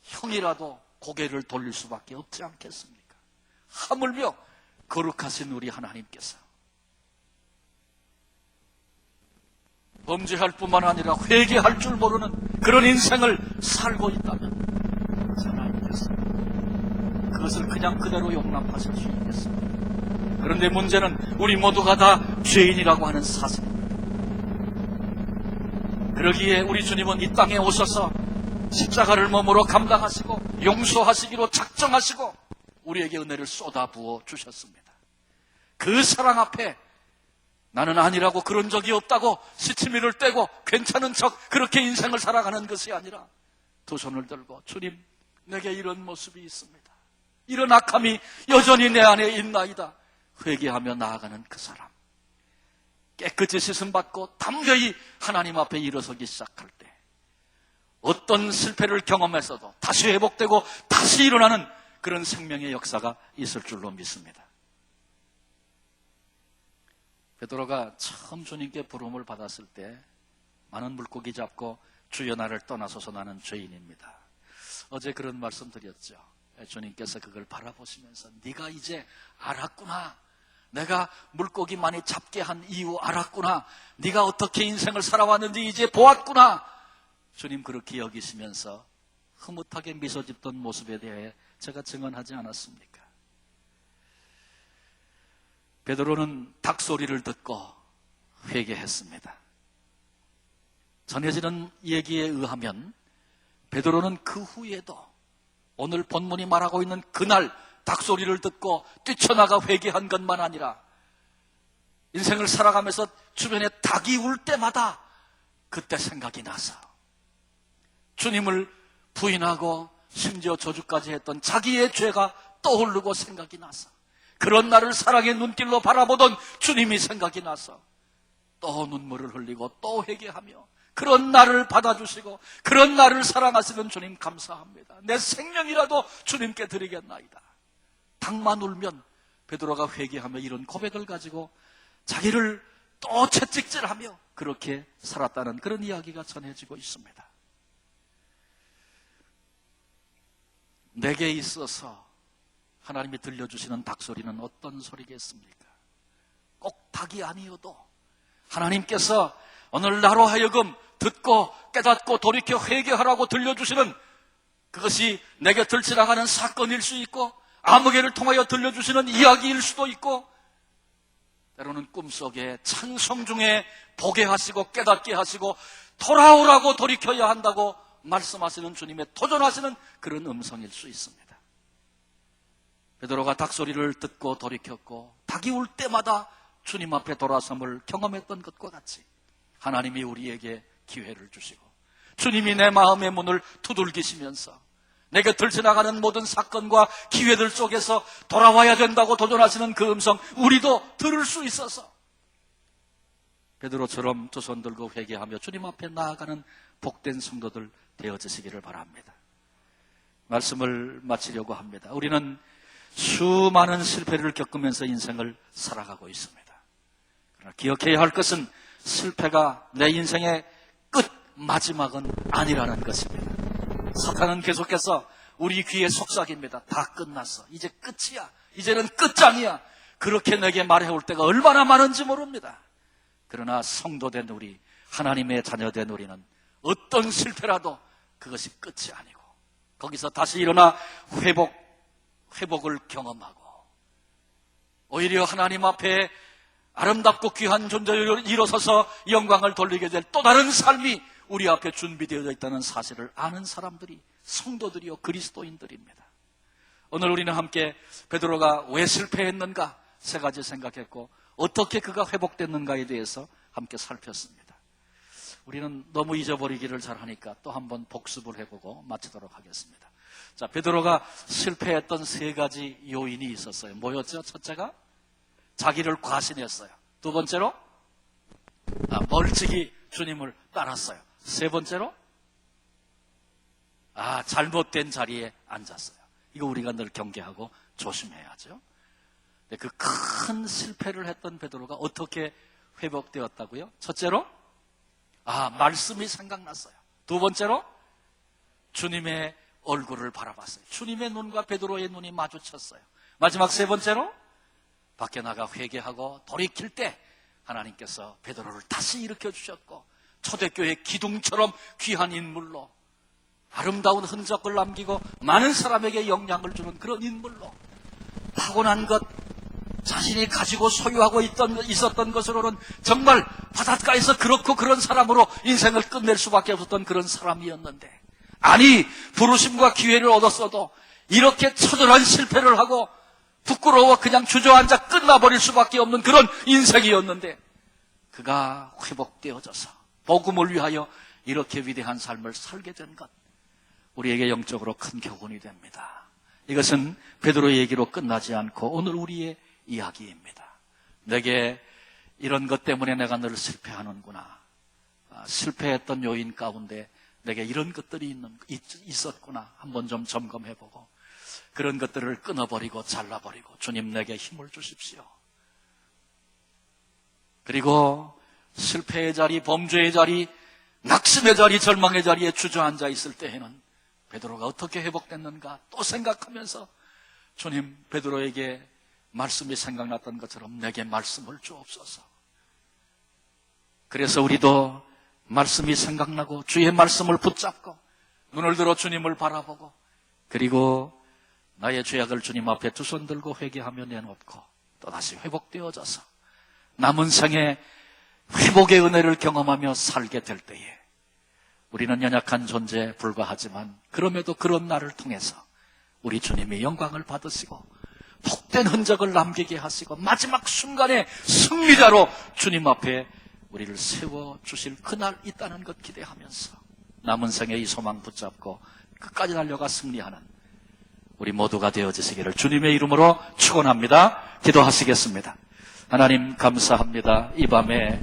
형이라도 고개를 돌릴 수밖에 없지 않겠습니까? 하물며 거룩하신 우리 하나님께서 범죄할 뿐만 아니라 회개할 줄 모르는 그런 인생을 살고 있다면 하나님께서 그것을 그냥 그대로 용납하실 수 있겠습니다. 그런데 문제는 우리 모두가 다 죄인이라고 하는 사실입니다. 그러기에 우리 주님은 이 땅에 오셔서 십자가를 몸으로 감당하시고 용서하시기로 작정하시고 우리에게 은혜를 쏟아부어 주셨습니다. 그 사랑 앞에 나는 아니라고, 그런 적이 없다고 시치미를 떼고 괜찮은 척 그렇게 인생을 살아가는 것이 아니라 두 손을 들고 주님, 내게 이런 모습이 있습니다. 이런 악함이 여전히 내 안에 있나이다. 회개하며 나아가는 그 사람, 깨끗이 씻음받고 담대히 하나님 앞에 일어서기 시작할 때 어떤 실패를 경험했어도 다시 회복되고 다시 일어나는 그런 생명의 역사가 있을 줄로 믿습니다. 베드로가 처음 주님께 부름을 받았을 때 많은 물고기 잡고 주여 나를 떠나소서 나는 죄인입니다. 어제 그런 말씀 드렸죠. 주님께서 그걸 바라보시면서 네가 이제 알았구나. 내가 물고기 많이 잡게 한 이유 알았구나. 네가 어떻게 인생을 살아왔는지 이제 보았구나. 주님 그렇게 여기시면서 흐뭇하게 미소 짓던 모습에 대해 제가 증언하지 않았습니까? 베드로는 닭소리를 듣고 회개했습니다. 전해지는 얘기에 의하면 베드로는 그 후에도 오늘 본문이 말하고 있는 그날 닭소리를 듣고 뛰쳐나가 회개한 것만 아니라 인생을 살아가면서 주변에 닭이 울 때마다 그때 생각이 나서 주님을 부인하고 심지어 저주까지 했던 자기의 죄가 떠오르고 생각이 나서 그런 나를 사랑의 눈길로 바라보던 주님이 생각이 나서 또 눈물을 흘리고 또 회개하며 그런 나를 받아주시고 그런 나를 사랑하시는 주님 감사합니다. 내 생명이라도 주님께 드리겠나이다. 닭만 울면 베드로가 회개하며 이런 고백을 가지고 자기를 또 채찍질하며 그렇게 살았다는 그런 이야기가 전해지고 있습니다. 내게 있어서 하나님이 들려주시는 닭소리는 어떤 소리겠습니까? 꼭 닭이 아니어도 하나님께서 오늘 나로 하여금 듣고 깨닫고 돌이켜 회개하라고 들려주시는 그것이 내 곁을 지나가는 사건일 수 있고 아무개를 통하여 들려주시는 이야기일 수도 있고 때로는 꿈속에 찬송 중에 보게 하시고 깨닫게 하시고 돌아오라고 돌이켜야 한다고 말씀하시는 주님의 도전하시는 그런 음성일 수 있습니다. 베드로가 닭소리를 듣고 돌이켰고 닭이 울 때마다 주님 앞에 돌아섬을 경험했던 것과 같이 하나님이 우리에게 기회를 주시고 주님이 내 마음의 문을 두들기시면서 내 곁을 지나가는 모든 사건과 기회들 속에서 돌아와야 된다고 도전하시는 그 음성 우리도 들을 수 있어서 베드로처럼 두 손 들고 회개하며 주님 앞에 나아가는 복된 성도들 되어지시기를 바랍니다. 말씀을 마치려고 합니다. 우리는 수많은 실패를 겪으면서 인생을 살아가고 있습니다. 그러나 기억해야 할 것은 실패가 내 인생의 끝 마지막은 아니라는 것입니다. 사탄은 계속해서 우리 귀에 속삭입니다. 다 끝났어. 이제 끝이야. 이제는 끝장이야. 그렇게 내게 말해올 때가 얼마나 많은지 모릅니다. 그러나 성도된 우리, 하나님의 자녀된 우리는 어떤 실패라도 그것이 끝이 아니고 거기서 다시 일어나 회복을 경험하고 오히려 하나님 앞에 아름답고 귀한 존재로 일어서서 영광을 돌리게 될 또 다른 삶이 우리 앞에 준비되어 있다는 사실을 아는 사람들이 성도들이요 그리스도인들입니다. 오늘 우리는 함께 베드로가 왜 실패했는가 세 가지 생각했고 어떻게 그가 회복됐는가에 대해서 함께 살폈습니다. 우리는 너무 잊어버리기를 잘하니까 또 한번 복습을 해보고 마치도록 하겠습니다. 자, 베드로가 실패했던 세 가지 요인이 있었어요. 뭐였죠? 첫째가 자기를 과신했어요. 두 번째로 멀찍이 주님을 따랐어요. 세 번째로 잘못된 자리에 앉았어요. 이거 우리가 늘 경계하고 조심해야죠. 그 큰 실패를 했던 베드로가 어떻게 회복되었다고요? 첫째로 말씀이 생각났어요. 두 번째로 주님의 얼굴을 바라봤어요. 주님의 눈과 베드로의 눈이 마주쳤어요. 마지막 세 번째로 밖에 나가 회개하고 돌이킬 때 하나님께서 베드로를 다시 일으켜 주셨고 초대교회 기둥처럼 귀한 인물로 아름다운 흔적을 남기고 많은 사람에게 영향을 주는 그런 인물로 타고난 것 자신이 가지고 소유하고 있었던 것으로는 정말 바닷가에서 그렇고 그런 사람으로 인생을 끝낼 수밖에 없었던 그런 사람이었는데 아니 부르심과 기회를 얻었어도 이렇게 처절한 실패를 하고 부끄러워 그냥 주저앉아 끝나버릴 수밖에 없는 그런 인생이었는데 그가 회복되어져서 복음을 위하여 이렇게 위대한 삶을 살게 된 것 우리에게 영적으로 큰 교훈이 됩니다. 이것은 베드로의 얘기로 끝나지 않고 오늘 우리의 이야기입니다. 내게 이런 것 때문에 내가 늘 실패하는구나. 실패했던 요인 가운데 내게 이런 것들이 있었구나. 한번 좀 점검해보고 그런 것들을 끊어버리고 잘라버리고 주님 내게 힘을 주십시오. 그리고 실패의 자리, 범죄의 자리, 낙심의 자리, 절망의 자리에 주저앉아 있을 때에는 베드로가 어떻게 회복됐는가 또 생각하면서 주님 베드로에게 말씀이 생각났던 것처럼 내게 말씀을 주옵소서. 그래서 우리도 말씀이 생각나고 주의 말씀을 붙잡고 눈을 들어 주님을 바라보고 그리고 나의 죄악을 주님 앞에 두 손 들고 회개하며 내놓고 또다시 회복되어져서 남은 생에 회복의 은혜를 경험하며 살게 될 때에 우리는 연약한 존재에 불과하지만 그럼에도 그런 나를 통해서 우리 주님이 영광을 받으시고 복된 흔적을 남기게 하시고 마지막 순간에 승리자로 주님 앞에 우리를 세워주실 그날 있다는 것 기대하면서 남은 생에 이 소망 붙잡고 끝까지 달려가 승리하는 우리 모두가 되어지시기를 주님의 이름으로 축원합니다. 기도하시겠습니다. 하나님 감사합니다. 이 밤에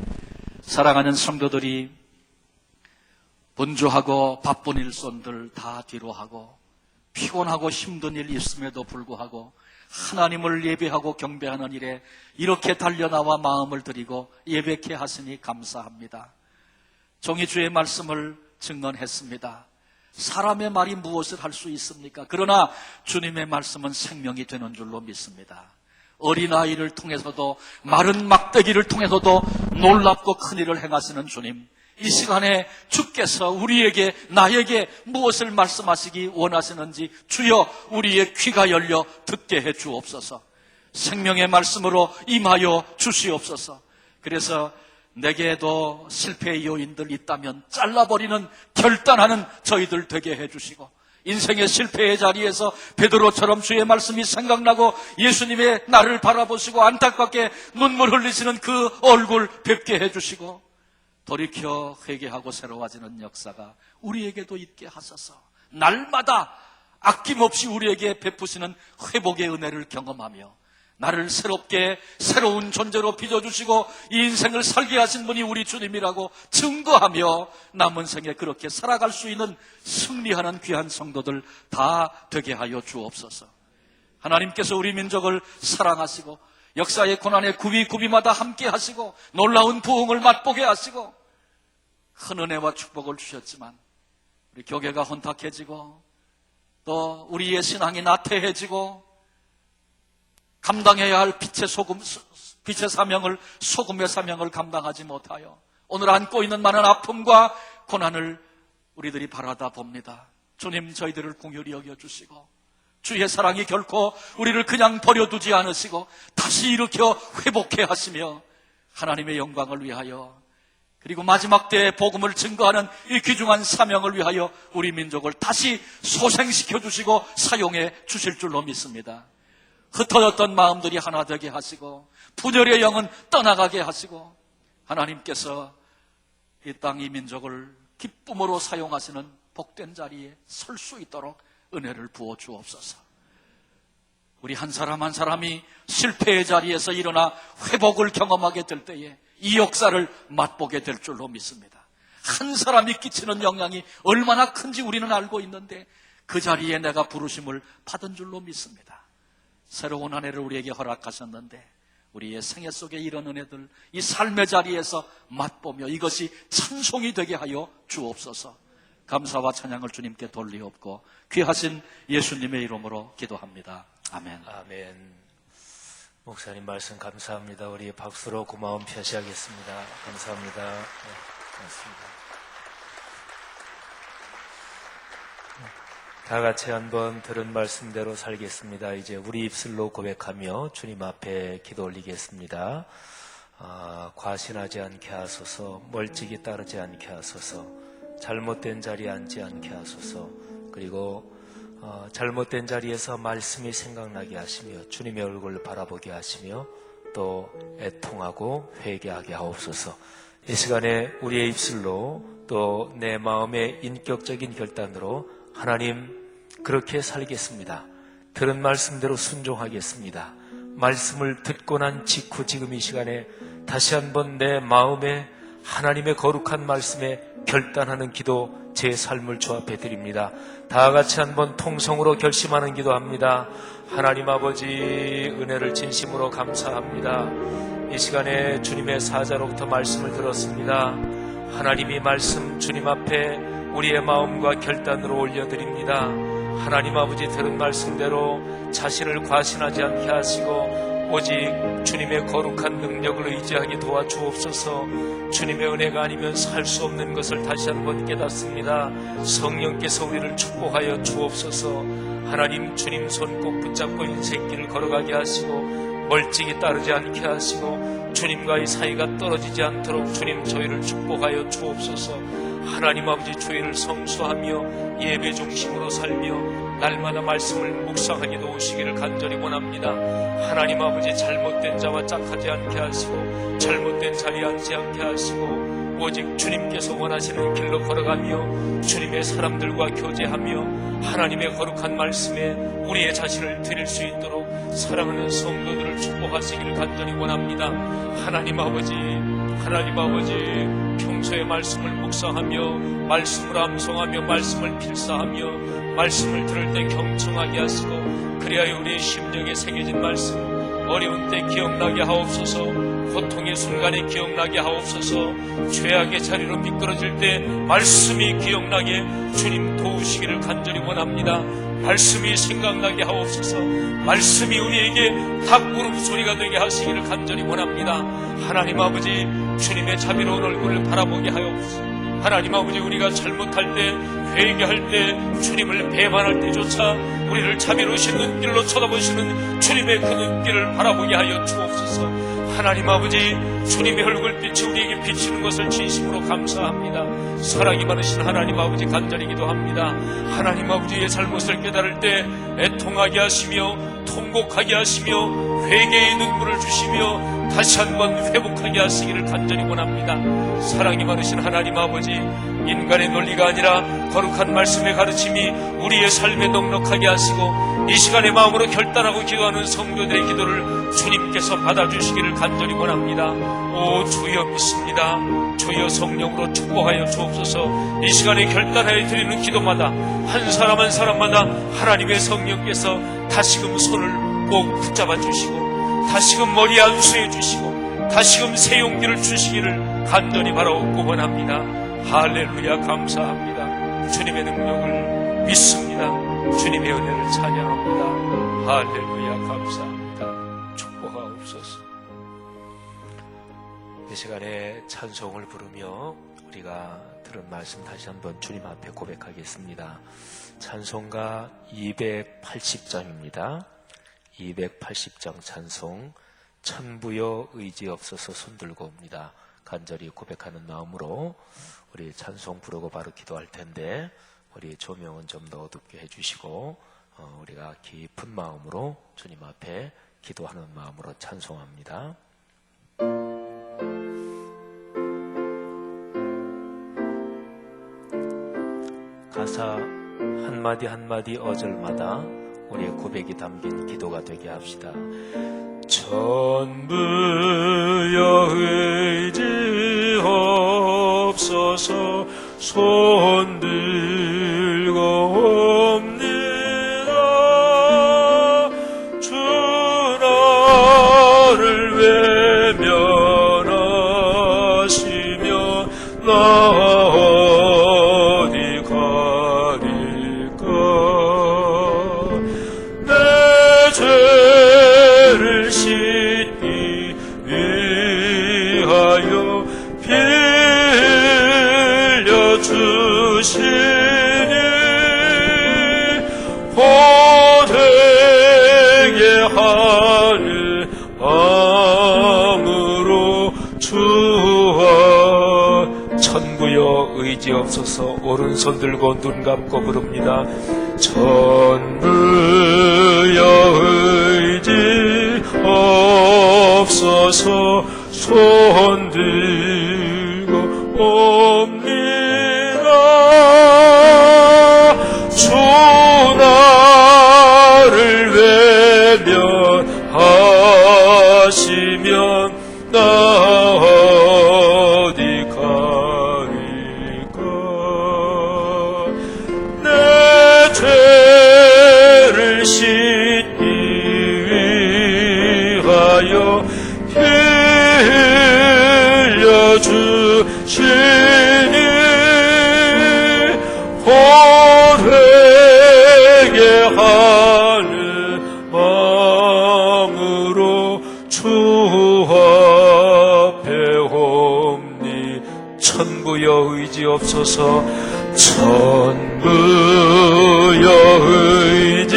사랑하는 성도들이 분주하고 바쁜 일손들 다 뒤로하고 피곤하고 힘든 일 있음에도 불구하고 하나님을 예배하고 경배하는 일에 이렇게 달려나와 마음을 드리고 예배케 하시니 감사합니다. 종이 주의 말씀을 증언했습니다. 사람의 말이 무엇을 할 수 있습니까? 그러나 주님의 말씀은 생명이 되는 줄로 믿습니다. 어린아이를 통해서도 마른 막대기를 통해서도 놀랍고 큰 일을 행하시는 주님, 이 시간에 주께서 우리에게 나에게 무엇을 말씀하시기 원하시는지 주여 우리의 귀가 열려 듣게 해 주옵소서. 생명의 말씀으로 임하여 주시옵소서. 그래서 내게도 실패의 요인들 있다면 잘라버리는 결단하는 저희들 되게 해주시고 인생의 실패의 자리에서 베드로처럼 주의 말씀이 생각나고 예수님의 나를 바라보시고 안타깝게 눈물 흘리시는 그 얼굴 뵙게 해주시고 돌이켜 회개하고 새로워지는 역사가 우리에게도 있게 하소서. 날마다 아낌없이 우리에게 베푸시는 회복의 은혜를 경험하며 나를 새롭게 새로운 존재로 빚어주시고 이 인생을 살게 하신 분이 우리 주님이라고 증거하며 남은 생에 그렇게 살아갈 수 있는 승리하는 귀한 성도들 다 되게 하여 주옵소서. 하나님께서 우리 민족을 사랑하시고 역사의 고난의 구비마다 함께 하시고 놀라운 부흥을 맛보게 하시고 큰 은혜와 축복을 주셨지만 우리 교계가 혼탁해지고 또 우리의 신앙이 나태해지고 감당해야 할 빛의 사명을, 소금의 사명을 감당하지 못하여 오늘 안고 있는 많은 아픔과 고난을 우리들이 바라다 봅니다. 주님, 저희들을 긍휼히 여겨주시고 주의 사랑이 결코 우리를 그냥 버려두지 않으시고 다시 일으켜 회복해 하시며 하나님의 영광을 위하여 그리고 마지막 때에 복음을 증거하는 이 귀중한 사명을 위하여 우리 민족을 다시 소생시켜 주시고 사용해 주실 줄로 믿습니다. 흩어졌던 마음들이 하나 되게 하시고 분열의 영은 떠나가게 하시고 하나님께서 이 땅 이 민족을 기쁨으로 사용하시는 복된 자리에 설 수 있도록 은혜를 부어 주옵소서. 우리 한 사람 한 사람이 실패의 자리에서 일어나 회복을 경험하게 될 때에 이 역사를 맛보게 될 줄로 믿습니다. 한 사람이 끼치는 영향이 얼마나 큰지 우리는 알고 있는데 그 자리에 내가 부르심을 받은 줄로 믿습니다. 새로운 한 해를 우리에게 허락하셨는데 우리의 생애 속에 이런 은혜들 이 삶의 자리에서 맛보며 이것이 찬송이 되게 하여 주옵소서. 감사와 찬양을 주님께 돌리옵고 귀하신 예수님의 이름으로 기도합니다. 아멘. 아멘. 목사님 말씀 감사합니다. 우리 박수로 고마움 표시하겠습니다. 감사합니다. 네, 고맙습니다. 다 같이 한번 들은 말씀대로 살겠습니다. 이제 우리 입술로 고백하며 주님 앞에 기도 올리겠습니다. 과신하지 않게 하소서, 멀찍이 따르지 않게 하소서, 잘못된 자리에 앉지 않게 하소서, 그리고 잘못된 자리에서 말씀이 생각나게 하시며 주님의 얼굴을 바라보게 하시며 또 애통하고 회개하게 하옵소서. 이 시간에 우리의 입술로 또 내 마음의 인격적인 결단으로 하나님 그렇게 살겠습니다. 들은 말씀대로 순종하겠습니다. 말씀을 듣고 난 직후 지금 이 시간에 다시 한번 내 마음에 하나님의 거룩한 말씀에 결단하는 기도 제 삶을 주 앞에 드립니다. 다 같이 한번 통성으로 결심하는 기도합니다. 하나님 아버지 은혜를 진심으로 감사합니다. 이 시간에 주님의 사자로부터 말씀을 들었습니다. 하나님이 말씀 주님 앞에 우리의 마음과 결단으로 올려드립니다. 하나님 아버지 들은 말씀대로 자신을 과신하지 않게 하시고 오직 주님의 거룩한 능력을 의지하게 도와주옵소서. 주님의 은혜가 아니면 살 수 없는 것을 다시 한번 깨닫습니다. 성령께서 우리를 축복하여 주옵소서. 하나님 주님 손 꼭 붙잡고 인생길을 걸어가게 하시고 멀찍이 따르지 않게 하시고 주님과의 사이가 떨어지지 않도록 주님 저희를 축복하여 주옵소서. 하나님 아버지 주의를 성수하며 예배 중심으로 살며 날마다 말씀을 묵상하게 도우시기를 간절히 원합니다. 하나님 아버지, 잘못된 자와 짝하지 않게 하시고 잘못된 자리에 앉지 않게 하시고 오직 주님께서 원하시는 길로 걸어가며 주님의 사람들과 교제하며 하나님의 거룩한 말씀에 우리의 자신을 드릴 수 있도록 사랑하는 성도들을 축복하시기를 간절히 원합니다. 하나님 아버지, 평소에 말씀을 묵상하며 말씀을 암송하며 말씀을 필사하며 말씀을 들을 때 경청하게 하시고 그리하여 우리의 심령에 새겨진 말씀 어려운 때 기억나게 하옵소서. 고통의 순간에 기억나게 하옵소서. 죄악의 자리로 미끄러질 때 말씀이 기억나게 주님 도우시기를 간절히 원합니다. 말씀이 생각나게 하옵소서. 말씀이 우리에게 닭구름 소리가 되게 하시기를 간절히 원합니다. 하나님 아버지, 주님의 자비로운 얼굴을 바라보게 하옵소서. 하나님 아버지, 우리가 잘못할 때, 회개할 때, 주님을 배반할 때조차 우리를 자비로우신 눈길로 쳐다보시는 주님의 그 눈길을 바라보게 하여 주옵소서. 하나님 아버지, 주님의 얼굴빛이 우리에게 비치는 것을 진심으로 감사합니다. 사랑이 많으신 하나님 아버지, 간절히 기도합니다. 하나님 아버지의 잘못을 깨달을 때 애통하게 하시며 통곡하게 하시며 회개의 눈물을 주시며 다시 한번 회복하게 하시기를 간절히 원합니다. 사랑이 많으신 하나님 아버지, 인간의 논리가 아니라 거룩한 말씀의 가르침이 우리의 삶에 넉넉하게 하시고 이 시간에 마음으로 결단하고 기도하는 성도들의 기도를 주님께서 받아주시기를 간절히 원합니다. 오 주여 믿습니다. 주여 성령으로 축복하여 주옵소서. 이 시간에 결단하여 드리는 기도마다 한 사람 한 사람마다 하나님의 성령께서 다시금 손을 꼭 붙잡아 주시고 다시금 머리에 안수해 주시고 다시금 새 용기를 주시기를 간절히 바라옵고 원합니다. 할렐루야, 감사합니다. 주님의 능력을 믿습니다. 주님의 은혜를 찬양합니다. 할렐루야, 감사합니다. 축복하옵소서. 이 시간에 찬송을 부르며 우리가 들은 말씀 다시 한번 주님 앞에 고백하겠습니다. 찬송가 280장입니다. 280장 찬송, 천부여 의지 없어서 손들고 옵니다. 간절히 고백하는 마음으로 우리 찬송 부르고 바로 기도할 텐데 우리 조명은 좀 더 어둡게 해주시고 우리가 깊은 마음으로 주님 앞에 기도하는 마음으로 찬송합니다. 가사 한마디 한마디 어절마다 우리의 고백이 담긴 기도가 되게 합시다. 천부여 의지 없어서 손들고 옵니다. 주 나를 외면하시며 나 어디 가리까. 내 죄를 씻기 위하여 빌려주시니 보되게 하는 마음으로 주와 천부여 의지 없어서 오른손 들고 눈 감고 부릅니다. 천부여 의지 없어서 손 들고 옵니다. 주 나를 외면하시면 나 어디 가리까. 내 죄를 씻기 위하여 빌려주시니 보되게 하는 마음으로 주 앞에 옵니. 천부여 의지 없어서 천부여 의지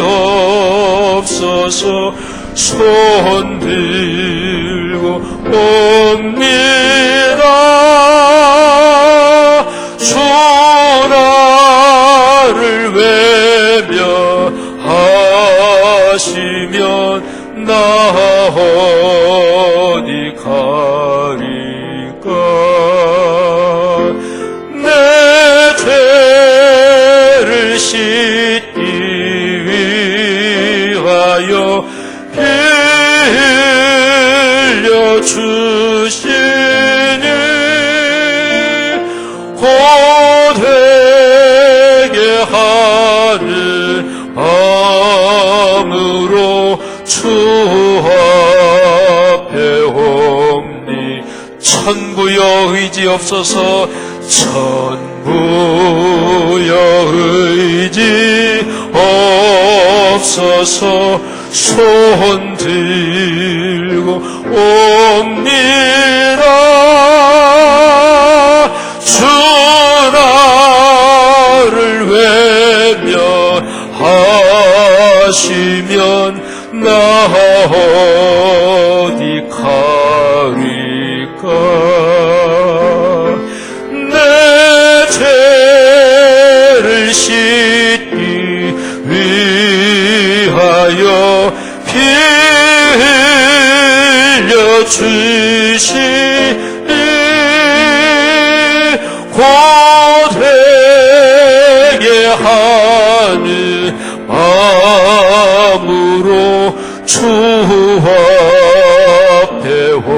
없어서 손 들고 옵니다. 주 나를 하시면 나 어디 가리까. 내 죄를 씻기 위하여 빌려주시니 고되게 하는 마음으로 주 앞에 옵니. 천부여 의지없소서. 천부여 의지 없어서 손 들고 옵니다. 주 나를 외면하시면 나 어디 가리까. 내 죄를 씻기 위하여 빌려주시니 고되게 하는 마음으로 주 앞에 옵니다.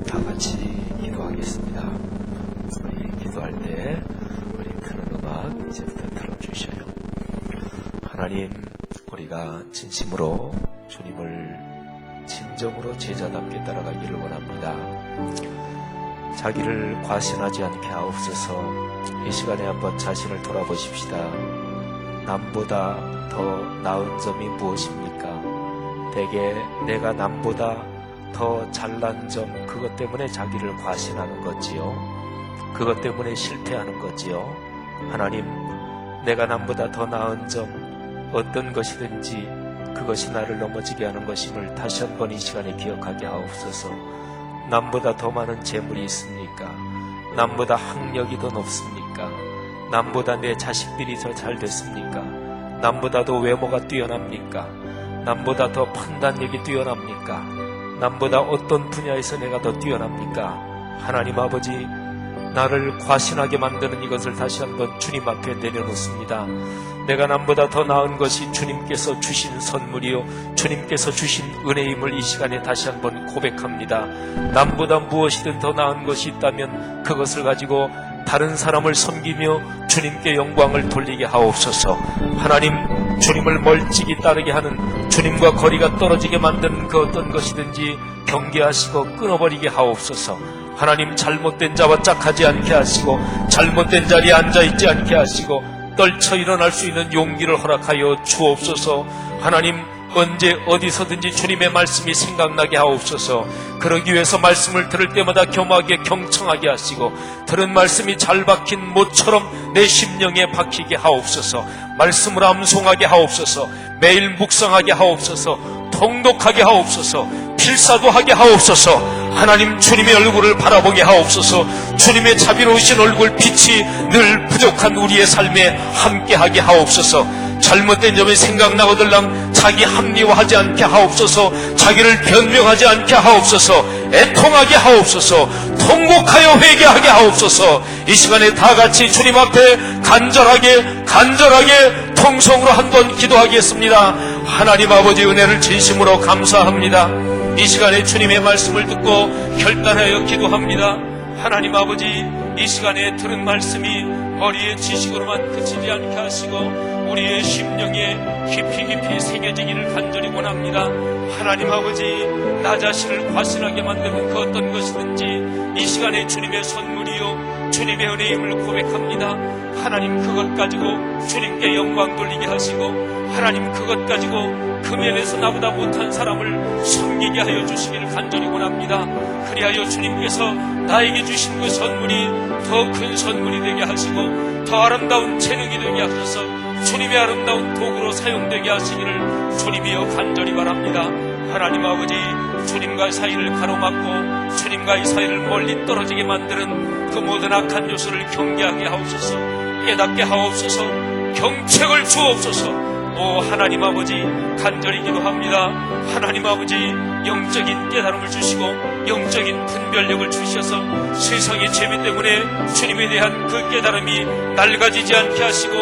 다 같이 기도하겠습니다. 우리 기도할 때 우리 트는 음악 이제부터 틀어주셔요. 하나님, 우리가 진심으로 주님을 진정으로 제자답게 따라가기를 원합니다. 자기를 과신하지 않게 하옵소서. 이 시간에 한번 자신을 돌아보십시다. 남보다 더 나은 점이 무엇입니까? 대개 내가 남보다 더 잘난 점, 그것 때문에 자기를 과신하는 거지요. 그것 때문에 실패하는 거지요. 하나님, 내가 남보다 더 나은 점, 어떤 것이든지 그것이 나를 넘어지게 하는 것임을 다시 한번 이 시간에 기억하게 하옵소서. 남보다 더 많은 재물이 있습니까? 남보다 학력이 더 높습니까? 남보다 내 자식들이 더 잘 됐습니까? 남보다 더 외모가 뛰어납니까? 남보다 더 판단력이 뛰어납니까? 남보다 어떤 분야에서 내가 더 뛰어납니까? 하나님 아버지, 나를 과신하게 만드는 이것을 다시 한번 주님 앞에 내려놓습니다. 내가 남보다 더 나은 것이 주님께서 주신 선물이요, 주님께서 주신 은혜임을 이 시간에 다시 한번 고백합니다. 남보다 무엇이든 더 나은 것이 있다면 그것을 가지고 다른 사람을 섬기며 주님께 영광을 돌리게 하옵소서. 하나님, 주님을 멀찍이 따르게 하는, 주님과 거리가 떨어지게 만드는 그 어떤 것이든지 경계하시고 끊어버리게 하옵소서. 하나님, 잘못된 자와 짝하지 않게 하시고 잘못된 자리에 앉아있지 않게 하시고 떨쳐 일어날 수 있는 용기를 허락하여 주옵소서. 하나님, 언제 어디서든지 주님의 말씀이 생각나게 하옵소서. 그러기 위해서 말씀을 들을 때마다 겸하게 경청하게 하시고 들은 말씀이 잘 박힌 못처럼 내 심령에 박히게 하옵소서. 말씀을 암송하게 하옵소서. 매일 묵상하게 하옵소서. 통독하게 하옵소서. 필사도 하게 하옵소서. 하나님, 주님의 얼굴을 바라보게 하옵소서. 주님의 자비로우신 얼굴 빛이 늘 부족한 우리의 삶에 함께하게 하옵소서. 잘못된 점이 생각나거들랑 자기 합리화하지 않게 하옵소서. 자기를 변명하지 않게 하옵소서. 애통하게 하옵소서. 통곡하여 회개하게 하옵소서. 이 시간에 다 같이 주님 앞에 간절하게 통성으로 한번 기도하겠습니다. 하나님 아버지, 은혜를 진심으로 감사합니다. 이 시간에 주님의 말씀을 듣고 결단하여 기도합니다. 하나님 아버지, 이 시간에 들은 말씀이 머리의 지식으로만 그치지 않게 하시고 우리의 심령에 깊이 새겨지기를 간절히 원합니다. 하나님 아버지, 나 자신을 과신하게 만드는 그 어떤 것이든지 이 시간에 주님의 선물이요 주님의 은혜임을 고백합니다. 하나님, 그것 가지고 주님께 영광 돌리게 하시고 하나님, 그것 가지고 금연에서 나보다 못한 사람을 섬기게 하여 주시기를 간절히 원합니다. 그리하여 주님께서 나에게 주신 그 선물이 더 큰 선물이 되게 하시고 더 아름다운 재능이 되게 하셔서 주님의 아름다운 도구로 사용되게 하시기를 주님이여 간절히 바랍니다. 하나님 아버지, 주님과 사이를 가로막고 주님과 이 사이를 멀리 떨어지게 만드는 그 모든 악한 요소를 경계하게 하옵소서. 깨닫게 하옵소서. 경책을 주옵소서. 오 하나님 아버지, 간절히 기도합니다. 하나님 아버지, 영적인 깨달음을 주시고 영적인 분별력을 주셔서 세상의 재미 때문에 주님에 대한 그 깨달음이 낡아지지 않게 하시고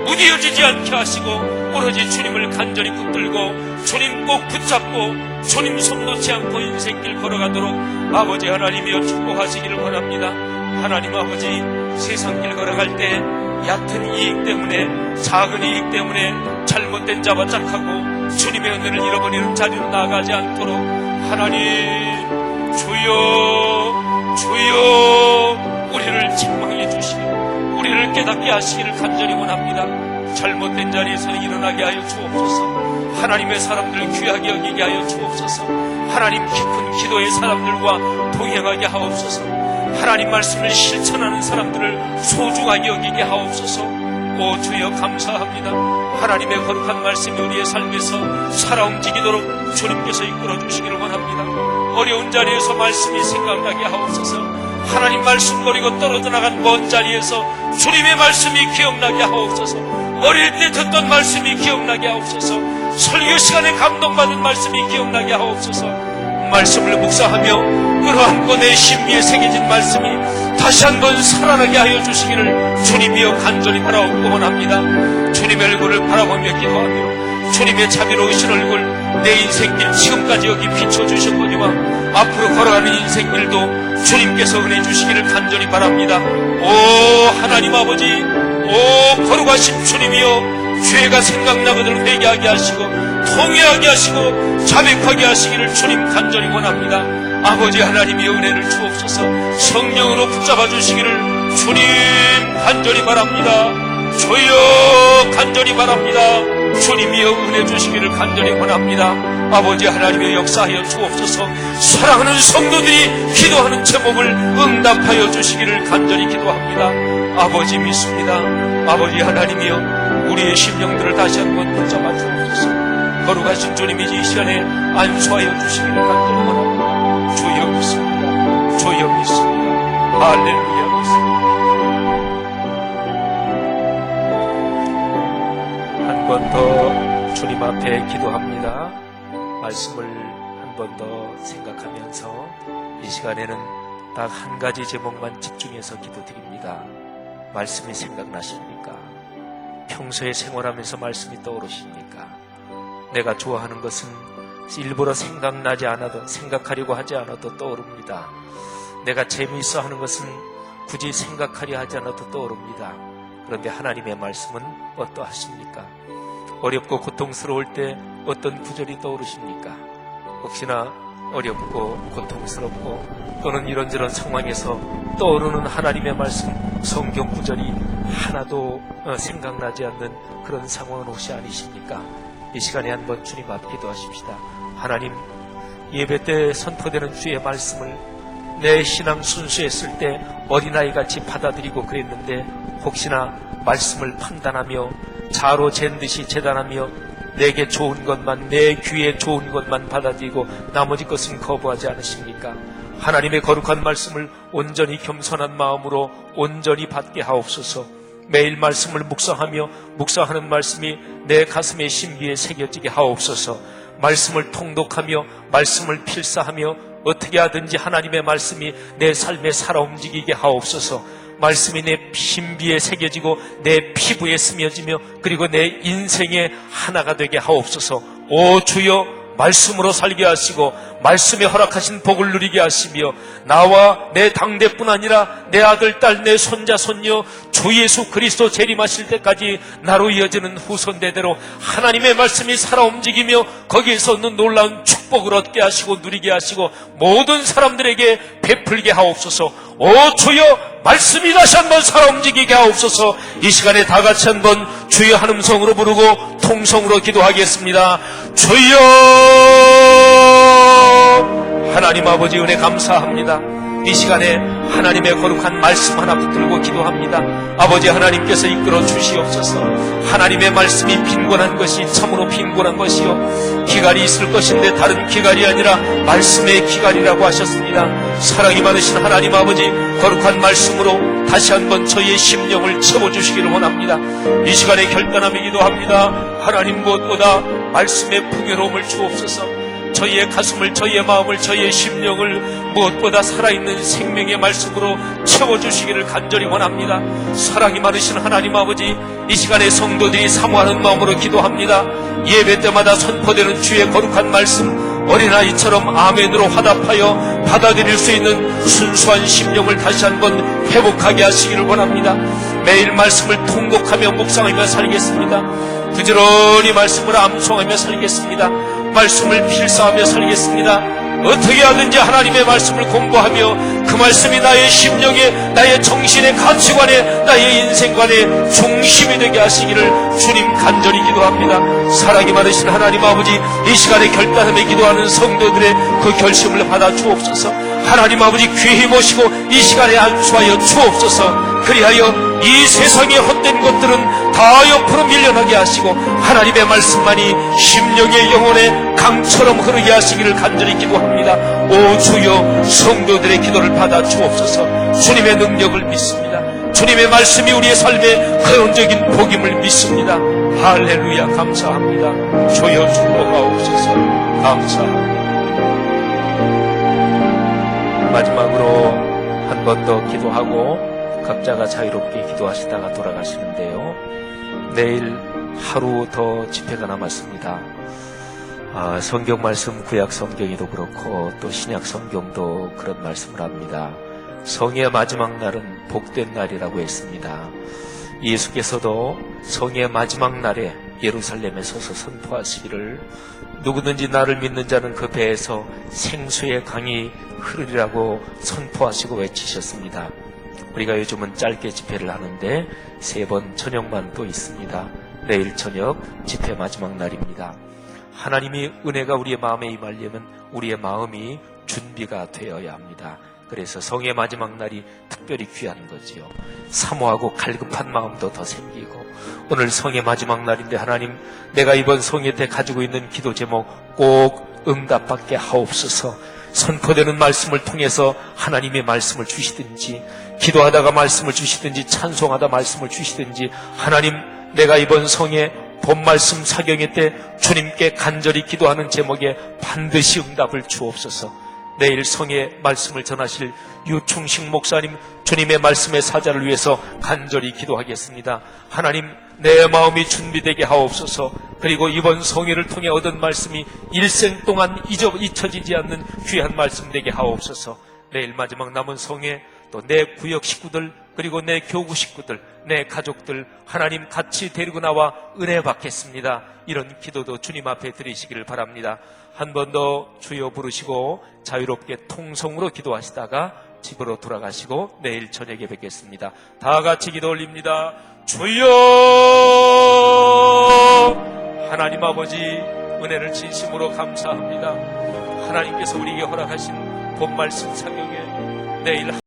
무뎌지지 않게 하시고 오로지 주님을 간절히 붙들고 주님 꼭 붙잡고 주님 손 놓지 않고 인생길 걸어가도록 아버지 하나님이여 축복하시기를 원합니다. 하나님 아버지, 세상길 걸어갈 때 얕은 이익 때문에, 작은 이익 때문에 잘못된 잡아짝하고 주님의 은혜를 잃어버리는 자리로 나아가지 않도록 하나님 주여 주여 우리를 책망해 주시고 우리를 깨닫게 하시기를 간절히 원합니다. 잘못된 자리에서 일어나게 하여 주옵소서. 하나님의 사람들을 귀하게 여기게 하여 주옵소서. 하나님 깊은 기도의 사람들과 동행하게 하옵소서. 하나님 말씀을 실천하는 사람들을 소중하게 여기게 하옵소서. 오 주여 감사합니다. 하나님의 거룩한 말씀이 우리의 삶에서 살아 움직이도록 주님께서 이끌어 주시기를 원합니다. 어려운 자리에서 말씀이 생각나게 하옵소서. 하나님 말씀 버리고 떨어져 나간 먼 자리에서 주님의 말씀이 기억나게 하옵소서. 어릴 때 듣던 말씀이 기억나게 하옵소서. 설교 시간에 감동받은 말씀이 기억나게 하옵소서. 말씀을 묵상하며 끌어안고 내 심리에 새겨진 말씀이 다시 한번 살아나게 하여 주시기를 주님이여 간절히 바라옵고 원합니다. 주님의 얼굴을 바라보며 기도하며 주님의 자비로우신 얼굴 내 인생길 지금까지 여기 비춰주셨거니와 앞으로 걸어가는 인생길도 주님께서 은혜 주시기를 간절히 바랍니다. 오 하나님 아버지, 오 거룩하신 주님이여, 죄가 생각나거든 회개하게 하시고 통회하게 하시고 자백하게 하시기를 주님 간절히 원합니다. 아버지 하나님의 은혜를 주옵소서. 성령으로 붙잡아 주시기를 주님 간절히 바랍니다. 주여 간절히 바랍니다. 주님이여 은혜 주시기를 간절히 원합니다. 아버지 하나님의 역사하여 주옵소서. 사랑하는 성도들이 기도하는 제목을 응답하여 주시기를 간절히 기도합니다. 아버지 믿습니다. 아버지 하나님이여 우리의 심령들을 다시 한번 붙잡아 주옵소서. 거룩하신 주님이 이 시간에 안수하여 주시기를 간절히 원합니다. 주여 믿습니다. 주여 믿습니다. 할렐루야 믿습니다. 한 번 더 주님 앞에 기도합니다. 말씀을 한 번 더 생각하면서 이 시간에는 딱 한 가지 제목만 집중해서 기도드립니다. 말씀이 생각나십니까? 평소에 생활하면서 말씀이 떠오르십니까? 내가 좋아하는 것은 일부러 생각나지 않아도, 생각하려고 하지 않아도 떠오릅니다. 내가 재미있어 하는 것은 굳이 생각하려 하지 않아도 떠오릅니다. 그런데 하나님의 말씀은 어떠하십니까? 어렵고 고통스러울 때 어떤 구절이 떠오르십니까? 혹시나 어렵고 고통스럽고 또는 이런저런 상황에서 떠오르는 하나님의 말씀, 성경 구절이 하나도 생각나지 않는 그런 상황은 혹시 아니십니까? 이 시간에 한번 주님 앞에 기도하십시다. 하나님, 예배 때 선포되는 주의 말씀을 내 신앙 순수했을 때 어린아이같이 받아들이고 그랬는데 혹시나 말씀을 판단하며 자로 잰 듯이 재단하며 내게 좋은 것만, 내 귀에 좋은 것만 받아들이고 나머지 것은 거부하지 않으십니까? 하나님의 거룩한 말씀을 온전히 겸손한 마음으로 온전히 받게 하옵소서. 매일 말씀을 묵상하며 묵상하는 말씀이 내 가슴의 심기에 새겨지게 하옵소서. 말씀을 통독하며 말씀을 필사하며 어떻게 하든지 하나님의 말씀이 내 삶에 살아 움직이게 하옵소서. 말씀이 내 심비에 새겨지고 내 피부에 스며지며 그리고 내 인생의 하나가 되게 하옵소서. 오 주여, 말씀으로 살게 하시고 말씀에 허락하신 복을 누리게 하시며 나와 내 당대뿐 아니라 내 아들, 딸, 내 손자, 손녀 주 예수 그리스도 재림하실 때까지 나로 이어지는 후손대대로 하나님의 말씀이 살아 움직이며 거기에서 얻는 놀라운 축복을 얻게 하시고 누리게 하시고 모든 사람들에게 베풀게 하옵소서. 오 주여, 말씀이 다시 한번 살아 움직이게 하옵소서. 이 시간에 다 같이 한번 주여 한 음성으로 부르고 통성으로 기도하겠습니다. 주여, 하나님 아버지 은혜 감사합니다. 이 시간에 하나님의 거룩한 말씀 하나 붙들고 기도합니다. 아버지 하나님께서 이끌어 주시옵소서. 하나님의 말씀이 빈곤한 것이 참으로 빈곤한 것이요, 기갈이 있을 것인데 다른 기갈이 아니라 말씀의 기갈이라고 하셨습니다. 사랑이 많으신 하나님 아버지, 거룩한 말씀으로 다시 한번 저희의 심령을 채워주시기를 원합니다. 이 시간에 결단하며 기도합니다. 하나님, 무엇보다 말씀의 풍요로움을 주옵소서. 저희의 가슴을, 저희의 마음을, 저희의 심령을 무엇보다 살아있는 생명의 말씀으로 채워주시기를 간절히 원합니다. 사랑이 많으신 하나님 아버지, 이 시간에 성도들이 사모하는 마음으로 기도합니다. 예배 때마다 선포되는 주의 거룩한 말씀, 어린아이처럼 아멘으로 화답하여 받아들일 수 있는 순수한 심령을 다시 한번 회복하게 하시기를 원합니다. 매일 말씀을 통곡하며 묵상하며 살겠습니다. 부지런히 말씀을 암송하며 살겠습니다. 말씀을 필사하며 살겠습니다. 어떻게 하든지 하나님의 말씀을 공부하며 그 말씀이 나의 심령에, 나의 정신의 가치관에, 나의 인생관의 중심이 되게 하시기를 주님 간절히 기도합니다. 사랑이 많으신 하나님 아버지, 이 시간에 결단하며 기도하는 성도들의 그 결심을 받아 주옵소서. 하나님 아버지, 귀히 모시고 이 시간에 안수하여 주옵소서. 그리하여 이 세상의 헛된 것들은 다 옆으로 밀려나게 하시고 하나님의 말씀만이 심령의 영혼에 강처럼 흐르게 하시기를 간절히 기도합니다. 오 주여, 성도들의 기도를 받아 주옵소서. 주님의 능력을 믿습니다. 주님의 말씀이 우리의 삶의 근원적인 복임을 믿습니다. 할렐루야, 감사합니다. 주여 축복하옵소서. 감사합니다. 마지막으로 한 번 더 기도하고 각자가 자유롭게 기도하시다가 돌아가시는데요. 내일 하루 더 집회가 남았습니다. 성경 말씀, 구약 성경에도 그렇고 또 신약 성경도 그런 말씀을 합니다. 성의 마지막 날은 복된 날이라고 했습니다. 예수께서도 성의 마지막 날에 예루살렘에 서서 선포하시기를, 누구든지 나를 믿는 자는 그 배에서 생수의 강이 흐르리라고 선포하시고 외치셨습니다. 우리가 요즘은 짧게 집회를 하는데 3번 저녁만 또 있습니다. 내일 저녁 집회 마지막 날입니다. 하나님이 은혜가 우리의 마음에 임하려면 우리의 마음이 준비가 되어야 합니다. 그래서 성의 마지막 날이 특별히 귀한 거지요. 사모하고 갈급한 마음도 더 생기고, 오늘 성의 마지막 날인데 하나님, 내가 이번 성회 때 가지고 있는 기도 제목 꼭 응답받게 하옵소서. 선포되는 말씀을 통해서 하나님의 말씀을 주시든지, 기도하다가 말씀을 주시든지, 찬송하다 말씀을 주시든지, 하나님, 내가 이번 성회 본 말씀 사경회 때 주님께 간절히 기도하는 제목에 반드시 응답을 주옵소서. 내일 성의 말씀을 전하실 유충식 목사님, 주님의 말씀의 사자를 위해서 간절히 기도하겠습니다. 하나님, 내 마음이 준비되게 하옵소서. 그리고 이번 성회를 통해 얻은 말씀이 일생 동안 잊혀지지 않는 귀한 말씀 되게 하옵소서. 내일 마지막 남은 성회, 또 내 구역 식구들, 그리고 내 교구 식구들, 내 가족들 하나님 같이 데리고 나와 은혜 받겠습니다. 이런 기도도 주님 앞에 드리시기를 바랍니다. 한 번 더 주여 부르시고 자유롭게 통성으로 기도하시다가 집으로 돌아가시고 내일 저녁에 뵙겠습니다. 다 같이 기도 올립니다. 주여, 하나님 아버지, 은혜를 진심으로 감사합니다. 하나님께서 우리에게 허락하신 본 말씀 사경에 내일